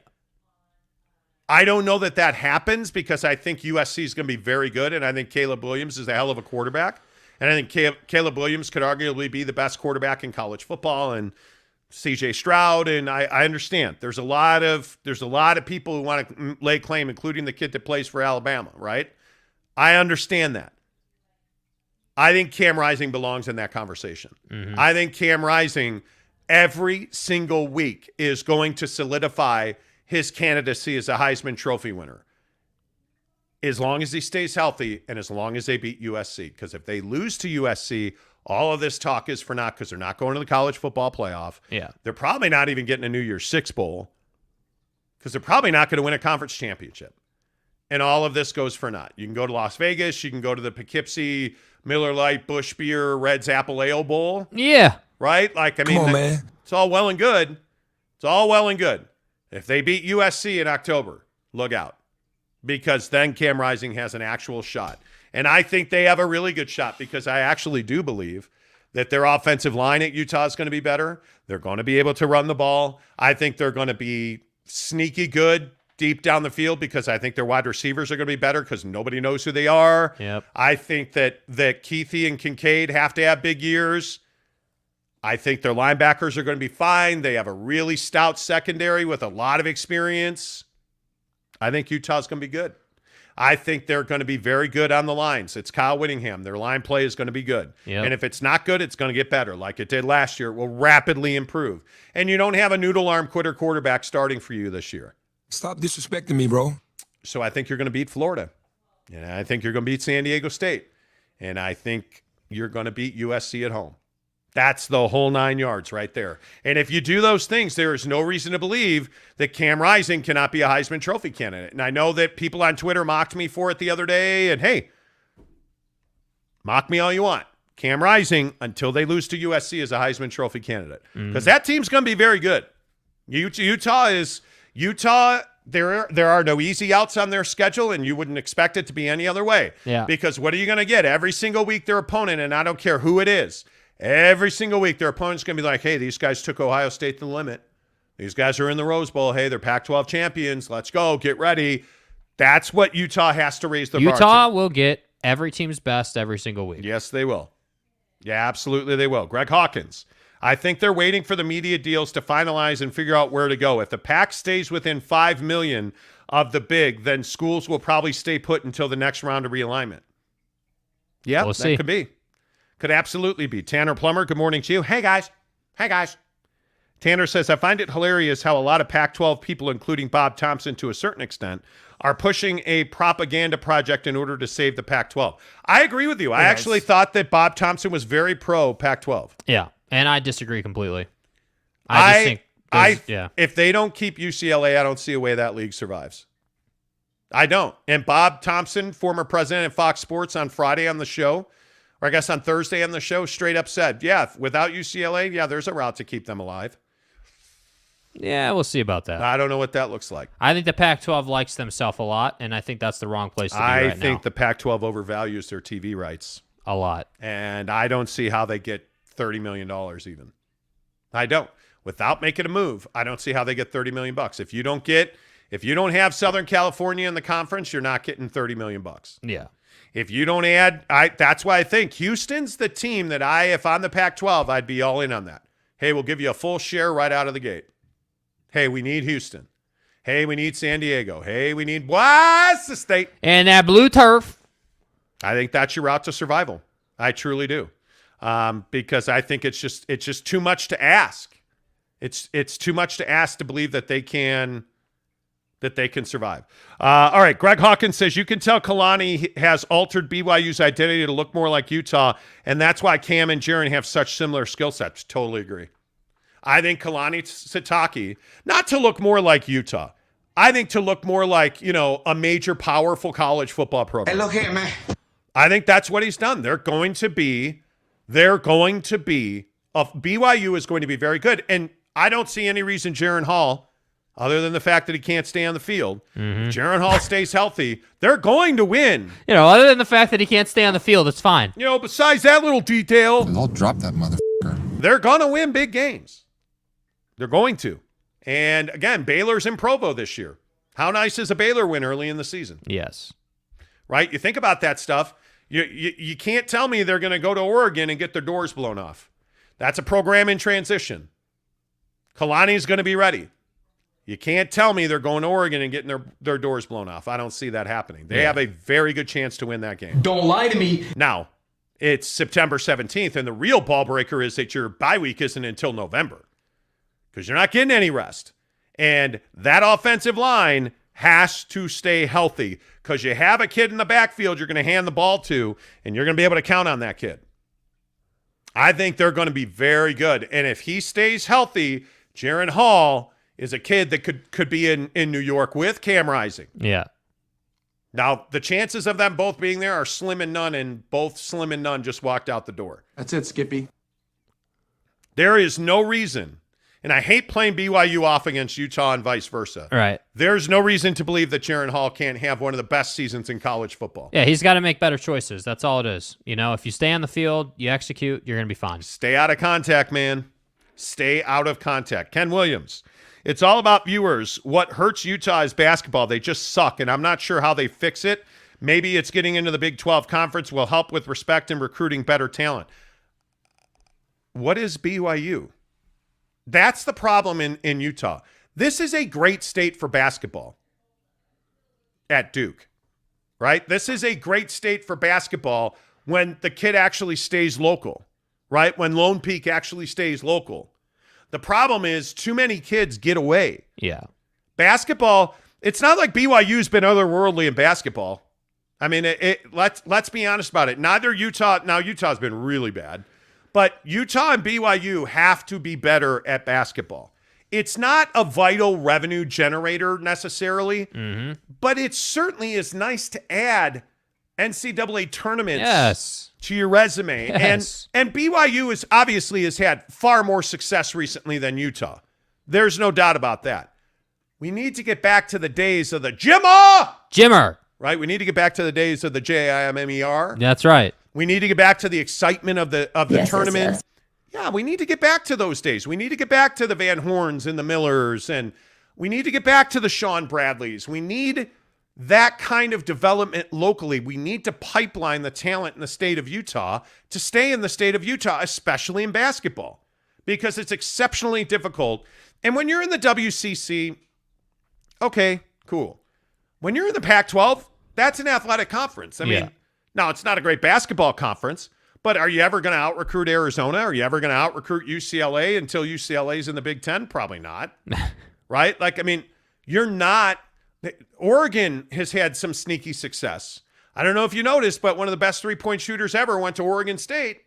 I don't know that happens because I think USC is going to be very good, and I think Caleb Williams is a hell of a quarterback. And I think Caleb Williams could arguably be the best quarterback in college football, and CJ Stroud, and I understand. There's a lot of people who want to lay claim, including the kid that plays for Alabama, right? I understand that. I think Cam Rising belongs in that conversation. Mm-hmm. I think Cam Rising every single week is going to solidify his candidacy as a Heisman Trophy winner. As long as he stays healthy and as long as they beat USC. Because if they lose to USC, all of this talk is for naught because they're not going to the college football playoff. Yeah. They're probably not even getting a New Year's Six Bowl because they're probably not going to win a conference championship. And all of this goes for naught. You can go to Las Vegas. You can go to the Poughkeepsie, Miller Lite, Busch Beer, Reds Apple Ale Bowl. Yeah. Right? Like, I mean, Come on, man. It's all well and good. It's all well and good. If they beat USC in October, look out. Because then Cam Rising has an actual shot. And I think they have a really good shot because I actually do believe that their offensive line at Utah is going to be better. They're going to be able to run the ball. I think they're going to be sneaky good deep down the field because I think their wide receivers are going to be better because nobody knows who they are. Yep. I think that Keithy and Kincaid have to have big years. I think their linebackers are going to be fine. They have a really stout secondary with a lot of experience. I think Utah's going to be good. I think they're going to be very good on the lines. It's Kyle Whittingham. Their line play is going to be good. Yep. And if it's not good, it's going to get better. Like it did last year. It will rapidly improve. And you don't have a noodle arm quitter quarterback starting for you this year. Stop disrespecting me, bro. So I think you're going to beat Florida. And I think you're going to beat San Diego State. And I think you're going to beat USC at home. That's the whole 9 yards right there. And if you do those things, there is no reason to believe that Cam Rising cannot be a Heisman Trophy candidate. And I know that people on Twitter mocked me for it the other day. And hey, mock me all you want. Cam Rising, until they lose to USC, is a Heisman Trophy candidate. Because that team's going to be very good. Utah. There are no easy outs on their schedule, and you wouldn't expect it to be any other way. Yeah. Because what are you going to get? Every single week their opponent, and I don't care who it is, every single week, their opponent's going to be like, hey, these guys took Ohio State to the limit. These guys are in the Rose Bowl. Hey, they're Pac-12 champions. Let's go. Get ready. That's what Utah has to raise the bar. Utah will get every team's best every single week. Yes, they will. Yeah, absolutely they will. Greg Hawkins. I think they're waiting for the media deals to finalize and figure out where to go. If the Pac stays within $5 million of the big, then schools will probably stay put until the next round of realignment. Yeah, we'll that see. Could be. Could absolutely be. Tanner Plummer, good morning to you. Hey, guys. Tanner says, I find it hilarious how a lot of Pac-12 people, including Bob Thompson to a certain extent, are pushing a propaganda project in order to save the Pac-12. I agree with you. I actually thought that Bob Thompson was very pro Pac-12. Yeah, and I disagree completely. I just think if they don't keep UCLA, I don't see a way that league survives. I don't. And Bob Thompson, former president of Fox Sports, on Friday on the show, or I guess on Thursday on the show, straight up said, yeah, without UCLA, yeah, there's a route to keep them alive. Yeah, we'll see about that. I don't know what that looks like. I think the Pac-12 likes themselves a lot, and I think that's the wrong place to be right now. I think the Pac-12 overvalues their TV rights. A lot. And I don't see how they get $30 million even. I don't. Without making a move, I don't see how they get $30 million. If you don't have Southern California in the conference, you're not getting $30 million. Yeah. If you don't add, that's why I think Houston's the team that if I'm the Pac-12, I'd be all in on that. Hey, we'll give you a full share right out of the gate. Hey, we need Houston. Hey, we need San Diego. Hey, we need what's the state? And that blue turf. I think that's your route to survival. I truly do. Because I think it's just too much to ask. It's too much to ask to believe that they can survive. All right, Greg Hawkins says, you can tell Kalani has altered BYU's identity to look more like Utah, and that's why Cam and Jaren have such similar skill sets. Totally agree. I think Kalani Sitake, not to look more like Utah, I think to look more like, a major, powerful college football program. Hey, look here, man. I think that's what he's done. BYU is going to be very good, and I don't see any reason Jaren Hall, other than the fact that he can't stay on the field, if Jaren Hall stays healthy, they're going to win. Other than the fact that he can't stay on the field, it's fine. Besides that little detail, I'll drop that motherfucker. they're going to win big games. They're going to. And again, Baylor's in Provo this year. How nice is a Baylor win early in the season? Yes. Right? You think about that stuff. You can't tell me they're going to go to Oregon and get their doors blown off. That's a program in transition. Kalani's going to be ready. You can't tell me they're going to Oregon and getting their doors blown off. I don't see that happening. They have a very good chance to win that game. Don't lie to me. Now, it's September 17th, and the real ball breaker is that your bye week isn't until November because you're not getting any rest. And that offensive line has to stay healthy because you have a kid in the backfield you're going to hand the ball to, and you're going to be able to count on that kid. I think they're going to be very good. And if he stays healthy, Jaren Hall is a kid that could be in New York with Cam Rising. Yeah. Now, the chances of them both being there are slim and none, and both slim and none just walked out the door. That's it, Skippy. There is no reason, and I hate playing BYU off against Utah and vice versa. Right. There's no reason to believe that Jaren Hall can't have one of the best seasons in college football. Yeah, he's got to make better choices. That's all it is. If you stay on the field, you execute, you're going to be fine. Stay out of contact, man. Stay out of contact. Ken Williams. It's all about viewers. What hurts Utah is basketball. They just suck, and I'm not sure how they fix it. Maybe it's getting into the Big 12 Conference will help with respect and recruiting better talent. What is BYU? That's the problem in Utah. This is a great state for basketball at Duke. right? This is a great state for basketball when the kid actually stays local, right? When Lone Peak actually stays local. The problem is too many kids get away. Yeah. Basketball, it's not like BYU's been otherworldly in basketball. I mean, let's be honest about it. Neither Utah, now Utah's been really bad, but Utah and BYU have to be better at basketball. It's not a vital revenue generator necessarily, but it certainly is nice to add NCAA tournaments to your resume. Yes. And BYU is obviously has had far more success recently than Utah. There's no doubt about that. We need to get back to the days of the Jimmer. Right? We need to get back to the days of the JIMMER. That's right. We need to get back to the excitement of the tournament. Yes. Yeah, we need to get back to those days. We need to get back to the Van Horns and the Millers, and we need to get back to the Sean Bradleys. We need that kind of development locally. We need to pipeline the talent in the state of Utah to stay in the state of Utah, especially in basketball, because it's exceptionally difficult. And when you're in the WCC, okay, cool. When you're in the Pac-12, that's an athletic conference. I mean, now it's not a great basketball conference, but are you ever going to out-recruit Arizona? Are you ever going to out-recruit UCLA until UCLA's in the Big Ten? Probably not, right? Like, I mean, you're not – Oregon has had some sneaky success. I don't know if you noticed, but one of the best three-point shooters ever went to Oregon State,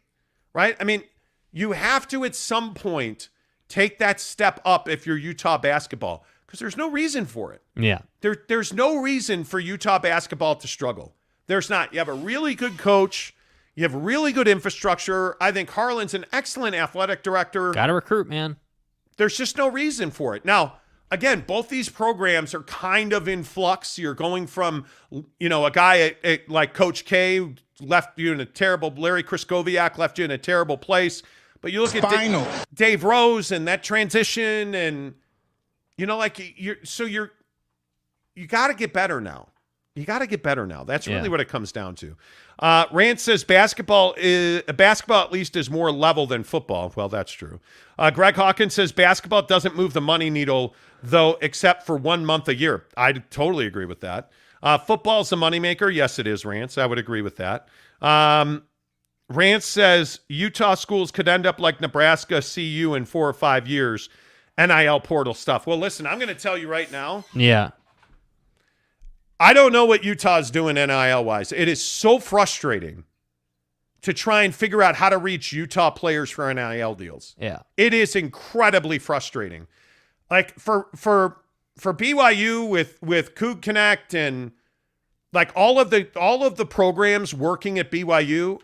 right? I mean, you have to at some point take that step up if you're Utah basketball because there's no reason for it. Yeah. There's no reason for Utah basketball to struggle. There's not. You have a really good coach. You have really good infrastructure. I think Harlan's an excellent athletic director. Got to recruit, man. There's just no reason for it. Now, again, both these programs are kind of in flux. You're going from, a guy like Coach K left you in a terrible, Larry Kraskowiak left you in a terrible place. But you look at Dave Rose and that transition and, you got to get better now. You got to get better now. That's really what it comes down to. Rand says basketball at least is more level than football. Well, that's true. Greg Hawkins says basketball doesn't move the money needle, though, except for 1 month a year. I totally agree with that. Football's a moneymaker. Yes, it is, Rance. I would agree with that. Rance says Utah schools could end up like Nebraska CU in 4 or 5 years. NIL portal stuff. Well, listen, I'm going to tell you right now. Yeah. I don't know what Utah's doing NIL-wise. It is so frustrating to try and figure out how to reach Utah players for NIL deals. Yeah. It is incredibly frustrating. Like for BYU with Coug Connect and like all of the programs working at BYU,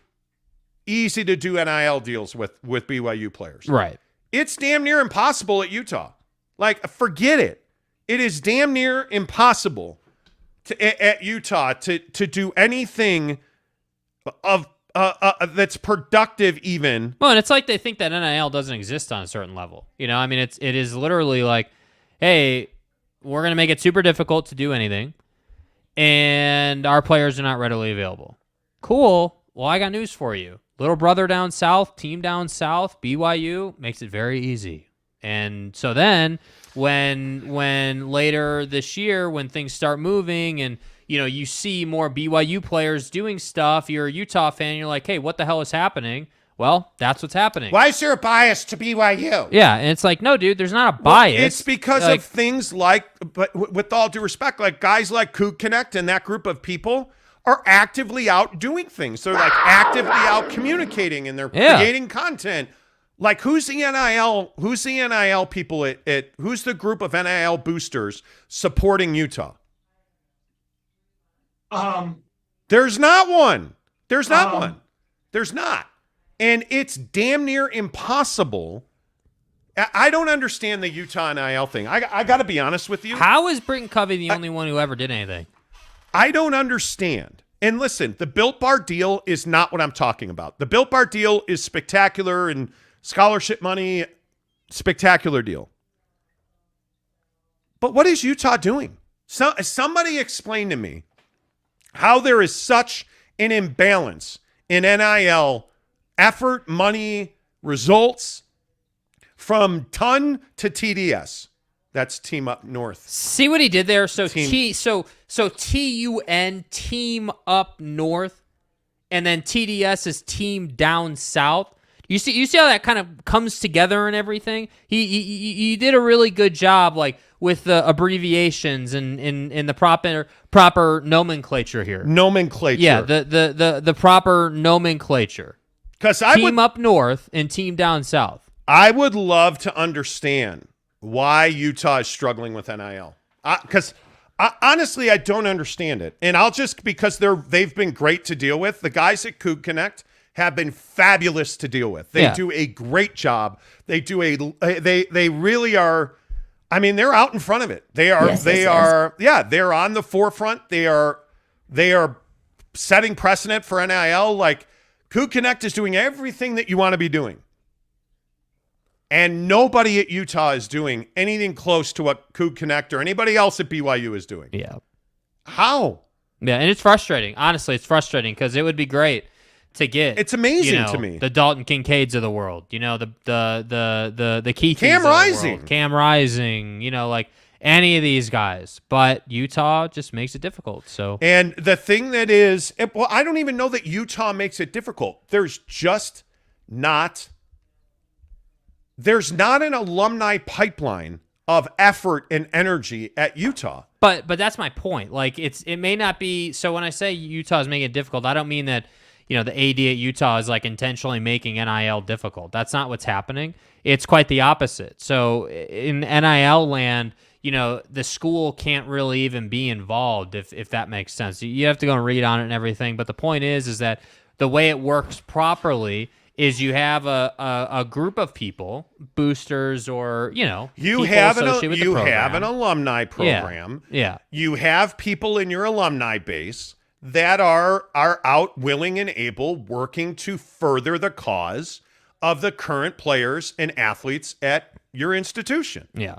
easy to do NIL deals with BYU players. Right. It's damn near impossible at Utah. Like, forget it. It is damn near impossible at Utah to do anything of that's productive even. Well, and it's like they think that NIL doesn't exist on a certain level. I mean, it is literally like, hey, we're going to make it super difficult to do anything, and our players are not readily available. Cool. Well, I got news for you. Little brother down south, team down south, BYU makes it very easy. And so then when later this year, when things start moving and, you see more BYU players doing stuff, you're a Utah fan, you're like, hey, what the hell is happening? Well, that's what's happening. Why is there a bias to BYU? Yeah, and it's like, no, dude, there's not a bias. Well, it's because of things like, but with all due respect, like guys like Coug Connect and that group of people are actively out doing things. They're like actively out communicating and they're creating content. Like who's the NIL people at who's the group of NIL boosters supporting Utah? There's not one. There's not one. There's not. And it's damn near impossible. I don't understand the Utah NIL thing. I got to be honest with you. How is Britton Covey the only one who ever did anything? I don't understand. And listen, the Built Bar deal is not what I'm talking about. The Built Bar deal is spectacular and scholarship money, spectacular deal. But what is Utah doing? Somebody explain to me how there is such an imbalance in NIL effort, money, results from ton to TDS. That's Team Up North. See what he did there? So Team- so TUN, Team Up North, and then TDS is Team Down South. You see how that kind of comes together and everything? He did a really good job, like, with the abbreviations and the proper nomenclature here. Nomenclature. Yeah, the proper nomenclature. Because Team Up North and Team Down South. I would love to understand why Utah is struggling with NIL. Because honestly, I don't understand it. And I'll just, because they've been great to deal with. The guys at Coug Connect have been fabulous to deal with. They do a great job. They really are. I mean, they're out in front of it. They're on the forefront. They are setting precedent for NIL. Like, Coug Connect is doing everything that you want to be doing. And nobody at Utah is doing anything close to what Coug Connect or anybody else at BYU is doing. Yeah. How? Yeah, and it's frustrating. Honestly, it's frustrating because it would be great to get. It's amazing to me. The Dalton Kincaids of the world, the Keiths Cam Rising. Cam Rising, like any of these guys. But Utah just makes it difficult. So, and the thing that is, well, I don't even know that Utah makes it difficult. There's not an alumni pipeline of effort and energy at Utah. But that's my point. Like, it may not be. So when I say Utah is making it difficult, I don't mean that the AD at Utah is like intentionally making NIL difficult. That's not what's happening. It's quite the opposite. So in NIL land, the school can't really even be involved, if that makes sense. You have to go and read on it and everything. But the point is that the way it works properly is you have a group of people, boosters, or you have an alumni program. Yeah. You have people in your alumni base that are out willing and able, working to further the cause of the current players and athletes at your institution. Yeah.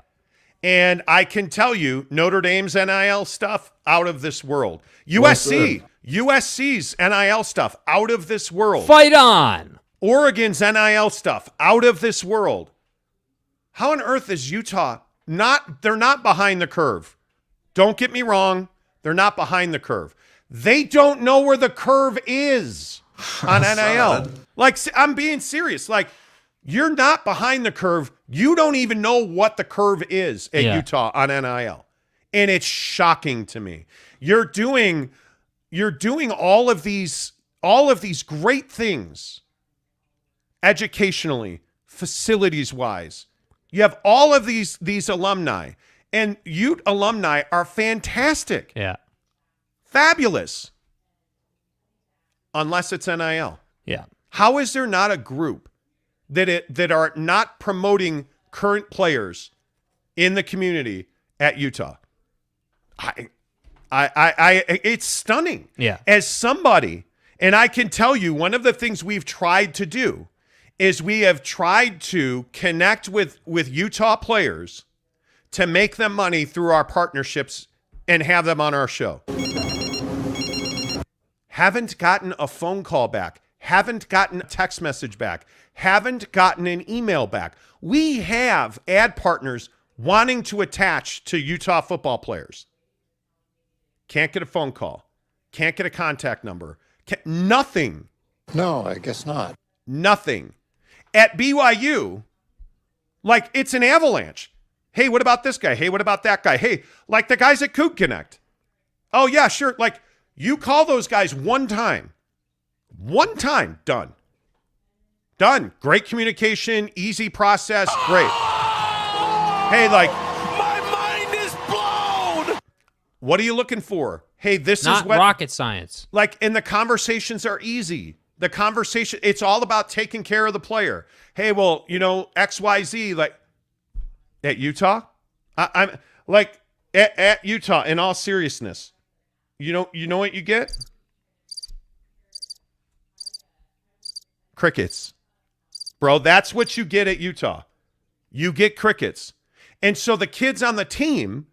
And I can tell you, Notre Dame's NIL stuff, out of this world. USC's NIL stuff, out of this world. Fight on! Oregon's NIL stuff, out of this world. How on earth is Utah they're not behind the curve. Don't get me wrong. They're not behind the curve. They don't know where the curve is on NIL. Like, I'm being serious. Like, you're not behind the curve. You don't even know what the curve is at Utah on NIL. And it's shocking to me. You're doing all of these great things educationally, facilities-wise. You have all of these alumni, and Ute alumni are fantastic. Yeah. Fabulous. Unless it's NIL. Yeah. How is there not a group that are not promoting current players in the community at Utah? It's stunning. Yeah. As somebody, and I can tell you, one of the things we've tried to do is we have tried to connect with Utah players to make them money through our partnerships and have them on our show. Haven't gotten a phone call back. Haven't gotten a text message back. Haven't gotten an email back. We have ad partners wanting to attach to Utah football players. Can't get a phone call. Can't get a contact number. Nothing. No, I guess not. Nothing. At BYU, like, it's an avalanche. Hey, what about this guy? Hey, what about that guy? Hey, like the guys at Coug Connect. Oh, yeah, sure. Like, you call those guys one time. One time, done. Done. Great communication, easy process, great. Hey, like, My mind is blown! what are you looking for? Hey, this Not is what rocket science. Like, and the conversations are easy. The conversation, it's all about taking care of the player. Hey, well, XYZ, like, at Utah? I'm like, at Utah, in all seriousness, you know what you get? Crickets. Bro, that's what you get at Utah. You get crickets. And so the kids on the team,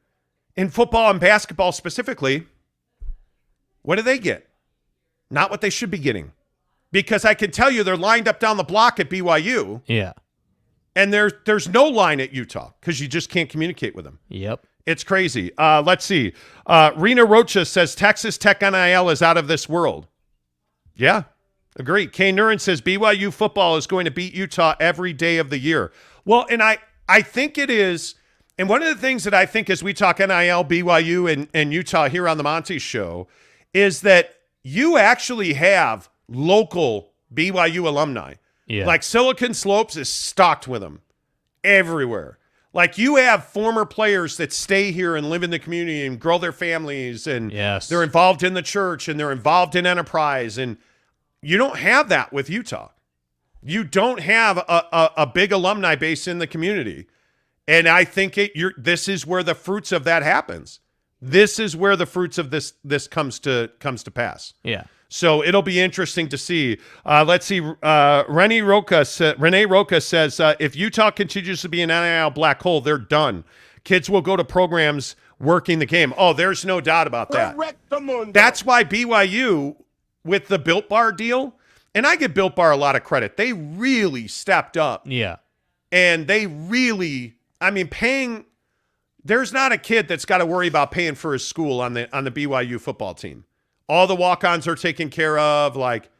in football and basketball specifically, what do they get? Not what they should be getting. Because I can tell you they're lined up down the block at BYU. Yeah. And there's no line at Utah because you just can't communicate with them. Yep. It's crazy. Let's see. Rena Rocha says Texas Tech NIL is out of this world. Yeah, agree. Kay Nurin says BYU football is going to beat Utah every day of the year. Well, and I think it is. And one of the things that I think as we talk NIL, BYU, and Utah here on the Monty Show is that you actually have local BYU alumni. Yeah. Like Silicon Slopes is stocked with them everywhere. Like you have former players that stay here and live in the community and grow their families, and they're involved in the church and they're involved in enterprise. And you don't have that with Utah. You don't have a big alumni base in the community. And I think this is where the fruits of that happens. This is where the fruits of this comes to pass. Yeah. So it'll be interesting to see. Let's see. Renee Roca says, if Utah continues to be an NIL black hole, they're done. Kids will go to programs working the game. Oh, there's no doubt about that. That's why BYU, with the Built Bar deal, and I give Built Bar a lot of credit. They really stepped up. Yeah. And they really, paying. There's not a kid that's got to worry about paying for his school on the BYU football team. All the walk-ons are taken care of. Like,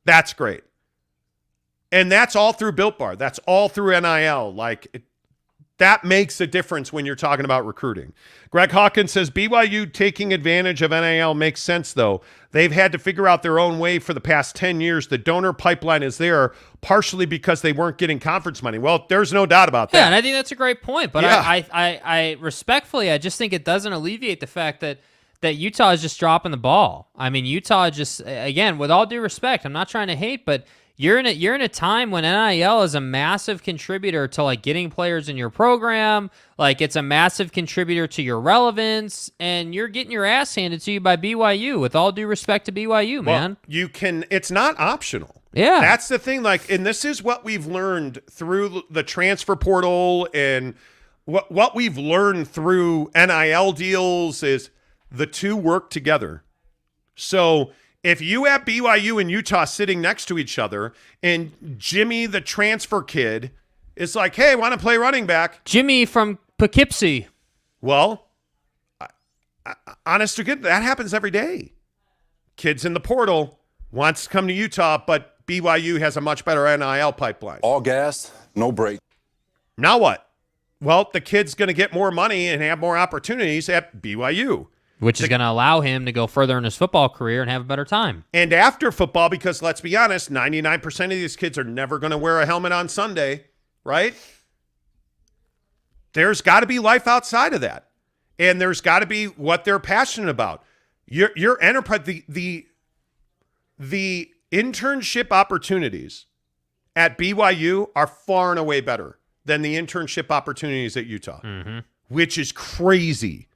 that's great. And that's all through Built Bar. That's all through NIL. Like, that makes a difference when you're talking about recruiting. Greg Hawkins says, BYU taking advantage of NIL makes sense, though. They've had to figure out their own way for the past 10 years. The donor pipeline is there partially because they weren't getting conference money. Well, there's no doubt about that. Yeah, and I think that's a great point. But yeah. I respectfully, I just think it doesn't alleviate the fact that Utah is just dropping the ball. Utah just, again, with all due respect, I'm not trying to hate, but you're in a time when NIL is a massive contributor to like getting players in your program. Like it's a massive contributor to your relevance, and you're getting your ass handed to you by BYU. With all due respect to BYU, man. You can. It's not optional. Yeah, that's the thing. Like, and this is what we've learned through the transfer portal, and what we've learned through NIL deals is the two work together. So if you have BYU and Utah sitting next to each other and Jimmy, the transfer kid, is like, hey, want to play running back? Jimmy from Poughkeepsie. Well, honest to goodness, that happens every day. Kids in the portal wants to come to Utah, but BYU has a much better NIL pipeline. All gas, no break. Now what? Well, the kid's going to get more money and have more opportunities at BYU. Which is going to allow him to go further in his football career and have a better time. And after football, because let's be honest, 99% of these kids are never going to wear a helmet on Sunday, right? There's got to be life outside of that. And there's got to be what they're passionate about. Your enterprise, the internship opportunities at BYU are far and away better than the internship opportunities at Utah, which is crazy.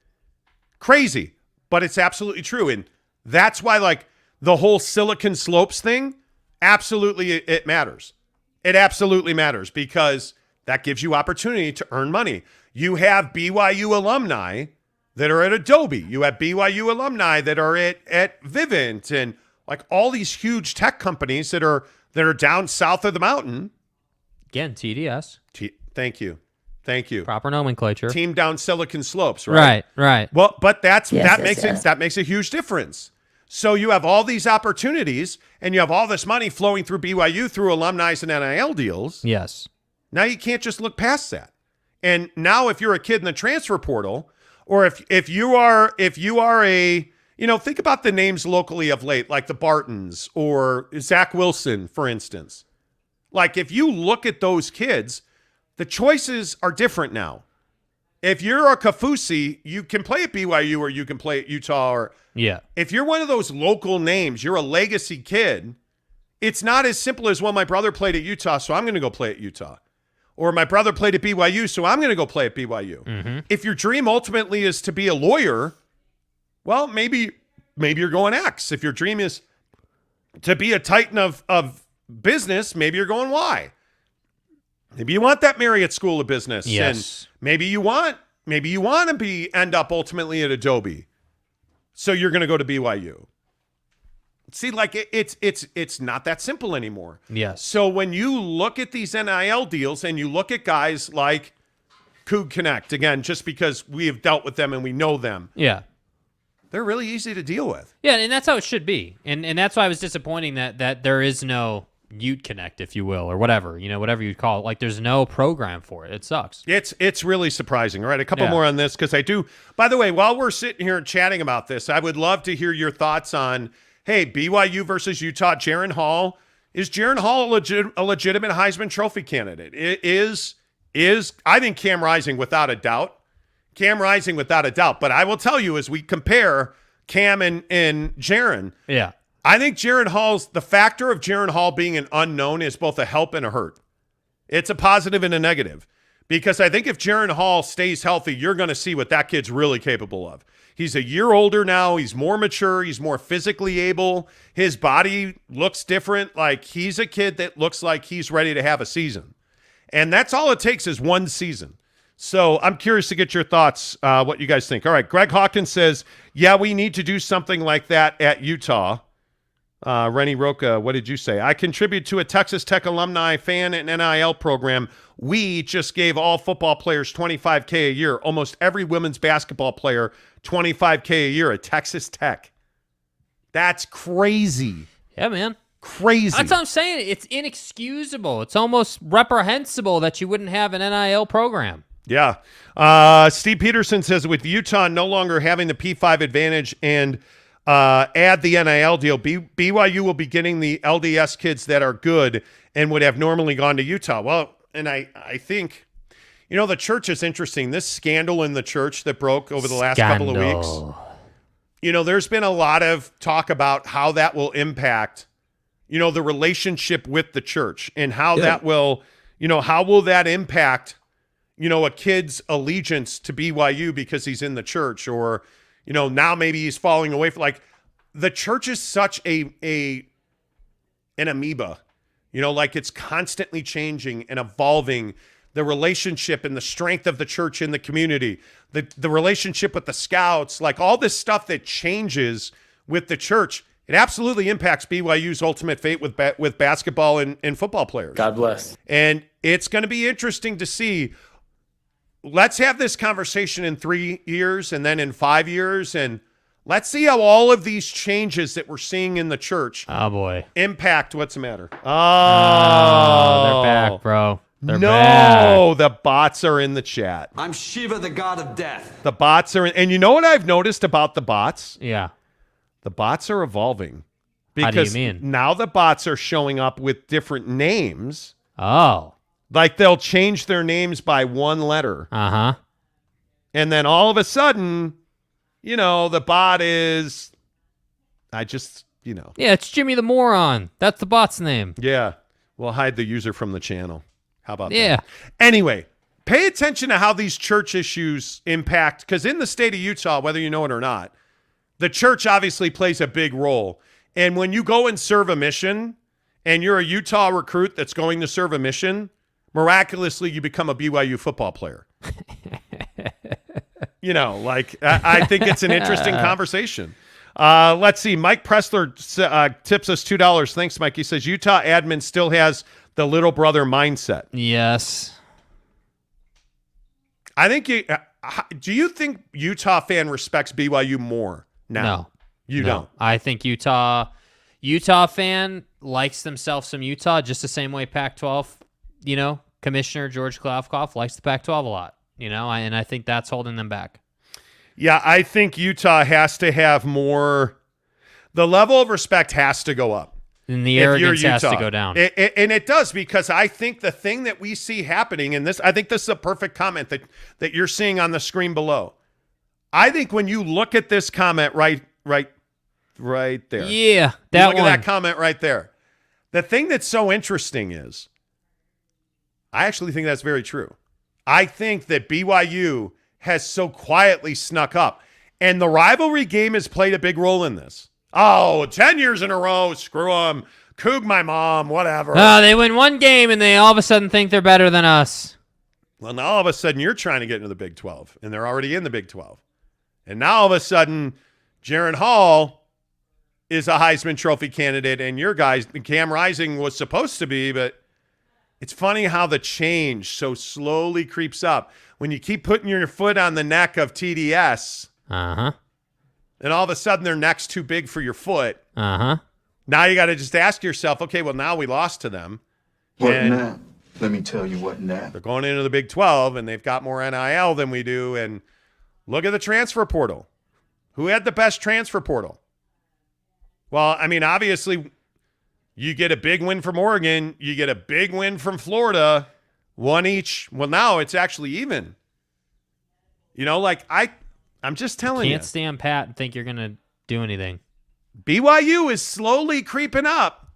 Crazy. But it's absolutely true. And that's why, like, the whole Silicon Slopes thing, absolutely it matters. It absolutely matters because that gives you opportunity to earn money. You have BYU alumni that are at Adobe. You have BYU alumni that are at Vivint and, like, all these huge tech companies that are down south of the mountain. Again, TDS. Thank you. Thank you. Proper nomenclature. Team down Silicon Slopes, right? Right. Well, but that makes a huge difference. So you have all these opportunities, and you have all this money flowing through BYU through alumni and NIL deals. Yes. Now you can't just look past that. And now, if you're a kid in the transfer portal, or if you are a, think about the names locally of late, like the Bartons or Zach Wilson, for instance. Like, if you look at those kids, the choices are different now. If you're a Kafusi, you can play at BYU or you can play at Utah. Or if you're one of those local names, you're a legacy kid, it's not as simple as, well, my brother played at Utah, so I'm going to go play at Utah. Or my brother played at BYU, so I'm going to go play at BYU. If your dream ultimately is to be a lawyer, well, maybe you're going X. If your dream is to be a titan of business, maybe you're going Y. Maybe you want that Marriott School of Business. Yes. And maybe you want to end up ultimately at Adobe. So you're going to go to BYU. See, like it's not that simple anymore. Yes. So when you look at these NIL deals and you look at guys like Coug Connect, again, just because we have dealt with them and we know them. Yeah. They're really easy to deal with. Yeah, and that's how it should be. And that's why I was disappointing that there is no Ute Connect, if you will, or whatever, whatever you'd call it. Like, there's no program for it. It sucks. It's really surprising. All right, a couple more on this, because I do. By the way, while we're sitting here chatting about this, I would love to hear your thoughts on, hey, BYU versus Utah, Jaren Hall. Is Jaren Hall a legitimate Heisman Trophy candidate? It is I think Cam Rising without a doubt. But I will tell you, as we compare Cam and Jaren, yeah, I think the factor of Jaren Hall being an unknown is both a help and a hurt. It's a positive and a negative, because I think if Jaren Hall stays healthy, you're going to see what that kid's really capable of. He's a year older now. He's more mature. He's more physically able. His body looks different. Like, he's a kid that looks like he's ready to have a season. And that's all it takes is one season. So I'm curious to get your thoughts, what you guys think. All right, Greg Hawkins says, yeah, we need to do something like that at Utah. Rennie Roca, what did you say? I contribute to a Texas Tech alumni fan and NIL program. We just gave all football players $25K a year. Almost every women's basketball player $25K a year at Texas Tech. That's crazy. Yeah, man. Crazy. That's what I'm saying. It's inexcusable. It's almost reprehensible that you wouldn't have an NIL program. Yeah. Steve Peterson says, with Utah no longer having the P5 advantage and add the NIL deal, BYU will be getting the LDS kids that are good and would have normally gone to Utah. Well, and I think, the church is interesting. This scandal in the church that broke over the last couple of weeks, there's been a lot of talk about how that will impact, the relationship with the church, and how that will, how will that impact, a kid's allegiance to BYU because he's in the church, or, now maybe he's falling away from, like, the church is such an amoeba, like, it's constantly changing and evolving. The relationship and the strength of the church in the community, the relationship with the scouts, like, all this stuff that changes with the church, it absolutely impacts BYU's ultimate fate with basketball and football players. God bless. And it's going to be interesting to see. Let's have this conversation in 3 years and then in 5 years, and let's see how all of these changes that we're seeing in the church impact what's the matter. Oh, they're back, bro. They're back. The bots are in the chat. I'm Shiva, the god of death. The bots are in, and you know what I've noticed about the bots? Yeah. The bots are evolving. How do you Because mean? now the bots are showing up with different names. Oh. Like, they'll change their names by one letter. Uh-huh. And then all of a sudden, the bot is, Yeah, it's Jimmy the Moron. That's the bot's name. Yeah. We'll hide the user from the channel. How about Yeah. that? Anyway, pay attention to how these church issues impact, because in the state of Utah, whether you know it or not, the church obviously plays a big role. And when you go and serve a mission, and you're a Utah recruit that's going to serve a mission, miraculously you become a BYU football player. I think it's an interesting conversation. Let's see. Mike Pressler tips us $2. Thanks, Mike. He says Utah admin still has the little brother mindset. Yes. I think do you think Utah fan respects BYU more now? No. You don't. I think Utah fan likes themselves some Utah just the same way Pac-12, Commissioner George Klavkoff likes the Pac-12 a lot, and I think that's holding them back. Yeah, I think Utah has to have more. The level of respect has to go up. And the arrogance has to go down. And it does, because I think the thing that we see happening, and I think this is a perfect comment that you're seeing on the screen below. I think when you look at this comment right there. Yeah, look at that comment right there. The thing that's so interesting is, I actually think that's very true. I think that BYU has so quietly snuck up, and the rivalry game has played a big role in this. 10 years in a row, screw them, Coug my mom, whatever. They win one game, and they all of a sudden think they're better than us. Well, now all of a sudden you're trying to get into the Big 12, and they're already in the Big 12. And now all of a sudden, Jaren Hall is a Heisman Trophy candidate, and your guys, Cam Rising, was supposed to be, but it's funny how the change so slowly creeps up. When you keep putting your foot on the neck of TDS, and all of a sudden their neck's too big for your foot, now you got to just ask yourself, okay, well, now we lost to them. What now? Let me tell you what now. They're going into the Big 12, and they've got more NIL than we do, and look at the transfer portal. Who had the best transfer portal? Well, I mean, obviously, you get a big win from Oregon. You get a big win from Florida. One each. Well, now it's actually even. You know, like, I'm just telling you. Can't stand pat and think you're going to do anything. BYU is slowly creeping up.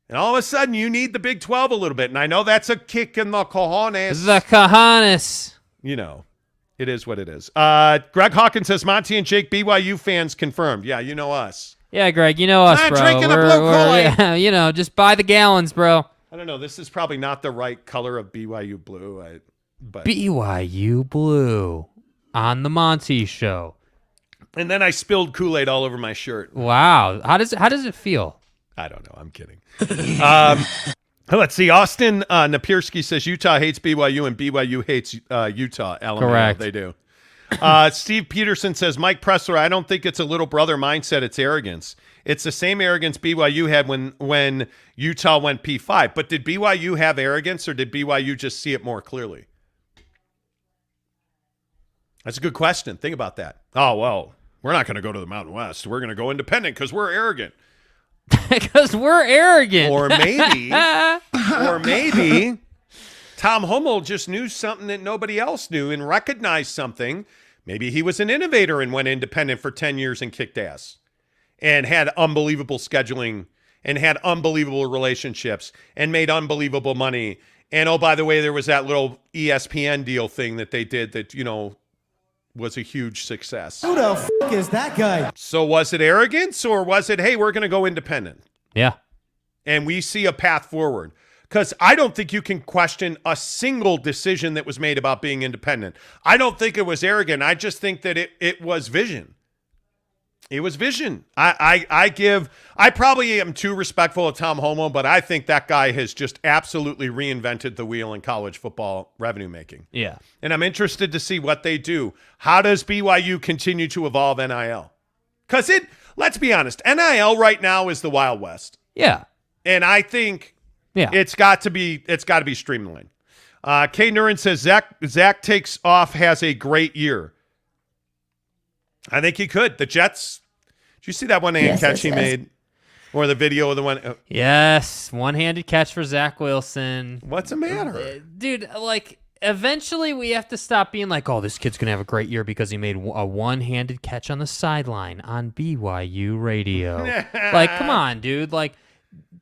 And all of a sudden, you need the Big 12 a little bit. And I know that's a kick in the cojones. The cojones. You know. It is what it is. Greg Hawkins says, Monty and Jake, BYU fans confirmed. Yeah, you know us. Yeah, Greg, you know us, Not bro. drinking the blue Kool-Aid. Yeah, you know, just buy the gallons, bro. I don't know. This is probably not the right color of BYU blue. But BYU blue on the Monty Show. And then I spilled Kool-Aid all over my shirt. Wow. How does it feel? I don't know. I'm kidding. Let's see. Austin Napierski says Utah hates BYU and BYU hates Utah. LMAO. Correct. They do. Steve Peterson says, Mike Pressler, I don't think it's a little brother mindset. It's arrogance. It's the same arrogance BYU had when Utah went P5. But did BYU have arrogance or did BYU just see it more clearly? That's a good question. Think about that. Oh, well, we're not going to go to the Mountain West. We're going to go independent because we're arrogant. Because we're arrogant. Or maybe Tom Hummel just knew something that nobody else knew and recognized something. Maybe he was an innovator and went independent for 10 years and kicked ass and had unbelievable scheduling and had unbelievable relationships and made unbelievable money. And, oh, by the way, there was that little ESPN deal thing that they did that, you know, was a huge success. Who the f*** is that guy? So was it arrogance or was it, hey, we're going to go independent? Yeah. And we see a path forward. Because I don't think you can question a single decision that was made about being independent. I don't think it was arrogant. I just think that it was vision. It was vision. I probably am too respectful of Tom Homo, but I think that guy has just absolutely reinvented the wheel in college football revenue making. Yeah. And I'm interested to see what they do. How does BYU continue to evolve NIL? Because let's be honest, NIL right now is the Wild West. Yeah. And I think it's got to be streamlined. Kay Nurin says Zach takes off, has a great year. I think he could. The Jets. Did you see that one-handed catch he made? Or the video of the one? Yes. One-handed catch for Zach Wilson. What's the matter? Dude, like, eventually we have to stop being like, oh, this kid's going to have a great year because he made a one-handed catch on the sideline on BYU radio. Like, come on, dude. Like,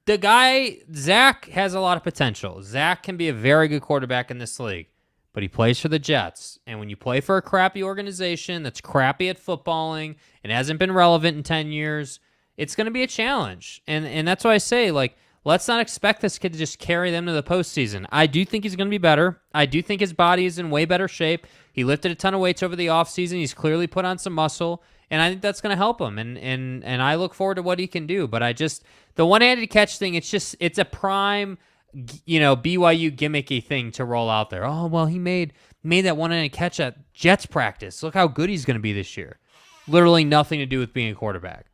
the guy, Zach, has a lot of potential. Zach can be a very good quarterback in this league. But he plays for the Jets. And when you play for a crappy organization that's crappy at footballing and hasn't been relevant in 10 years, it's going to be a challenge. And that's why I say, like, let's not expect this kid to just carry them to the postseason. I do think he's going to be better. I do think his body is in way better shape. He lifted a ton of weights over the offseason. He's clearly put on some muscle. And I think that's going to help him. And I look forward to what he can do. But the one-handed catch thing, it's a prime, you know, BYU gimmicky thing to roll out there. Oh, well, he made that one-handed catch at Jets practice. Look how good he's going to be this year. Literally nothing to do with being a quarterback.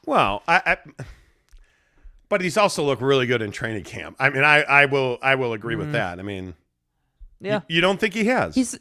Well, but he's also looked really good in training camp. I mean, I will agree with that. I mean, yeah, you don't think he has?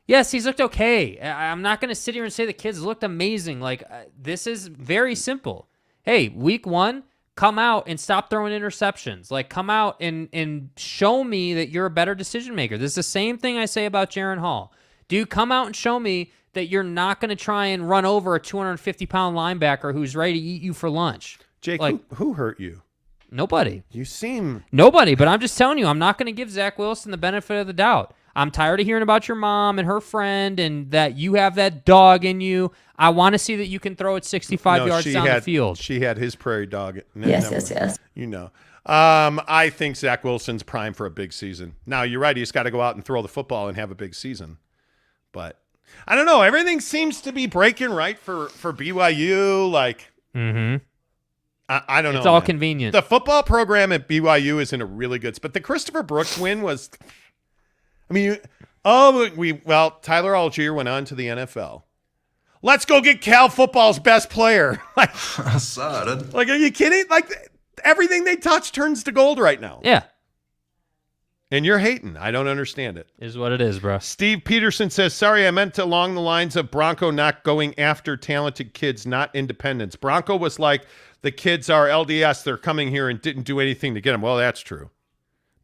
Yes, he's looked okay. I'm not going to sit here and say the kid's looked amazing. Like, this is very simple. Hey, week 1, come out and stop throwing interceptions. Like, come out and show me that you're a better decision maker. This is the same thing I say about Jaren Hall. Dude, come out and show me that you're not going to try and run over a 250-pound linebacker who's ready to eat you for lunch. Jake, like, who hurt you? Nobody. You seem... Nobody, but I'm just telling you, I'm not going to give Zach Wilson the benefit of the doubt. I'm tired of hearing about your mom and her friend and that you have that dog in you. I want to see that you can throw it 65 yards down the field. She had his prairie dog. Yes. You know. I think Zach Wilson's prime for a big season. Now, you're right. He's got to go out and throw the football and have a big season. But I don't know. Everything seems to be breaking right for BYU. Like, I don't know. It's all man. convenient. The football program at BYU is in a really good spot. But the Christopher Brooks win was, I mean, Tyler Algier went on to the NFL. Let's go get Cal football's best player. Like, are you kidding? Like, everything they touch turns to gold right now. Yeah. And you're hating. I don't understand it. Is what it is, bro. Steve Peterson says, sorry, I meant along the lines of Bronco not going after talented kids, not independents. Bronco was like, the kids are LDS. They're coming here and didn't do anything to get them. Well, that's true.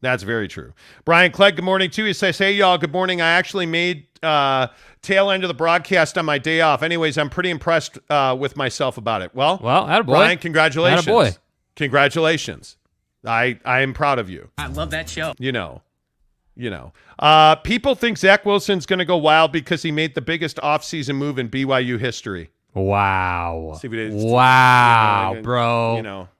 That's very true. Brian Clegg, good morning, too. He says, hey, y'all, good morning. I actually made tail end of the broadcast on my day off. Anyways, I'm pretty impressed with myself about it. Well, attaboy. Brian, congratulations. Attaboy. Congratulations. I am proud of you. I love that show. You know. People think Zach Wilson's going to go wild because he made the biggest offseason move in BYU history. Wow. See, we bro.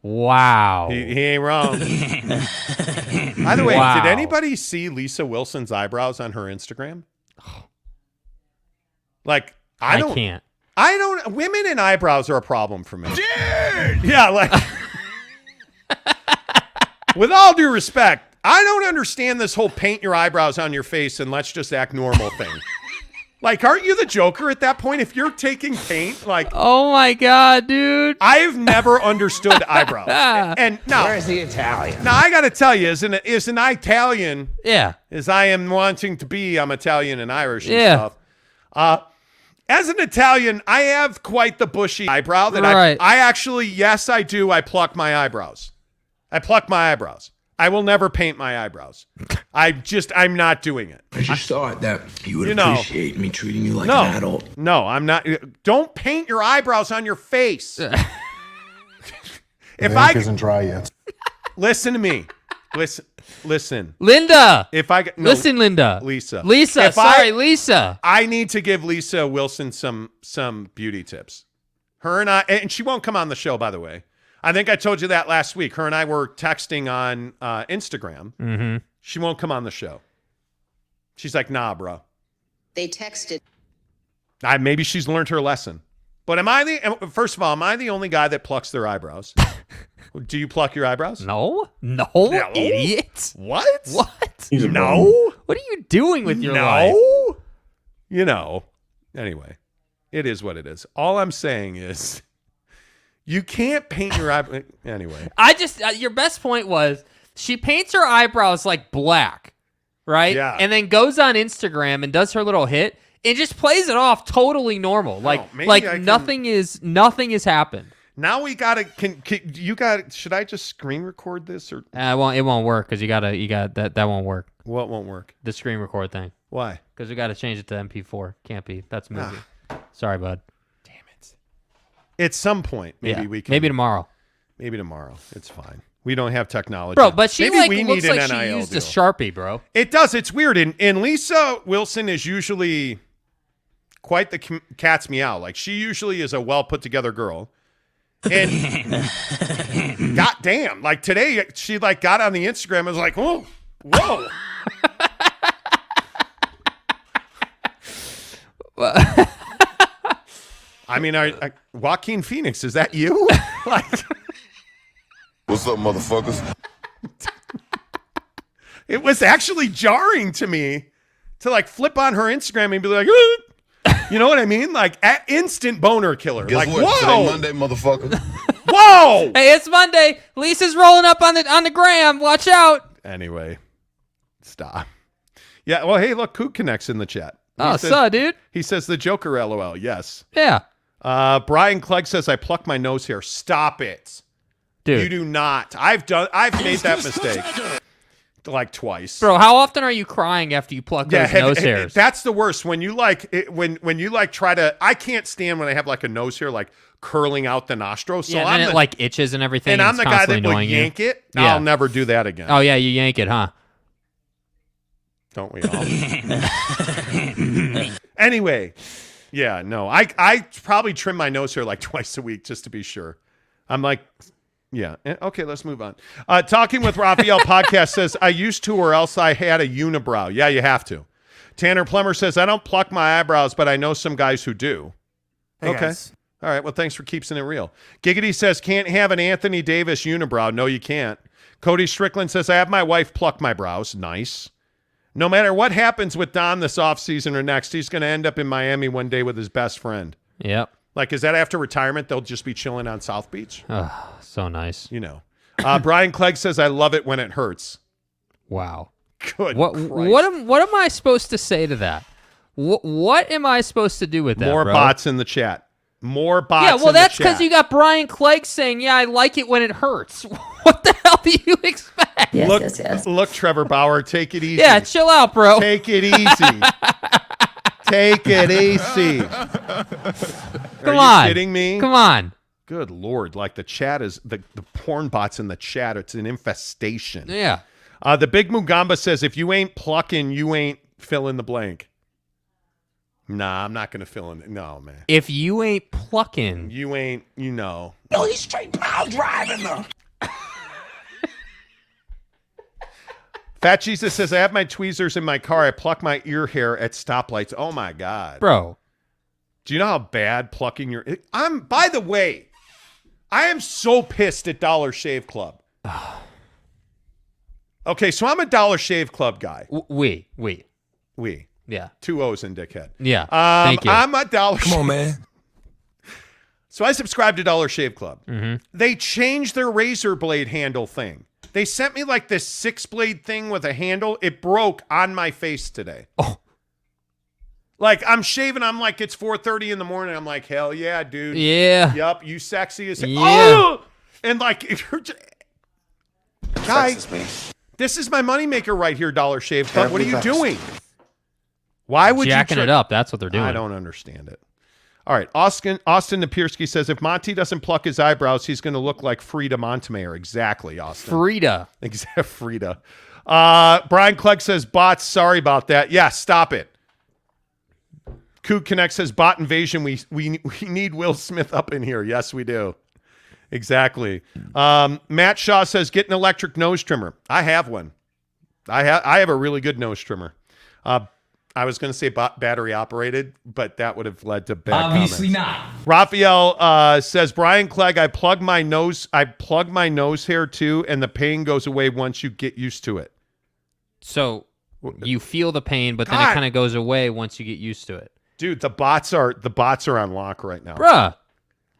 Wow. He ain't wrong. By the way, did anybody see Lisa Wilson's eyebrows on her Instagram? Like, I don't. Women and eyebrows are a problem for me. Dude! Yeah, like. With all due respect, I don't understand this whole paint your eyebrows on your face and let's just act normal thing. Like, aren't you the Joker at that point? If you're taking paint, like... Oh, my God, dude. I've never understood eyebrows. And now... Where's the Italian? Now, I got to tell you, as an Italian... Yeah. As I am wanting to be, I'm Italian and Irish and stuff. As an Italian, I have quite the bushy eyebrow that I actually, yes, I do. I pluck my eyebrows. I will never paint my eyebrows. I'm not doing it. I just thought that you would appreciate me treating you like an adult. No, I'm not. Don't paint your eyebrows on your face. If the ink isn't dry yet. Listen to me. Listen. Linda. Listen, Linda. Lisa. Lisa. Lisa. I need to give Lisa Wilson some beauty tips. Her and I, and she won't come on the show, by the way. I think I told you that last week. Her and I were texting on Instagram. Mm-hmm. She won't come on the show. She's like, nah, bro. They texted. Maybe she's learned her lesson. But first of all, am I the only guy that plucks their eyebrows? Do you pluck your eyebrows? No, idiot. What? No. What are you doing with your life? Anyway, it is what it is. All I'm saying is... You can't paint your eyebrows. Anyway. Your best point was she paints her eyebrows like black, right? Yeah. And then goes on Instagram and does her little hit and just plays it off totally normal. Nothing has happened. Now we should I just screen record this or? It won't work because you got that won't work. What won't work? The screen record thing. Why? Because we got to change it to MP4. Can't be. That's movie. Sorry, bud. At some point, maybe we can. Maybe tomorrow. It's fine. We don't have technology. Bro, but she maybe looks like she used a Sharpie, bro. It does. It's weird. And Lisa Wilson is usually quite the cat's meow. Like, she usually is a well put together girl. And goddamn, like today she got on the Instagram and was like, whoa. I mean, Joaquin Phoenix, is that you? What's up, motherfuckers? It was actually jarring to me to flip on her Instagram and be like, you know what I mean? Instant boner killer. Guess what? Whoa. Today Monday, motherfucker. Whoa. Hey, it's Monday. Lisa's rolling up on the gram. Watch out. Anyway, stop. Yeah. Well, hey, look, Coot Connect's in the chat. Dude. He says the Joker, LOL. Yes. Yeah. Brian Clegg says I pluck my nose hair. Stop it, dude. You do not. I've made that mistake twice. Bro, how often are you crying after you pluck those nose hairs? That's the worst. When you when you try to. I can't stand when I have a nose hair curling out the nostril. So and then it itches and everything. And I'm the guy that will yank it. Yeah. I'll never do that again. Oh yeah, you yank it, huh? Don't we all? Anyway, yeah, no. I probably trim my nose hair twice a week just to be sure. I'm yeah. Okay, let's move on. Talking with Raphael podcast says, I used to or else I had a unibrow. Yeah, you have to. Tanner Plummer says, I don't pluck my eyebrows, but I know some guys who do. Hey, okay. guys. All right. Well, thanks for keeping it real. Giggity says, can't have an Anthony Davis unibrow. No, you can't. Cody Strickland says, I have my wife pluck my brows. Nice. No matter what happens with Don this offseason or next, he's going to end up in Miami one day with his best friend. Yep. Like, is that after retirement? They'll just be chilling on South Beach? Oh, so nice. You know. Brian Clegg says, I love it when it hurts. Wow. Good What am I supposed to say to that? What am I supposed to do with that, More bro? bots in the chat. More bots Yeah, well, in the that's because chat. you got Brian Clegg saying, yeah, I like it when it hurts. What the hell do you expect? Yes. Look, Trevor Bauer, take it easy. Yeah, chill out, bro. Take it easy. Take it easy. Come Are on. you kidding me? Come on. Good Lord. Like the chat is, the porn bots in the chat, it's an infestation. Yeah. The Big Mugamba says, if you ain't plucking, you ain't fill in the blank. Nah, I'm not going to fill in. No, man. If you ain't plucking. You ain't, you know. No, he's straight pile driving though. Fat Jesus says, I have my tweezers in my car. I pluck my ear hair at stoplights. Oh, my God. Bro. Do you know how bad plucking your... by the way, I am so pissed at Dollar Shave Club. Okay, so I'm a Dollar Shave Club guy. We. Yeah. 2 O's in dickhead. Yeah. Thank you. I'm a Dollar Come on, man. So I subscribe to Dollar Shave Club. Mm-hmm. They changed their razor blade handle thing. They sent me like this 6-blade thing with a handle. It broke on my face today. Oh. Like, I'm shaving. I'm like, it's 4:30 in the morning. I'm like, hell yeah, dude. Yeah. Yup, you sexy as... Yeah. Oh! And like, you're just... Guy, Sexes me. this is my moneymaker right here, Dollar Shave Club. What are you doing? Why would Jacking you... it up. That's what they're doing. I don't understand it. All right, Austin Napierski says, if Monty doesn't pluck his eyebrows, he's going to look like Frida Montemayor. Exactly, Austin. Frida. Exactly, Frida. Brian Clegg says, bots, sorry about that. Yeah, stop it. Coot Connect says, bot invasion, we need Will Smith up in here. Yes, we do. Exactly. Matt Shaw says, get an electric nose trimmer. I have one. I have a really good nose trimmer. I was going to say battery operated, but that would have led to bad Obviously comments. not. Raphael says, Brian Clegg, I plug my nose hair too, and the pain goes away once you get used to it. So you feel the pain, but then God. it kind of goes away once you get used to it. Dude, the bots are on lock right now. Bruh.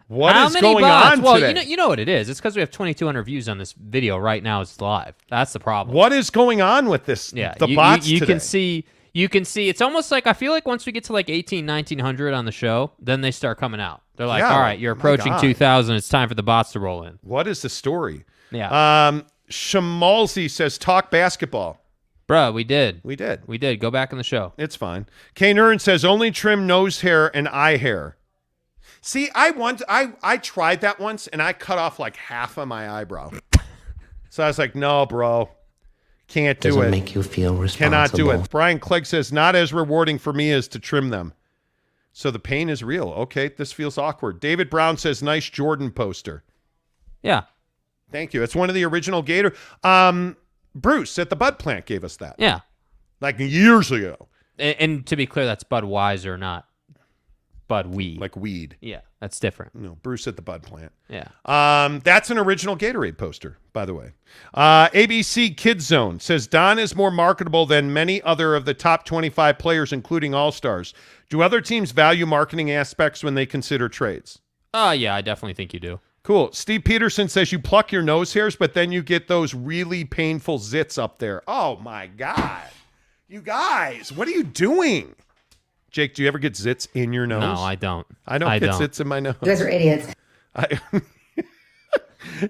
What How is many going bots? on Well, today? you know what it is. It's because we have 2,200 views on this video right now. It's live. That's the problem. What is going on with this? Yeah, the bots you today? can see. You can see. It's almost like I feel like once we get to like 1900 on the show, then they start coming out. They're like, Yeah, all right, you're my approaching God. 2,000. It's time for the bots to roll in. What is the story? Yeah. Shamalzi says, talk basketball. Bruh, we did. We did. We did. Go back in the show. It's fine. Kane Ern says, only trim nose hair and eye hair. See, I tried that once, and I cut off like half of my eyebrow. So I was like, no, bro. Can't do it. Doesn't make you feel responsible. Cannot do it. Brian Clegg says, not as rewarding for me as to trim them. So the pain is real. Okay, this feels awkward. David Brown says, nice Jordan poster. Yeah. Thank you. It's one of the original Gator. Bruce at the Bud Plant gave us that. Yeah. Like years ago. And to be clear, that's Budweiser, not Bud Weed. Like weed. Yeah, that's different. No, Bruce at the Bud Plant. Yeah. That's an original Gatorade poster, by the way. ABC Kids Zone says, Don is more marketable than many other of the top 25 players, including All-Stars. Do other teams value marketing aspects when they consider trades? Yeah, I definitely think you do. Cool. Steve Peterson says you pluck your nose hairs, but then you get those really painful zits up there. Oh, my God. You guys, what are you doing? Jake, do you ever get zits in your nose? No, I don't. I don't get zits in my nose. You guys are idiots.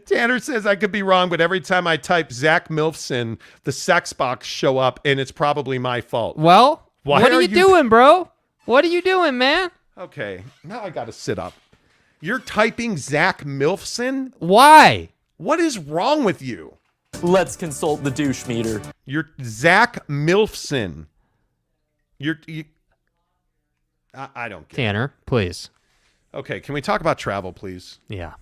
Tanner says I could be wrong, but every time I type Zach Milfson, the sex box show up, and it's probably my fault. Well, Why what are are you you doing, bro? What are you doing, man? Okay, now I got to sit up. You're typing Zach Milfson? Why? What is wrong with you? Let's consult the douche meter. You're Zach Milfson. I don't get Tanner, please. Okay, can we talk about travel, please? Yeah.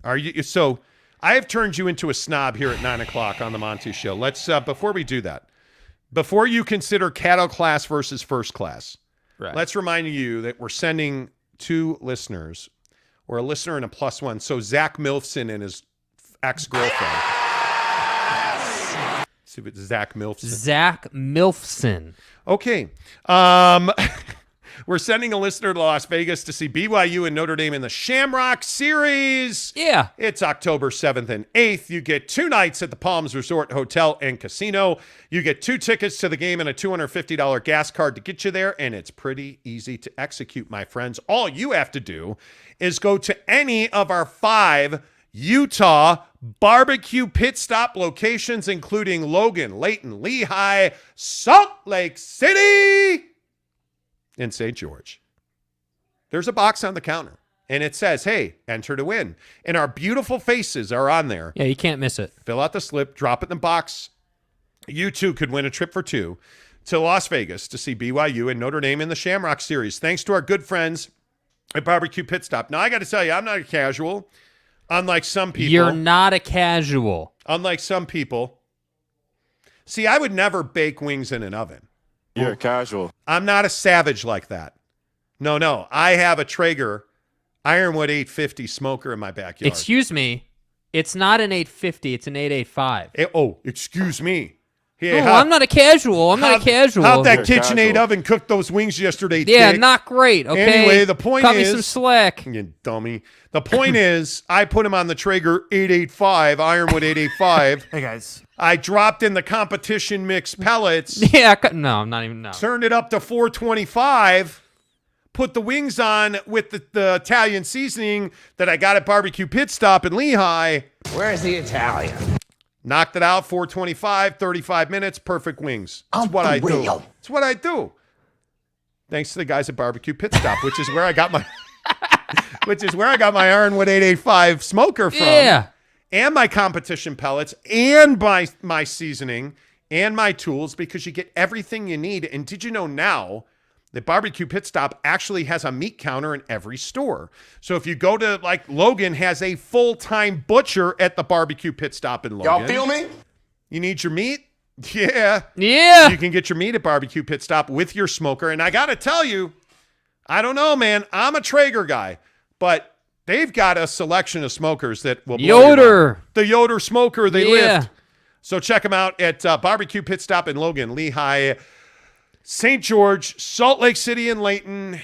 Are you so? I have turned you into a snob here at 9 o'clock on the Monty Show. Let's before we do that, before you consider cattle class versus first class, Right. let's remind you that we're sending 2 listeners, or a listener and a +1. So Zach Milfson and his ex-girlfriend. See if it's Zach Milfson. Zach Milfson. Okay. We're sending a listener to Las Vegas to see BYU and Notre Dame in the Shamrock Series. Yeah. It's October 7th and 8th. You get 2 nights at the Palms Resort Hotel and Casino. You get 2 tickets to the game and a $250 gas card to get you there, and it's pretty easy to execute, my friends. All you have to do is go to any of our 5 Utah barbecue pit stop locations, including Logan, Layton, Lehigh, Salt Lake City, and St. George. There's a box on the counter, and it says, hey, enter to win. And our beautiful faces are on there. Yeah, you can't miss it. Fill out the slip, drop it in the box. You too could win a trip for 2 to Las Vegas to see BYU and Notre Dame in the Shamrock Series. Thanks to our good friends at Barbecue Pit Stop. Now, I got to tell you, I'm not a casual. Unlike some people. You're not a casual. Unlike some people. See, I would never bake wings in an oven. You're casual. I'm not a savage like that. No. I have a Traeger Ironwood 850 smoker in my backyard. Excuse me. It's not an 850. It's an 885. Excuse me. Hey, I'm not a casual. How'd that KitchenAid oven cook those wings yesterday? Yeah, Dick? not great. Okay. Anyway, the point Cut is, me some slack. You dummy. The point is, I put him on the Traeger 885, Ironwood 885. Hey, guys. I dropped in the competition mix pellets. Yeah, no, I'm not even. No. Turned it up to 425. Put the wings on with the Italian seasoning that I got at Barbecue Pit Stop in Lehigh. Where's the Italian? Knocked it out, 425, 35 minutes, perfect wings. That's what I do. It's what I do. Thanks to the guys at Barbecue Pit Stop, which is where I got my Ironwood 885 smoker from. Yeah. And my competition pellets and my seasoning and my tools, because you get everything you need. And did you know now that Barbecue Pit Stop actually has a meat counter in every store? So if you go to, like, Logan has a full-time butcher at the Barbecue Pit Stop in Logan. Y'all feel me? You need your meat? Yeah. Yeah. You can get your meat at Barbecue Pit Stop with your smoker. And I got to tell you, I don't know, man. I'm a Traeger guy, but they've got a selection of smokers that will blow your mind. The Yoder smoker, they lift. So check them out at Barbecue Pit Stop in Logan, Lehigh, St. George, Salt Lake City, and Layton.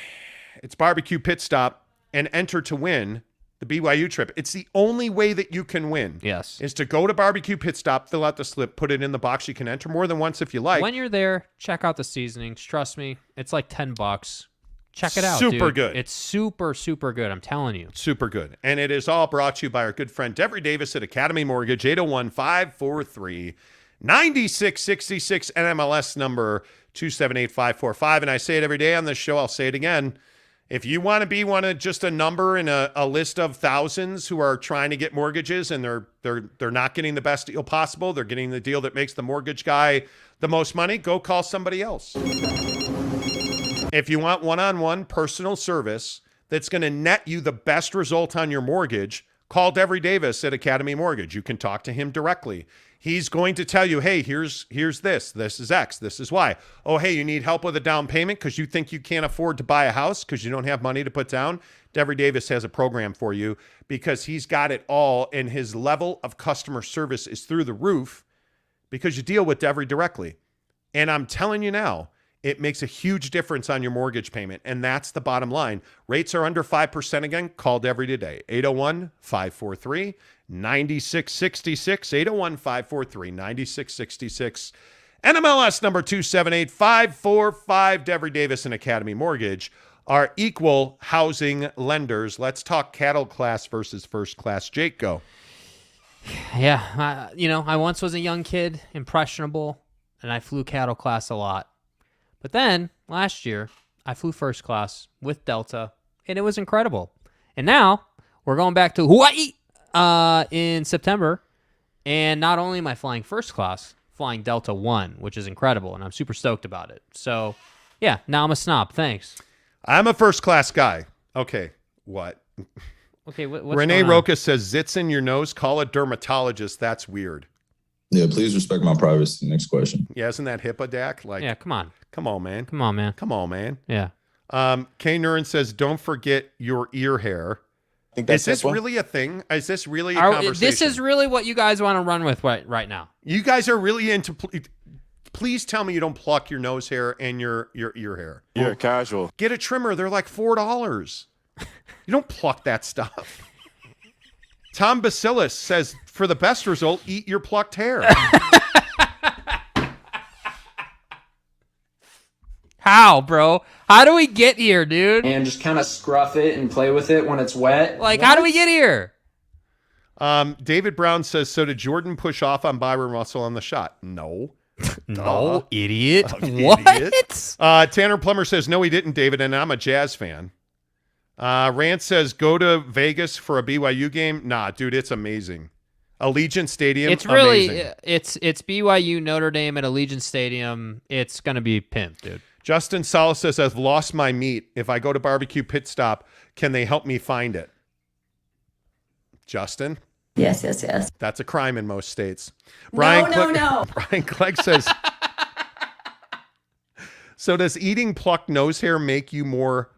It's Barbecue Pit Stop, and enter to win the BYU trip. It's the only way that you can win. Yes. Is to go to Barbecue Pit Stop, fill out the slip, put it in the box. You can enter more than once if you like. When you're there, check out the seasonings. Trust me, it's like $10. Check it out. Super dude. good. It's super, super good. I'm telling you. Super good. And it is all brought to you by our good friend Devery Davis at Academy Mortgage, 801-543-9666, NMLS number 278545. And I say it every day on this show. I'll say it again. If you want to be just a number in a list of thousands who are trying to get mortgages and they're not getting the best deal possible, they're getting the deal that makes the mortgage guy the most money, go call somebody else. If you want one-on-one personal service that's going to net you the best result on your mortgage, call Devery Davis at Academy Mortgage. You can talk to him directly. He's going to tell you, hey, here's this. This is X. This is Y. Oh, hey, you need help with a down payment because you think you can't afford to buy a house because you don't have money to put down? Devery Davis has a program for you because he's got it all, and his level of customer service is through the roof because you deal with Devery directly. And I'm telling you now, it makes a huge difference on your mortgage payment, and that's the bottom line. Rates are under 5% again. Call Devery today, 801-543-9666, 801-543-9666, NMLS number 278545. Devery Davis and Academy Mortgage are equal housing lenders. Let's talk cattle class versus first class. Jake, go. Yeah, I once was a young kid, impressionable, and I flew cattle class a lot. But then, last year, I flew first class with Delta, and it was incredible. And now, we're going back to Hawaii in September, and not only am I flying first class, flying Delta One, which is incredible, and I'm super stoked about it. So, yeah, now I'm a snob. Thanks. I'm a first class guy. Okay, what? Okay, what's Renee going on? Roca says, zits in your nose, call a dermatologist. That's weird. Yeah, please respect my privacy. Next question. Yeah, isn't that HIPAA, Dak? Like, yeah, come on. Come on, man. Come on, man. Come on, man. Yeah. K. Nuren says, don't forget your ear hair. Is this really a thing? Is this really a conversation? This is really what you guys want to run with right now. You guys are really into... Please tell me you don't pluck your nose hair and your ear hair. You're casual. Get a trimmer. They're like $4. You don't pluck that stuff. Tom Bacillus says, for the best result, eat your plucked hair. How, bro? How do we get here, dude? And just kind of scruff it and play with it when it's wet. Like, how do we get here? David Brown says, so did Jordan push off on Byron Russell on the shot? No. No, idiot. What? Idiot. Tanner Plummer says, no, he didn't, David, and I'm a Jazz fan. Rant says, go to Vegas for a BYU game. Nah, dude, it's amazing. Allegiant Stadium, it's really amazing. It's BYU Notre Dame at Allegiant Stadium. It's gonna be pimp, dude. Justin Salas says, I've lost my meat. If I go to Barbecue Pit Stop, can they help me find it? Justin? Yes. That's a crime in most states. No. Brian Clegg says, so does eating plucked nose hair make you more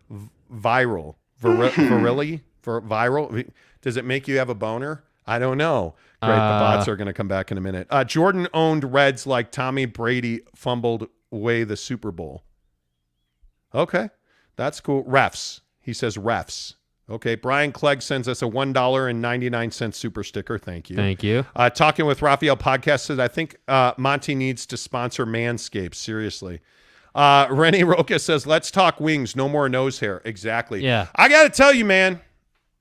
viral? Viral? Does it make you have a boner? I don't know. Great, the bots are going to come back in a minute. Jordan owned Reds like Tommy Brady fumbled away the Super Bowl. Okay, that's cool. Refs. He says refs. Okay, Brian Clegg sends us a $1.99 super sticker. Thank you. Thank you. Talking with Raphael podcast says, I think Monty needs to sponsor Manscaped. Seriously. Renee Roca says, let's talk wings. No more nose hair. Exactly. Yeah. I got to tell you, man.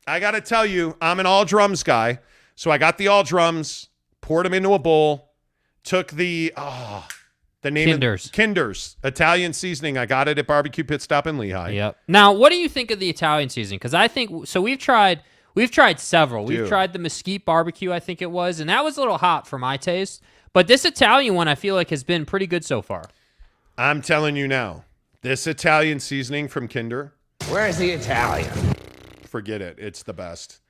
I'm an all drums guy. So I got the all drums, poured them into a bowl, took the name Kinder's Italian seasoning. I got it at Barbecue Pit Stop in Lehigh. Yep. Now, what do you think of the Italian seasoning? Because I think so. We've tried several. Dude. We've tried the mesquite barbecue, I think it was, and that was a little hot for my taste. But this Italian one, I feel like, has been pretty good so far. I'm telling you now, this Italian seasoning from Kinder. Where's the Italian? Forget it. It's the best.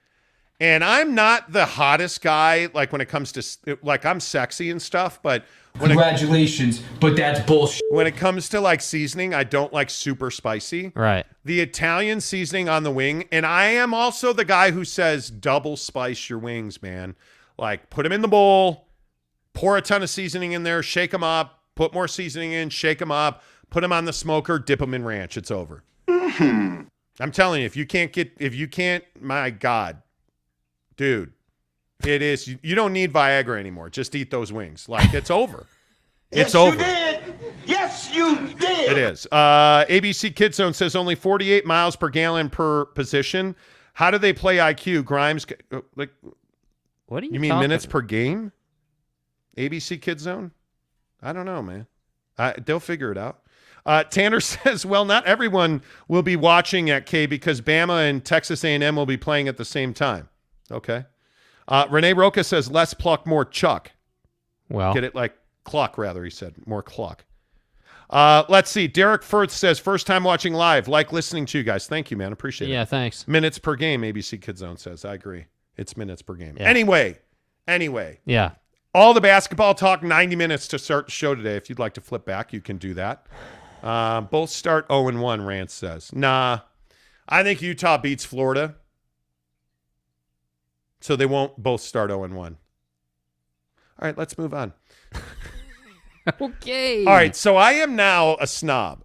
And I'm not the hottest guy, like when it comes to, like I'm sexy and stuff, but congratulations, but that's bullshit. When it comes to like seasoning, I don't like super spicy. Right. The Italian seasoning on the wing, and I am also the guy who says double spice your wings, man. Like put them in the bowl, pour a ton of seasoning in there, shake them up, put more seasoning in, shake them up, put them on the smoker, dip them in ranch. It's over. I'm telling you, if you can't, my God. Dude, it is. You don't need Viagra anymore. Just eat those wings. Like, it's over. It's over. Yes, you did. It is. ABC Kid Zone says only 48 miles per gallon per position. How do they play IQ? Grimes, like, what do you mean minutes per game? ABC Kid Zone? I don't know, man. They'll figure it out. Tanner says, well, not everyone will be watching at K because Bama and Texas A&M will be playing at the same time. Okay. Renee Roca says, less pluck, more chuck. Well. Get it? Like cluck, rather, he said. More cluck. Let's see. Derek Firth says, first time watching live. Like listening to you guys. Thank you, man. Appreciate it. Yeah, thanks. Minutes per game, ABC Kid Zone says. I agree. It's minutes per game. Yeah. Anyway. Yeah. All the basketball talk, 90 minutes to start the show today. If you'd like to flip back, you can do that. Both start 0-1, Rance says. Nah. I think Utah beats Florida. So they won't both start 0-1. All right, let's move on. Okay. All right, so I am now a snob.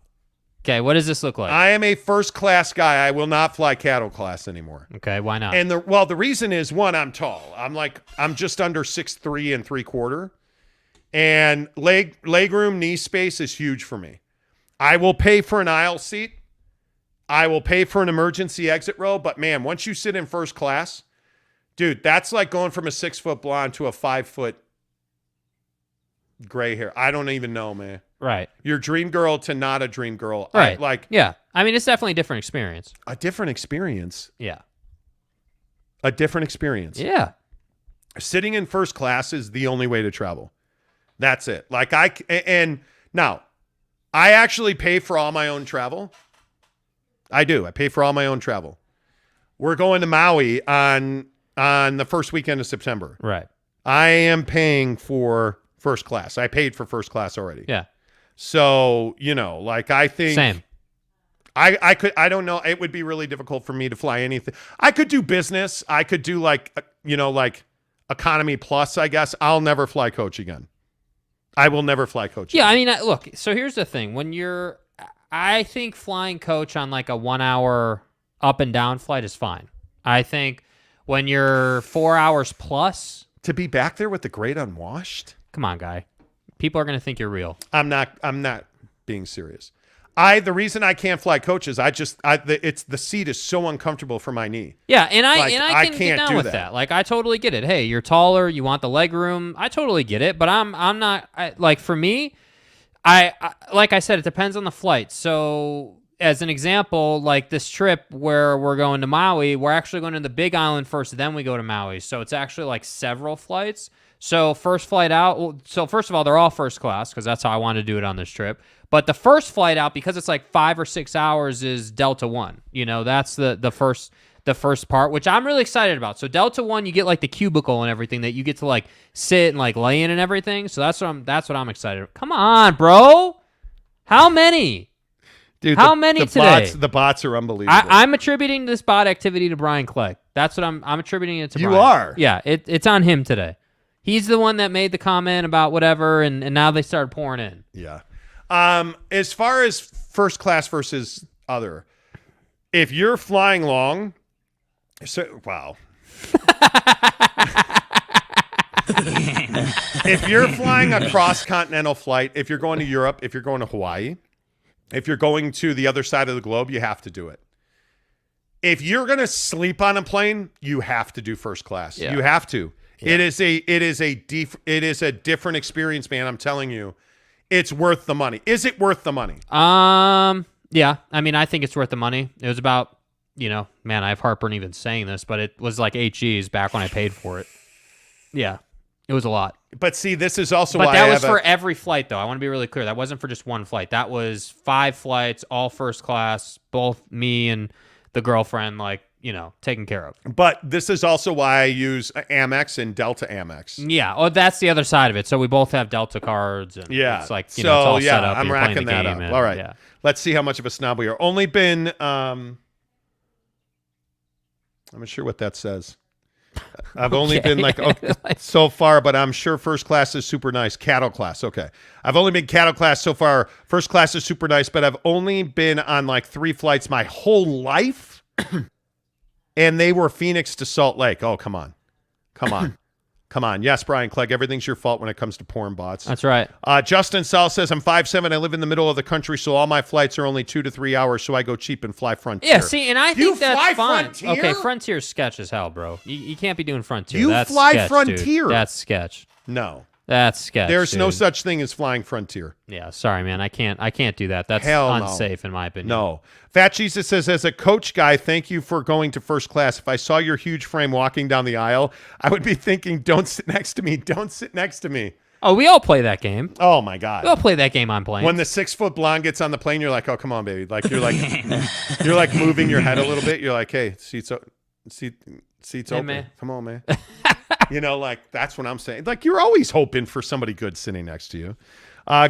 Okay, what does this look like? I am a first-class guy. I will not fly cattle class anymore. Okay, why not? And the reason is, one, I'm tall. I'm just under 6'3" and 3/4. And leg room, knee space is huge for me. I will pay for an aisle seat. I will pay for an emergency exit row. But, man, once you sit in first class, dude, that's like going from a 6-foot blonde to a 5-foot gray hair. I don't even know, man. Right. Your dream girl to not a dream girl. Right. Yeah. I mean, it's definitely a different experience. A different experience. Yeah. A different experience. Yeah. Sitting in first class is the only way to travel. That's it. And now, I actually pay for all my own travel. I do. I pay for all my own travel. We're going to Maui on the first weekend of September. Right. I am paying for first class. I paid for first class already. Yeah. So, you know, like I think Same. I don't know. It would be really difficult for me to fly anything. I could do business. I could do like economy plus, I guess. I'll never fly coach again. I will never fly coach again. Yeah, I mean, look, so here's the thing. I think flying coach on like a 1 hour up and down flight is fine. I think when you're 4 hours plus. To be back there with the great unwashed? Come on, guy. People are going to think you're real. I'm not being serious. The reason I can't fly coach is the seat is so uncomfortable for my knee. Yeah, and I can get down with that. Like, I totally get it. Hey, you're taller, you want the leg room. I totally get it, but I'm not like, for me, I like I said, it depends on the flight. So, as an example, like this trip where we're going to Maui, we're actually going to the Big Island first, then we go to Maui. So it's actually like several flights. So first flight out, so first of all, they're all first class because that's how I want to do it on this trip. But the first flight out, because it's like 5 or 6 hours, is Delta One. You know, that's the first part, which I'm really excited about. So Delta One, you get like the cubicle and everything that you get to like sit and like lay in and everything. So that's what I'm excited about. Come on, bro. How many? Dude, how many today? The bots are unbelievable. I'm attributing this bot activity to Brian Clegg. That's what I'm attributing it to. You Brian. are? Yeah, it's on him today. He's the one that made the comment about whatever, and now they started pouring in. Yeah. As far as first class versus other, if you're flying long, wow. If you're flying a cross-continental flight, if you're going to Europe, if you're going to Hawaii, if you're going to the other side of the globe, you have to do it. If you're going to sleep on a plane, you have to do first class. Yeah. You have to. Yeah. It is a different experience, man. I'm telling you, it's worth the money. Is it worth the money? Yeah. I mean, I think it's worth the money. It was about, man, I have heartburn even saying this, but it was like $8 back when I paid for it. Yeah, it was a lot. But see, this is also why that was for every every flight, though. I want to be really clear. That wasn't for just one flight. That was 5 flights, all first class, both me and the girlfriend, taken care of. But this is also why I use Amex and Delta Amex. Yeah. Oh, that's the other side of it. So we both have Delta cards. And yeah. It's like, it's all set up. I'm racking that up. All right. Yeah. Let's see how much of a snob we are. Only been, I'm not sure what that says. I've only been so far, but I'm sure first class is super nice. Cattle class. Okay. I've only been cattle class so far. First class is super nice, but I've only been on 3 flights my whole life. And they were Phoenix to Salt Lake. Oh, come on. Come on. Yes, Brian Clegg, everything's your fault when it comes to porn bots. That's right. Justin Sal says, I'm 5'7". I live in the middle of the country, so all my flights are only 2 to 3 hours, so I go cheap and fly Frontier. Yeah, see, and I think that's fine. Frontier? Okay, Frontier's sketch as hell, bro. You can't be doing Frontier. You that's fly sketch, Frontier. Dude. That's sketch. No. That's sketch. There's dude. no such thing as flying Frontier. Yeah, sorry, man. I can't do that. That's unsafe in my opinion. No. Fat Jesus says, as a coach guy, thank you for going to first class. If I saw your huge frame walking down the aisle, I would be thinking, don't sit next to me. Don't sit next to me. Oh, we all play that game. Oh, my God. We all play that game on planes. When the 6-foot blonde gets on the plane, you're like, oh, come on, baby. You're like moving your head a little bit. You're like, hey, seats open. Man. Come on, man. That's what I'm saying. You're always hoping for somebody good sitting next to you.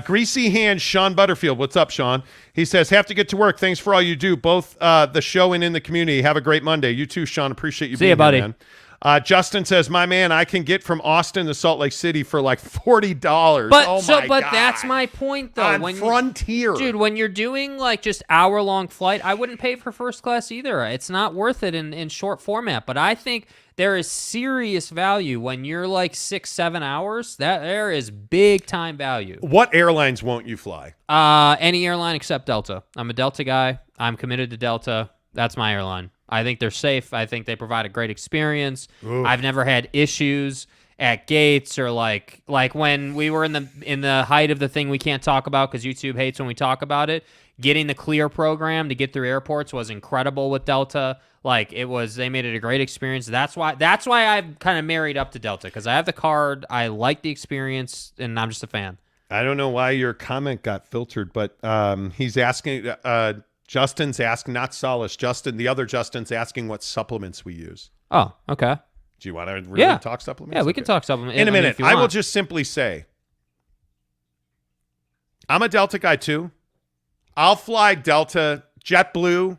Greasy Hands, Sean Butterfield. What's up, Sean? He says, have to get to work. Thanks for all you do, both the show and in the community. Have a great Monday. You too, Sean. Appreciate you being here, buddy. Man. Justin says, my man, I can get from Austin to Salt Lake City for $40. But that's my point, though. On Frontier. Dude, when you're doing just hour-long flight, I wouldn't pay for first class either. It's not worth it in short format. But I think there is serious value when you're 6-7 hours. There is big time value. What airlines won't you fly? Any airline except Delta. I'm a Delta guy. I'm committed to Delta. That's my airline. I think they're safe. I think they provide a great experience. Ooh. I've never had issues at gates or like when we were in the height of the thing we can't talk about because YouTube hates when we talk about it. Getting the Clear program to get through airports was incredible with Delta. They made it a great experience. That's why I've kind of married up to Delta because I have the card. I like the experience, and I'm just a fan. I don't know why your comment got filtered, but he's asking. Justin's asking, not Solace. The other Justin's asking what supplements we use. Oh, okay. Do you want to really talk supplements? Yeah, we can talk supplements. In a minute. I will just simply say, I'm a Delta guy too. I'll fly Delta, JetBlue.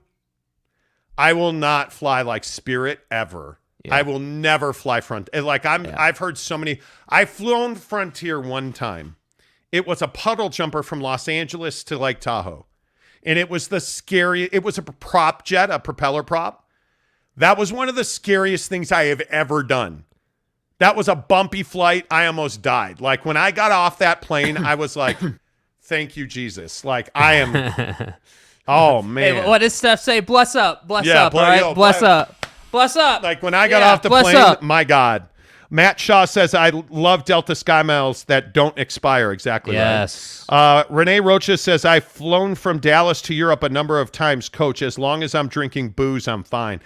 I will not fly like Spirit ever. Yeah. I will never fly Frontier. Like I've heard so many. I've flown Frontier one time. It was a puddle jumper from Los Angeles to Lake Tahoe. And it was the scariest. It was a prop jet, a propeller prop. That was one of the scariest things I have ever done. That was a bumpy flight. I almost died. Like when I got off that plane, I was like, thank you, Jesus. Like I am. Oh, man. Hey, what does Steph say? Bless up. Bless up. All right? Bless up. Bless up. Like when I got off the plane, my God. Matt Shaw says, I love Delta Sky Miles that don't expire. Exactly yes. Right. Renee Rocha says, I've flown from Dallas to Europe a number of times, Coach. As long as I'm drinking booze, I'm fine.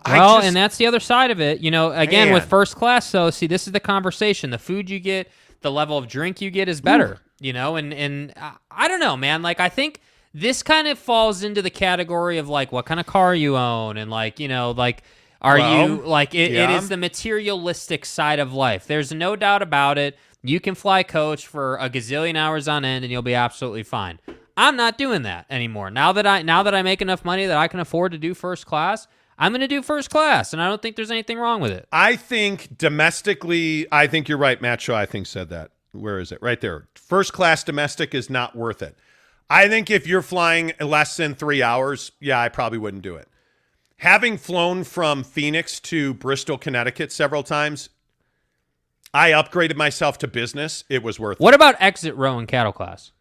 And that's the other side of it. You know, again, with first class, though, see, this is the conversation. The food you get, the level of drink you get is better. You know, and I don't know, man. Like, I think this kind of falls into the category of, like, what kind of car you own and, like, you know, like, it is the materialistic side of life. There's no doubt about it. You can fly coach for a gazillion hours on end and you'll be absolutely fine. I'm not doing that anymore. Now that I make enough money that I can afford to do first class, I'm going to do first class, and I don't think there's anything wrong with it. I think domestically, I think you're right. Matt Shaw, I think, said that. Where is it? Right there. First class domestic is not worth it. I think if you're flying less than 3 hours, I probably wouldn't do it. Having flown from Phoenix to Bristol, Connecticut several times, I upgraded myself to business. It was worth it. What about exit row and cattle class?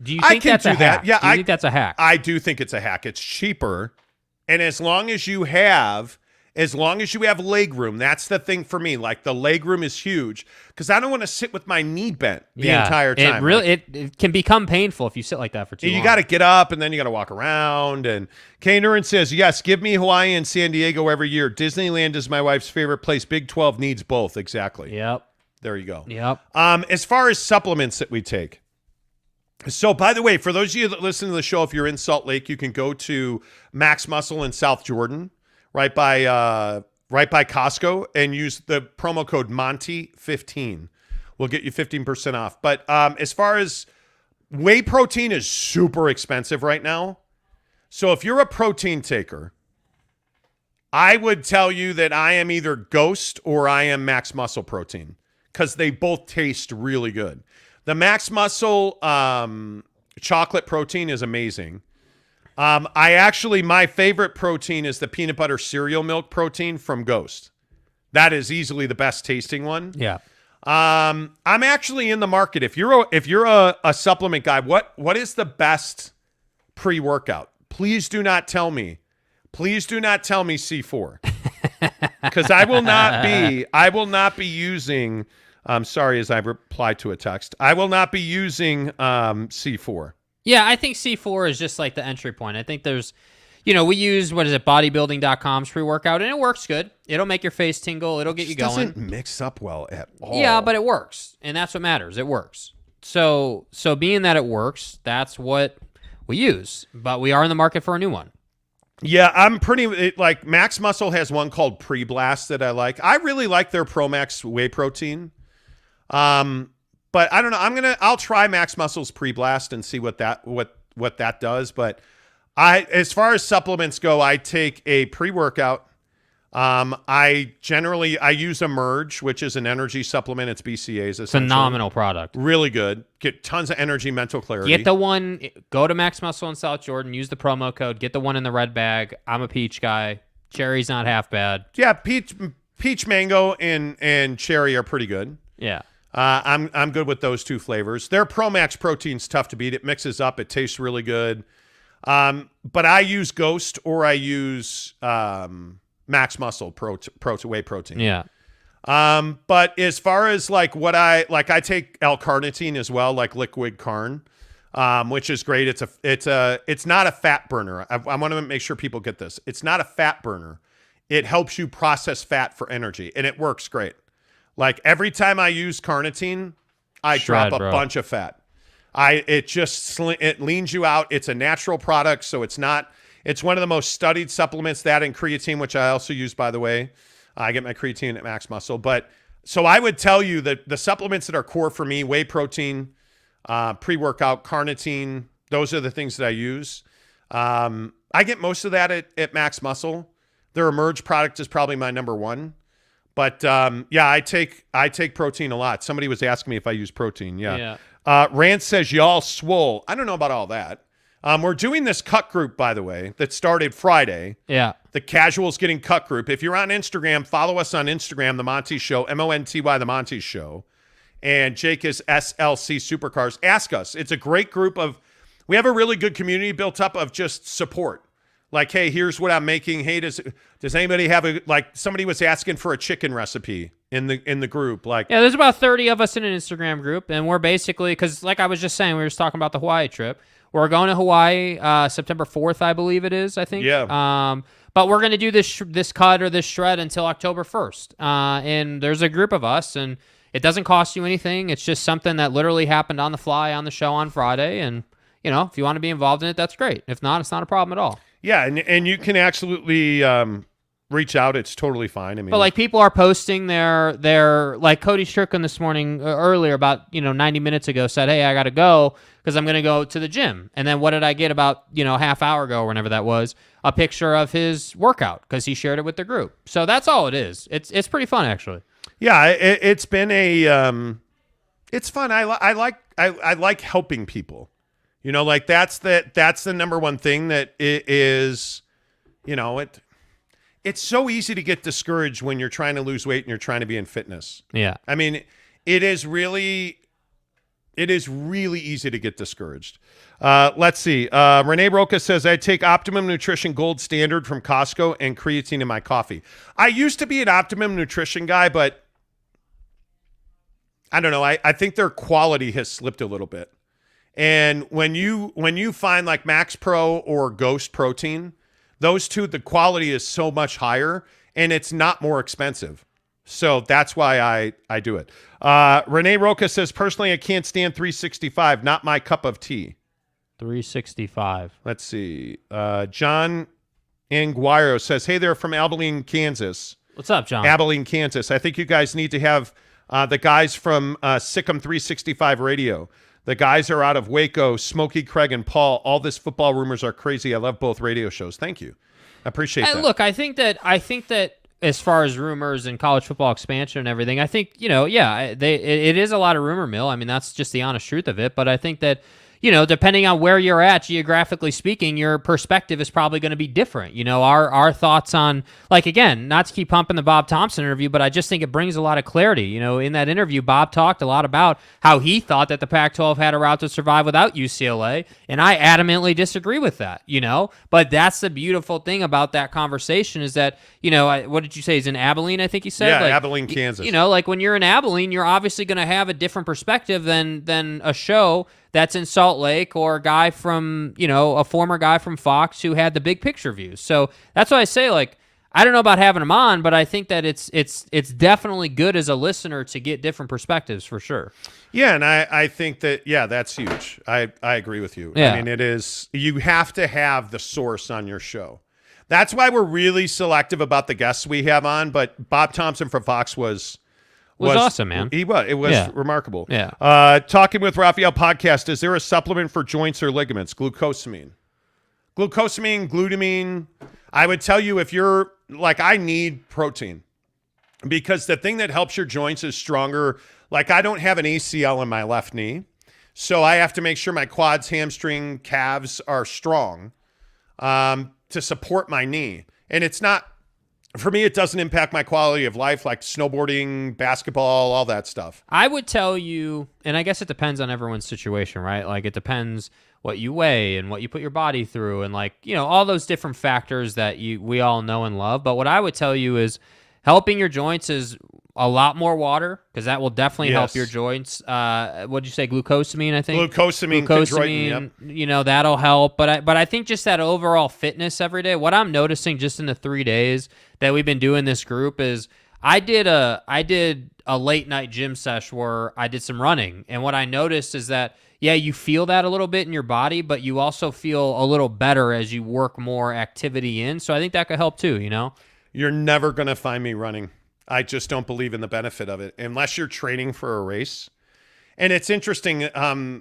Do you think that's a hack? Yeah, do you think that's a hack? I do think it's a hack. It's cheaper. And as long as you have leg room, that's the thing for me. Like the leg room is huge because I don't want to sit with my knee bent the entire time. It can become painful if you sit like that for too long. You got to get up and then you got to walk around. And Kay Nurin says, yes, give me Hawaii and San Diego every year. Disneyland is my wife's favorite place. Big 12 needs both. Exactly. Yep. There you go. Yep. As far as supplements that we take. So, by the way, for those of you that listen to the show, if you're in Salt Lake, you can go to Max Muscle in South Jordan, right by Costco, and use the promo code Monty15. We'll get you 15% off. But as far as whey protein is super expensive right now. So if you're a protein taker, I would tell you that I am either Ghost or I am Max Muscle protein because they both taste really good. The Max Muscle chocolate protein is amazing. My favorite protein is the peanut butter cereal milk protein from Ghost. That is easily the best tasting one. Yeah. I'm actually in the market. If you're a supplement guy, what is the best pre-workout? Please do not tell me C4. Because I will not be using I'm sorry as I reply to a text. I will not be using C4. Yeah, I think C4 is just like the entry point. I think there's, we use, bodybuilding.com's pre-workout, and it works good. It'll make your face tingle. It'll get you going. It doesn't mix up well at all. Yeah, but it works, and that's what matters. It works. So being that it works, that's what we use. But we are in the market for a new one. Yeah, I'm like Max Muscle has one called Pre-Blast that I like. I really like their Pro-Max whey protein. But I don't know. I'll try Max Muscle's Pre-Blast and see what that does. But as far as supplements go, I take a pre-workout. I use a Merge, which is an energy supplement. It's BCAAs. Phenomenal product. Really good. Get tons of energy, mental clarity. Get the one, go to Max Muscle in South Jordan, use the promo code, get the one in the red bag. I'm a peach guy. Cherry's not half bad. Yeah, peach mango, and cherry are pretty good. Yeah. I'm good with those two flavors. Their Pro Max protein's tough to beat. It mixes up. It tastes really good. But I use Ghost or I use Max Muscle whey protein. Yeah. But as far as like I take L-carnitine as well, like liquid carn, which is great. It's not a fat burner. I want to make sure people get this. It's not a fat burner. It helps you process fat for energy, and it works great. Like every time I use carnitine, I drop a bunch of fat. It leans you out. It's a natural product, so it's one of the most studied supplements, that and creatine, which I also use, by the way. I get my creatine at Max Muscle. But so I would tell you that the supplements that are core for me, whey protein, pre-workout, carnitine, those are the things that I use. I get most of that at Max Muscle. Their Emerge product is probably my number one. But yeah, I take protein a lot. Somebody was asking me if I use protein. Yeah. Rance says y'all swole. I don't know about all that. We're doing this cut group, by the way, that started Friday. Yeah. The Casuals Getting Cut group. If you're on Instagram, follow us on Instagram, The Monty Show, Monty, The Monty Show. And Jake is SLC Supercars. Ask us. It's a great group of, we have a really good community built up of just support. Like, hey, here's what I'm making. Hey, does anybody have somebody was asking for a chicken recipe in the group. Like, yeah, there's about 30 of us in an Instagram group, and we're basically, because like I was just saying, we were just talking about the Hawaii trip. We're going to Hawaii September 4th, I believe it is, I think. Yeah. But we're going to do this cut or this shred until October 1st. And there's a group of us, and it doesn't cost you anything. It's just something that literally happened on the fly on the show on Friday. And, if you want to be involved in it, that's great. If not, it's not a problem at all. Yeah, and you can absolutely reach out. It's totally fine. I mean, but people are posting their like Cody Strickland this morning earlier about 90 minutes ago said, hey, I got to go because I'm going to go to the gym. And then what did I get about half hour ago or whenever that was? A picture of his workout because he shared it with the group. So that's all it is. It's pretty fun actually. Yeah, it's been it's fun. I like helping people. That's the number one thing that it is, it's so easy to get discouraged when you're trying to lose weight and you're trying to be in fitness. Yeah. I mean, it is really easy to get discouraged. Let's see. Renee Roca says, I take Optimum Nutrition Gold Standard from Costco and creatine in my coffee. I used to be an Optimum Nutrition guy, but I don't know. I think their quality has slipped a little bit. And when you find like Max Pro or Ghost Protein, those two, the quality is so much higher and it's not more expensive. So that's why I do it. Renee Roca says, personally, I can't stand 365. Not my cup of tea. 365. Let's see. John Anguiro says, hey there from Abilene, Kansas. What's up, John? Abilene, Kansas. I think you guys need to have the guys from Sikkim 365 Radio. The guys are out of Waco, Smokey, Craig, and Paul. All this football rumors are crazy. I love both radio shows. Thank you. I appreciate that. Look, I think that as far as rumors and college football expansion and everything, I think, it is a lot of rumor mill. I mean, that's just the honest truth of it. But I think that, depending on where you're at, geographically speaking, your perspective is probably going to be different. Our thoughts on, again, not to keep pumping the Bob Thompson interview, but I just think it brings a lot of clarity. In that interview, Bob talked a lot about how he thought that the Pac-12 had a route to survive without UCLA, and I adamantly disagree with that, But that's the beautiful thing about that conversation is that, what did you say? He's in Abilene, I think he said? Yeah, Abilene, Kansas. When you're in Abilene, you're obviously going to have a different perspective than a show that's in Salt Lake or a guy from, a former guy from Fox who had the big picture views. So that's why I say, I don't know about having him on, but I think that it's definitely good as a listener to get different perspectives for sure. Yeah, and I think that, that's huge. I agree with you. Yeah. I mean, it is, you have to have the source on your show. That's why we're really selective about the guests we have on, but Bob Thompson from Fox was awesome, man. He was. It was remarkable. Yeah. Talking with Raphael podcast, is there a supplement for joints or ligaments? Glucosamine, glutamine. I would tell you if you're I need protein because the thing that helps your joints is stronger. I don't have an ACL in my left knee, so I have to make sure my quads, hamstring, calves are strong to support my knee. And it's not, for me, it doesn't impact my quality of life like snowboarding, basketball, all that stuff. I would tell you, and I guess it depends on everyone's situation, right? It depends what you weigh and what you put your body through and all those different factors that we all know and love. But what I would tell you is helping your joints is a lot more water because that will definitely help your joints. What'd you say? Glucosamine, I think. Glucosamine, yep. That'll help. But I think just that overall fitness every day. What I'm noticing just in the 3 days that we've been doing this group is I did a late night gym sesh where I did some running, and what I noticed is that you feel that a little bit in your body, but you also feel a little better as you work more activity in. So I think that could help too. You're never going to find me running. I just don't believe in the benefit of it unless you're training for a race. And it's interesting.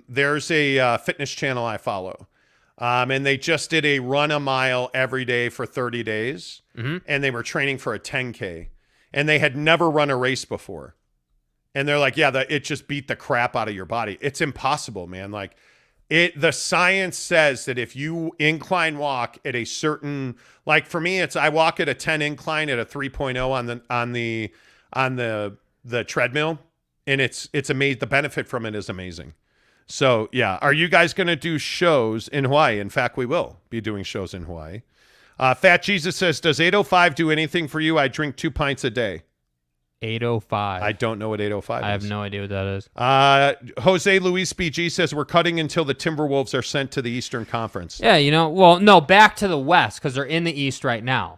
There's a fitness channel I follow. And they just did a run a mile every day for 30 days. And they were training for a 10K. And they had never run a race before. And they're like, yeah, it just beat the crap out of your body. It's impossible, man. Like the science says that if you incline walk at a certain, like for me, I walk at a 10 incline at a 3.0 on the treadmill. And it's amazing. The benefit from it is amazing. So yeah. Are you guys going to do shows in Hawaii? In fact, we will be doing shows in Hawaii. Fat Jesus says, does 805 do anything for you? I drink 2 pints a day. 805. I don't know what 805 is. I have no idea what that is. Jose Luis BG says we're cutting until the Timberwolves are sent to the Eastern Conference. Yeah, well, no, back to the West because they're in the East right now.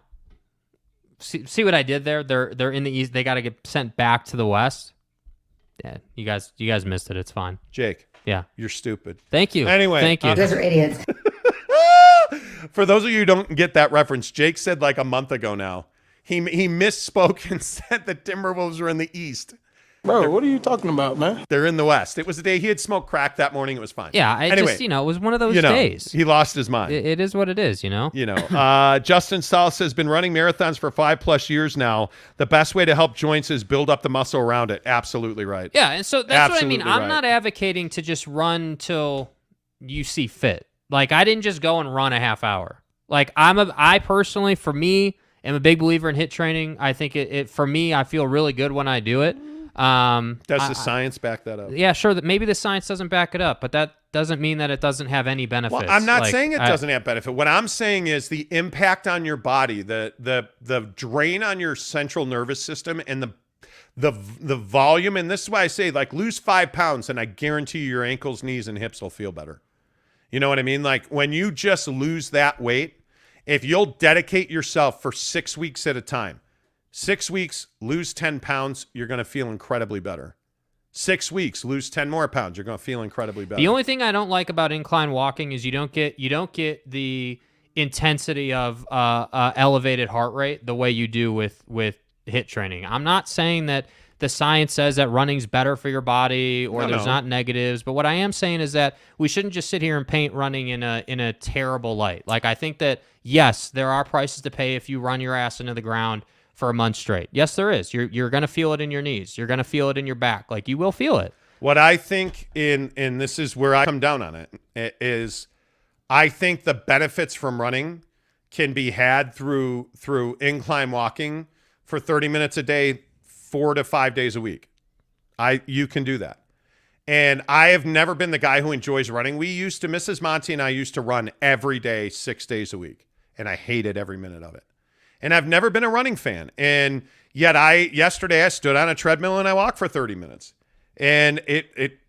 See what I did there? They're in the East. They got to get sent back to the West. Yeah, you guys missed it. It's fine. Jake. Yeah. You're stupid. Thank you. Anyway. Thank you. You guys are idiots. For those of you who don't get that reference, Jake said like a month ago now. He misspoke and said the Timberwolves were in the East. Bro, what are you talking about, man? They're in the West. It was the day he had smoked crack that morning. It was fine. Yeah, anyway, it was one of those days. He lost his mind. It is what it is, Justin Stahl says, been running marathons for 5+ years now. The best way to help joints is build up the muscle around it. Absolutely right. Yeah, and so that's Absolutely what I mean. I'm right. not advocating to just run till you see fit. Like, I didn't just go and run a half hour. Like, I personally, for me, am a big believer in HIIT training. I think it for me, I feel really good when I do it. Does the science back that up? Yeah, sure. That maybe the science doesn't back it up, but that doesn't mean that it doesn't have any benefits. Well, I'm not saying it doesn't have benefit. What I'm saying is the impact on your body, the drain on your central nervous system, and the volume. And this is why I say, like, lose 5 pounds, and I guarantee you your ankles, knees, and hips will feel better. You know what I mean? Like when you just lose that weight, if you'll dedicate yourself for 6 weeks at a time. 6 weeks, lose 10 pounds, you're going to feel incredibly better. 6 weeks, lose 10 more pounds, you're going to feel incredibly better. The only thing I don't like about incline walking is you don't get the intensity of elevated heart rate the way you do with HIIT training. I'm not saying that the science says that running's better for your body or there's not negatives, but what I am saying is that we shouldn't just sit here and paint running in a terrible light. Like, I think that, yes, there are prices to pay if you run your ass into the ground for a month straight. Yes, there is. You're going to feel it in your knees. You're going to feel it in your back. Like, you will feel it. What I think and this is where I come down on it, is I think the benefits from running can be had through incline walking for 30 minutes a day, 4 to 5 days a week. You can do that. And I have never been the guy who enjoys running. Mrs. Monty and I used to run every day, 6 days a week. And I hated every minute of it. And I've never been a running fan. And yet yesterday I stood on a treadmill and I walked for 30 minutes. And it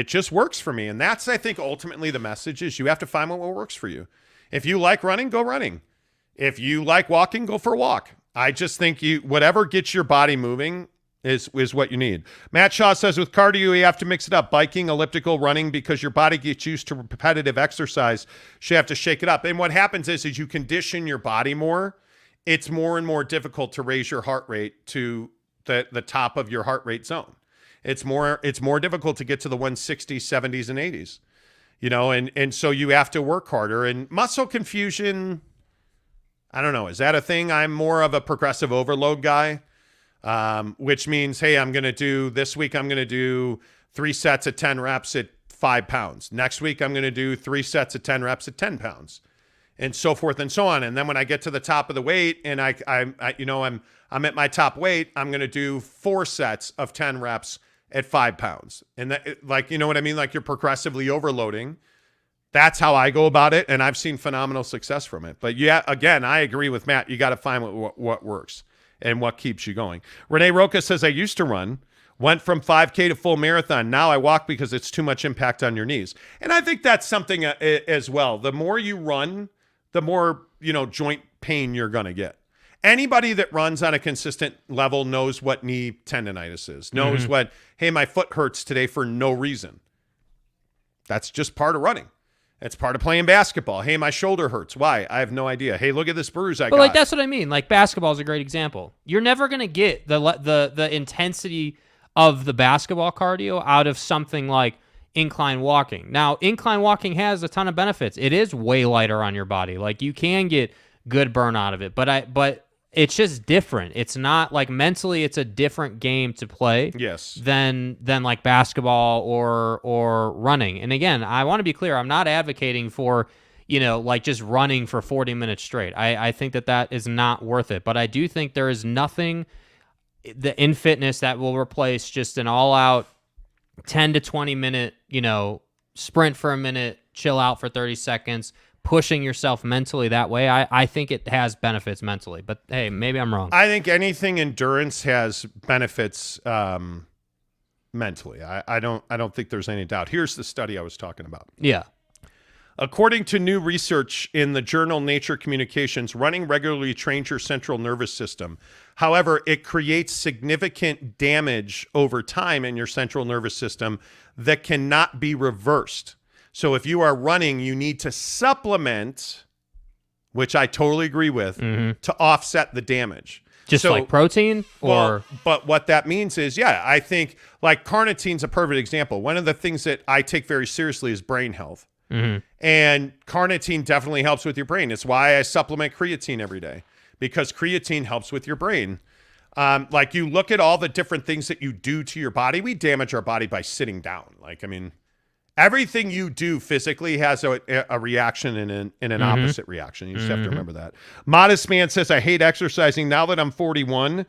just works for me. And that's, I think, ultimately the message is you have to find what works for you. If you like running, go running. If you like walking, go for a walk. I just think whatever gets your body moving is what you need. Matt Shaw says with cardio, you have to mix it up. Biking, elliptical, running, because your body gets used to repetitive exercise. So you have to shake it up. And what happens is you condition your body more. It's more and more difficult to raise your heart rate to the top of your heart rate zone. It's more difficult to get to the 160s, 70s, and 80s. And so you have to work harder. And muscle confusion, I don't know. Is that a thing? I'm more of a progressive overload guy, which means, hey, this week I'm going to do 3 sets of 10 reps at 5 pounds. Next week I'm going to do 3 sets of 10 reps at 10 pounds, and so forth and so on. And then when I get to the top of the weight and I'm at my top weight, I'm going to do 4 sets of 10 reps at 5 pounds. And that, like, you know what I mean? Like, you're progressively overloading. That's how I go about it, and I've seen phenomenal success from it. But yeah, again, I agree with Matt. You got to find what works and what keeps you going. Renee Roca says, I used to run, went from 5K to full marathon. Now I walk because it's too much impact on your knees. And I think that's something as well. The more you run, the more, joint pain you're going to get. Anybody that runs on a consistent level knows what knee tendonitis is, knows what, hey, my foot hurts today for no reason. That's just part of running. It's part of playing basketball. Hey, my shoulder hurts. Why? I have no idea. Hey, look at this bruise I got. Like, that's what I mean. Like, basketball is a great example. You're never going to get the intensity of the basketball cardio out of something like incline walking. Now, incline walking has a ton of benefits. It is way lighter on your body. Like, you can get good burn out of it. But it's just different. It's not like mentally it's a different game to play than like basketball or running. And again, I want to be clear, I'm not advocating for, like just running for 40 minutes straight. I think that is not worth it. But I do think there is nothing in fitness that will replace just an all-out 10 to 20 minute, sprint for a minute, chill out for 30 seconds, pushing yourself mentally that way. I think it has benefits mentally, but hey, maybe I'm wrong. I think anything endurance has benefits mentally. I don't think there's any doubt. Here's the study I was talking about. Yeah. According to new research in the journal Nature Communications, running regularly trains your central nervous system. However, it creates significant damage over time in your central nervous system that cannot be reversed. So if you are running, you need to supplement, which I totally agree with, to offset the damage. Just like protein? But what that means is, I think like carnitine's a perfect example. One of the things that I take very seriously is brain health. And carnitine definitely helps with your brain. It's why I supplement creatine every day, because creatine helps with your brain. Like you look at all the different things that you do to your body. We damage our body by sitting down. Like, I mean, everything you do physically has a reaction and an opposite reaction. You just have to remember that. Modest Man says, I hate exercising now that I'm 41.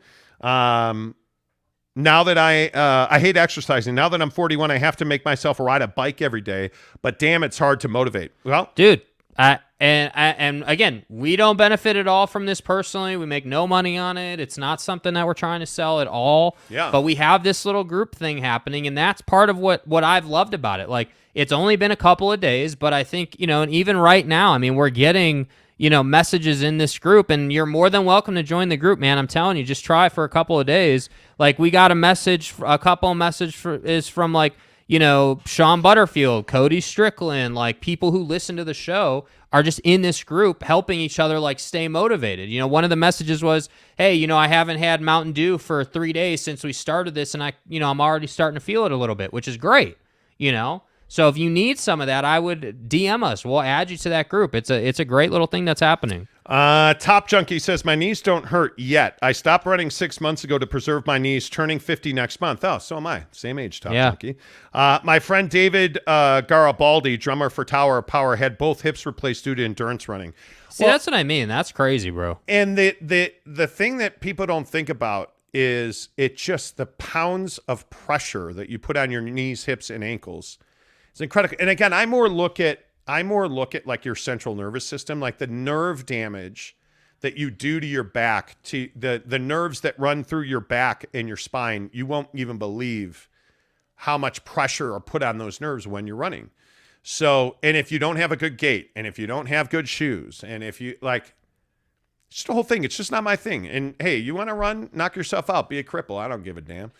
Now that I hate exercising. Now that I'm 41, I have to make myself ride a bike every day. But damn, it's hard to motivate. Well, dude, and again, we don't benefit at all from this personally. We make no money on it. It's not something that we're trying to sell at all. Yeah. But we have this little group thing happening, and that's part of what I've loved about it. Like, it's only been a couple of days, but I think, and even right now, I mean, we're getting messages in this group, and you're more than welcome to join the group, man. I'm telling you, just try for a couple of days. Like, we got a couple message from like, Sean Butterfield, Cody Strickland, like people who listen to the show are just in this group helping each other like stay motivated. One of the messages was, hey, I haven't had Mountain Dew for 3 days since we started this, and I'm already starting to feel it a little bit, which is great, So if you need some of that, I would DM us. We'll add you to that group. It's a great little thing that's happening. Top Junkie says, my knees don't hurt yet. I stopped running 6 months ago to preserve my knees, turning 50 next month. Oh, so am I. Same age, Top Junkie. My friend David Garibaldi, drummer for Tower Power, had both hips replaced due to endurance running. See, that's what I mean. That's crazy, bro. And the thing that people don't think about is it's just the pounds of pressure that you put on your knees, hips, and ankles. It's incredible. And again, I more look at like your central nervous system, like the nerve damage that you do to your back, to the nerves that run through your back and your spine. You won't even believe how much pressure are put on those nerves when you're running. So, and if you don't have a good gait, and if you don't have good shoes, and if you like, it's just the whole thing. It's just not my thing. And hey, you want to run, knock yourself out, be a cripple. I don't give a damn.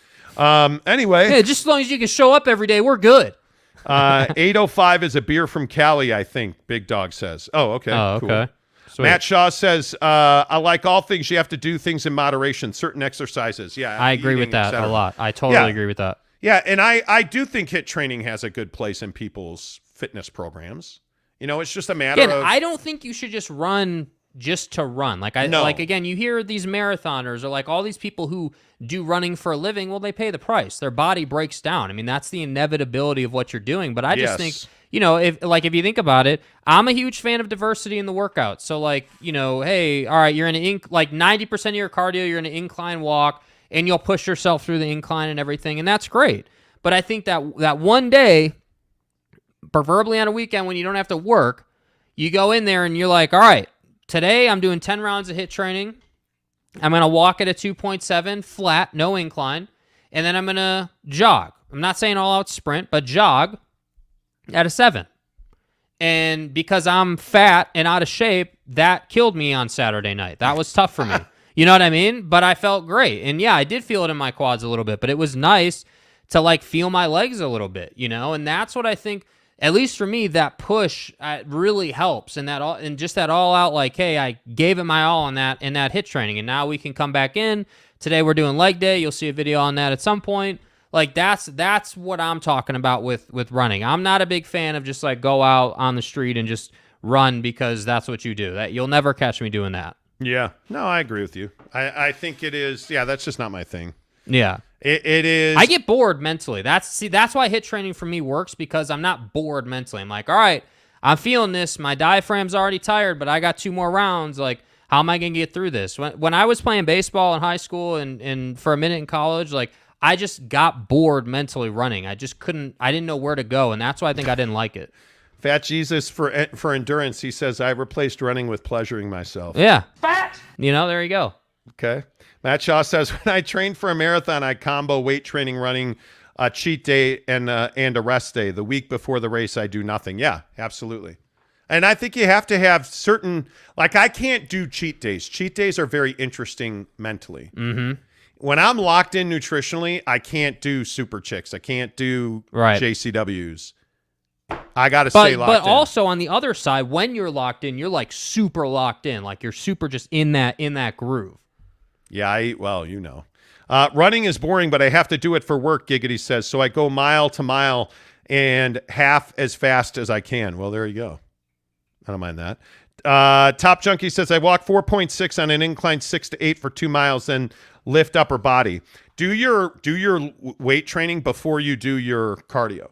Anyway. Hey, just as long as you can show up every day, we're good. 805 is a beer from Cali, I think, Big Dog says. Oh, okay. Oh, cool. okay. Sweet. Matt Shaw says, I like all things. You have to do things in moderation, certain exercises. Yeah. I agree with that a lot. I totally agree with that. Yeah, and I do think HIIT training has a good place in people's fitness programs. It's just a matter of... I don't think you should just run just to run. Like again, you hear these marathoners or like all these people who do running for a living. Well, they pay the price. Their body breaks down. I mean, that's the inevitability of what you're doing. But I just think, if you think about it, I'm a huge fan of diversity in the workout. So hey, all right, you're in 90% of your cardio, you're in an incline walk, and you'll push yourself through the incline and everything, and that's great. But I think that one day, preferably on a weekend when you don't have to work, you go in there and you're like, all right, today I'm doing 10 rounds of HIIT training. I'm going to walk at a 2.7 flat, no incline, and then I'm going to jog. I'm not saying all out sprint, but jog at a 7. And because I'm fat and out of shape, that killed me on Saturday night. That was tough for me. You know what I mean? But I felt great. And yeah, I did feel it in my quads a little bit, but it was nice to feel my legs a little bit, and that's what I think. at least for me, that push really helps, and just that all out, like, hey, I gave it my all in that HIIT training, and now we can come back in. Today we're doing leg day. You'll see a video on that at some point. Like, that's what I'm talking about with running. I'm not a big fan of just like go out on the street and just run because that's what you do. That you'll never catch me doing that. Yeah. No, I agree with you. I think it is. Yeah, that's just not my thing. Yeah. It is. I get bored mentally. That's why HIIT training for me works, because I'm not bored mentally. I'm like, all right, I'm feeling this. My diaphragm's already tired, but I got 2 more rounds. Like, how am I going to get through this? When I was playing baseball in high school and for a minute in college, like, I just got bored mentally running. I just couldn't. I didn't know where to go, and that's why I think I didn't like it. Fat Jesus for endurance. He says, I replaced running with pleasuring myself. Yeah. Fat. There you go. Okay. Matt Shaw says, when I train for a marathon, I combo weight training, running, a cheat day, and a rest day. The week before the race, I do nothing. Yeah, absolutely. And I think you have to have certain, like, I can't do cheat days. Cheat days are very interesting mentally. Mm-hmm. When I'm locked in nutritionally, I can't do super chicks. I can't do JCWs. I got to stay locked in. But also on the other side, when you're locked in, you're like super locked in. Like, you're super just in that groove. Yeah, running is boring, but I have to do it for work, Giggity says. So I go mile to mile and half as fast as I can. Well, there you go. I don't mind that. Top Junkie says, I walk 4.6 on an incline 6 to 8 for 2 miles, then lift upper body. Do your weight training before you do your cardio,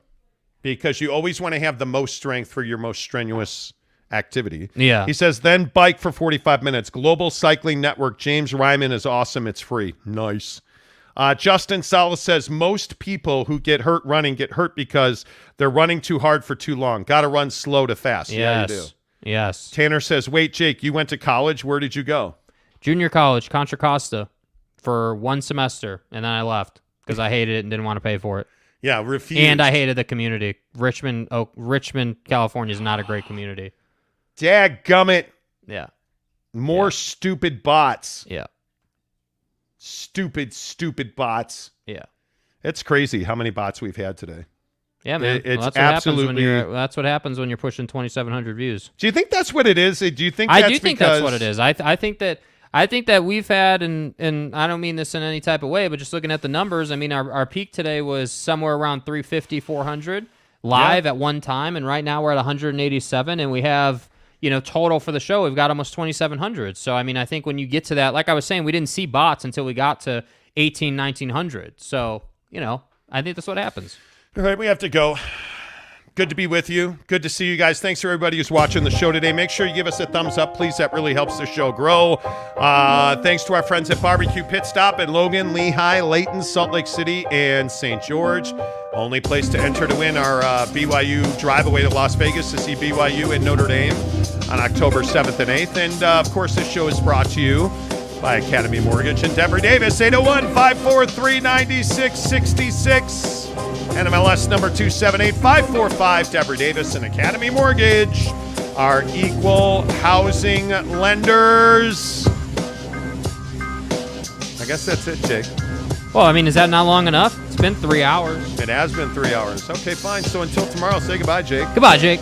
because you always want to have the most strength for your most strenuous activity. Yeah. He says, then bike for 45 minutes. Global Cycling Network. James Ryman is awesome. It's free. Nice. Justin Salas says, most people who get hurt running get hurt because they're running too hard for too long. Got to run slow to fast. Yes. Yeah, you do. Yes. Tanner says, wait, Jake, you went to college. Where did you go? Junior college, Contra Costa, for 1 semester, and then I left because I hated it and didn't want to pay for it. Yeah, refused. And I hated the community. Richmond, California is not a great community. Dadgummit. Yeah. More stupid bots. Yeah. Stupid bots. Yeah. It's crazy how many bots we've had today. Yeah, man. It's that's absolutely. That's what happens when you're pushing 2,700 views. Do you think that's what it is? Do you think I do think that's what it is. I think that we've had, and I don't mean this in any type of way, but just looking at the numbers, I mean, our peak today was somewhere around 350, 400 live at one time, and right now we're at 187, and we have, total for the show, we've got almost 2,700. So, I mean, I think when you get to that, like I was saying, we didn't see bots until we got to 1,900. So, I think that's what happens. All right, we have to go. Good to be with you. Good to see you guys. Thanks to everybody who's watching the show today. Make sure you give us a thumbs up, please. That really helps the show grow. Thanks to our friends at Barbecue Pit Stop in Logan, Lehigh, Layton, Salt Lake City, and St. George. Only place to enter to win our BYU drive away to Las Vegas to see BYU and Notre Dame on October 7th and 8th. And, of course, this show is brought to you by Academy Mortgage and Deborah Davis, 801-543-9666. NMLS number 278545. Deborah Davis and Academy Mortgage are equal housing lenders. I guess that's it, Jake. Well, I mean, is that not long enough? It's been 3 hours. It has been 3 hours. Okay, fine. So until tomorrow, say goodbye, Jake. Goodbye, Jake.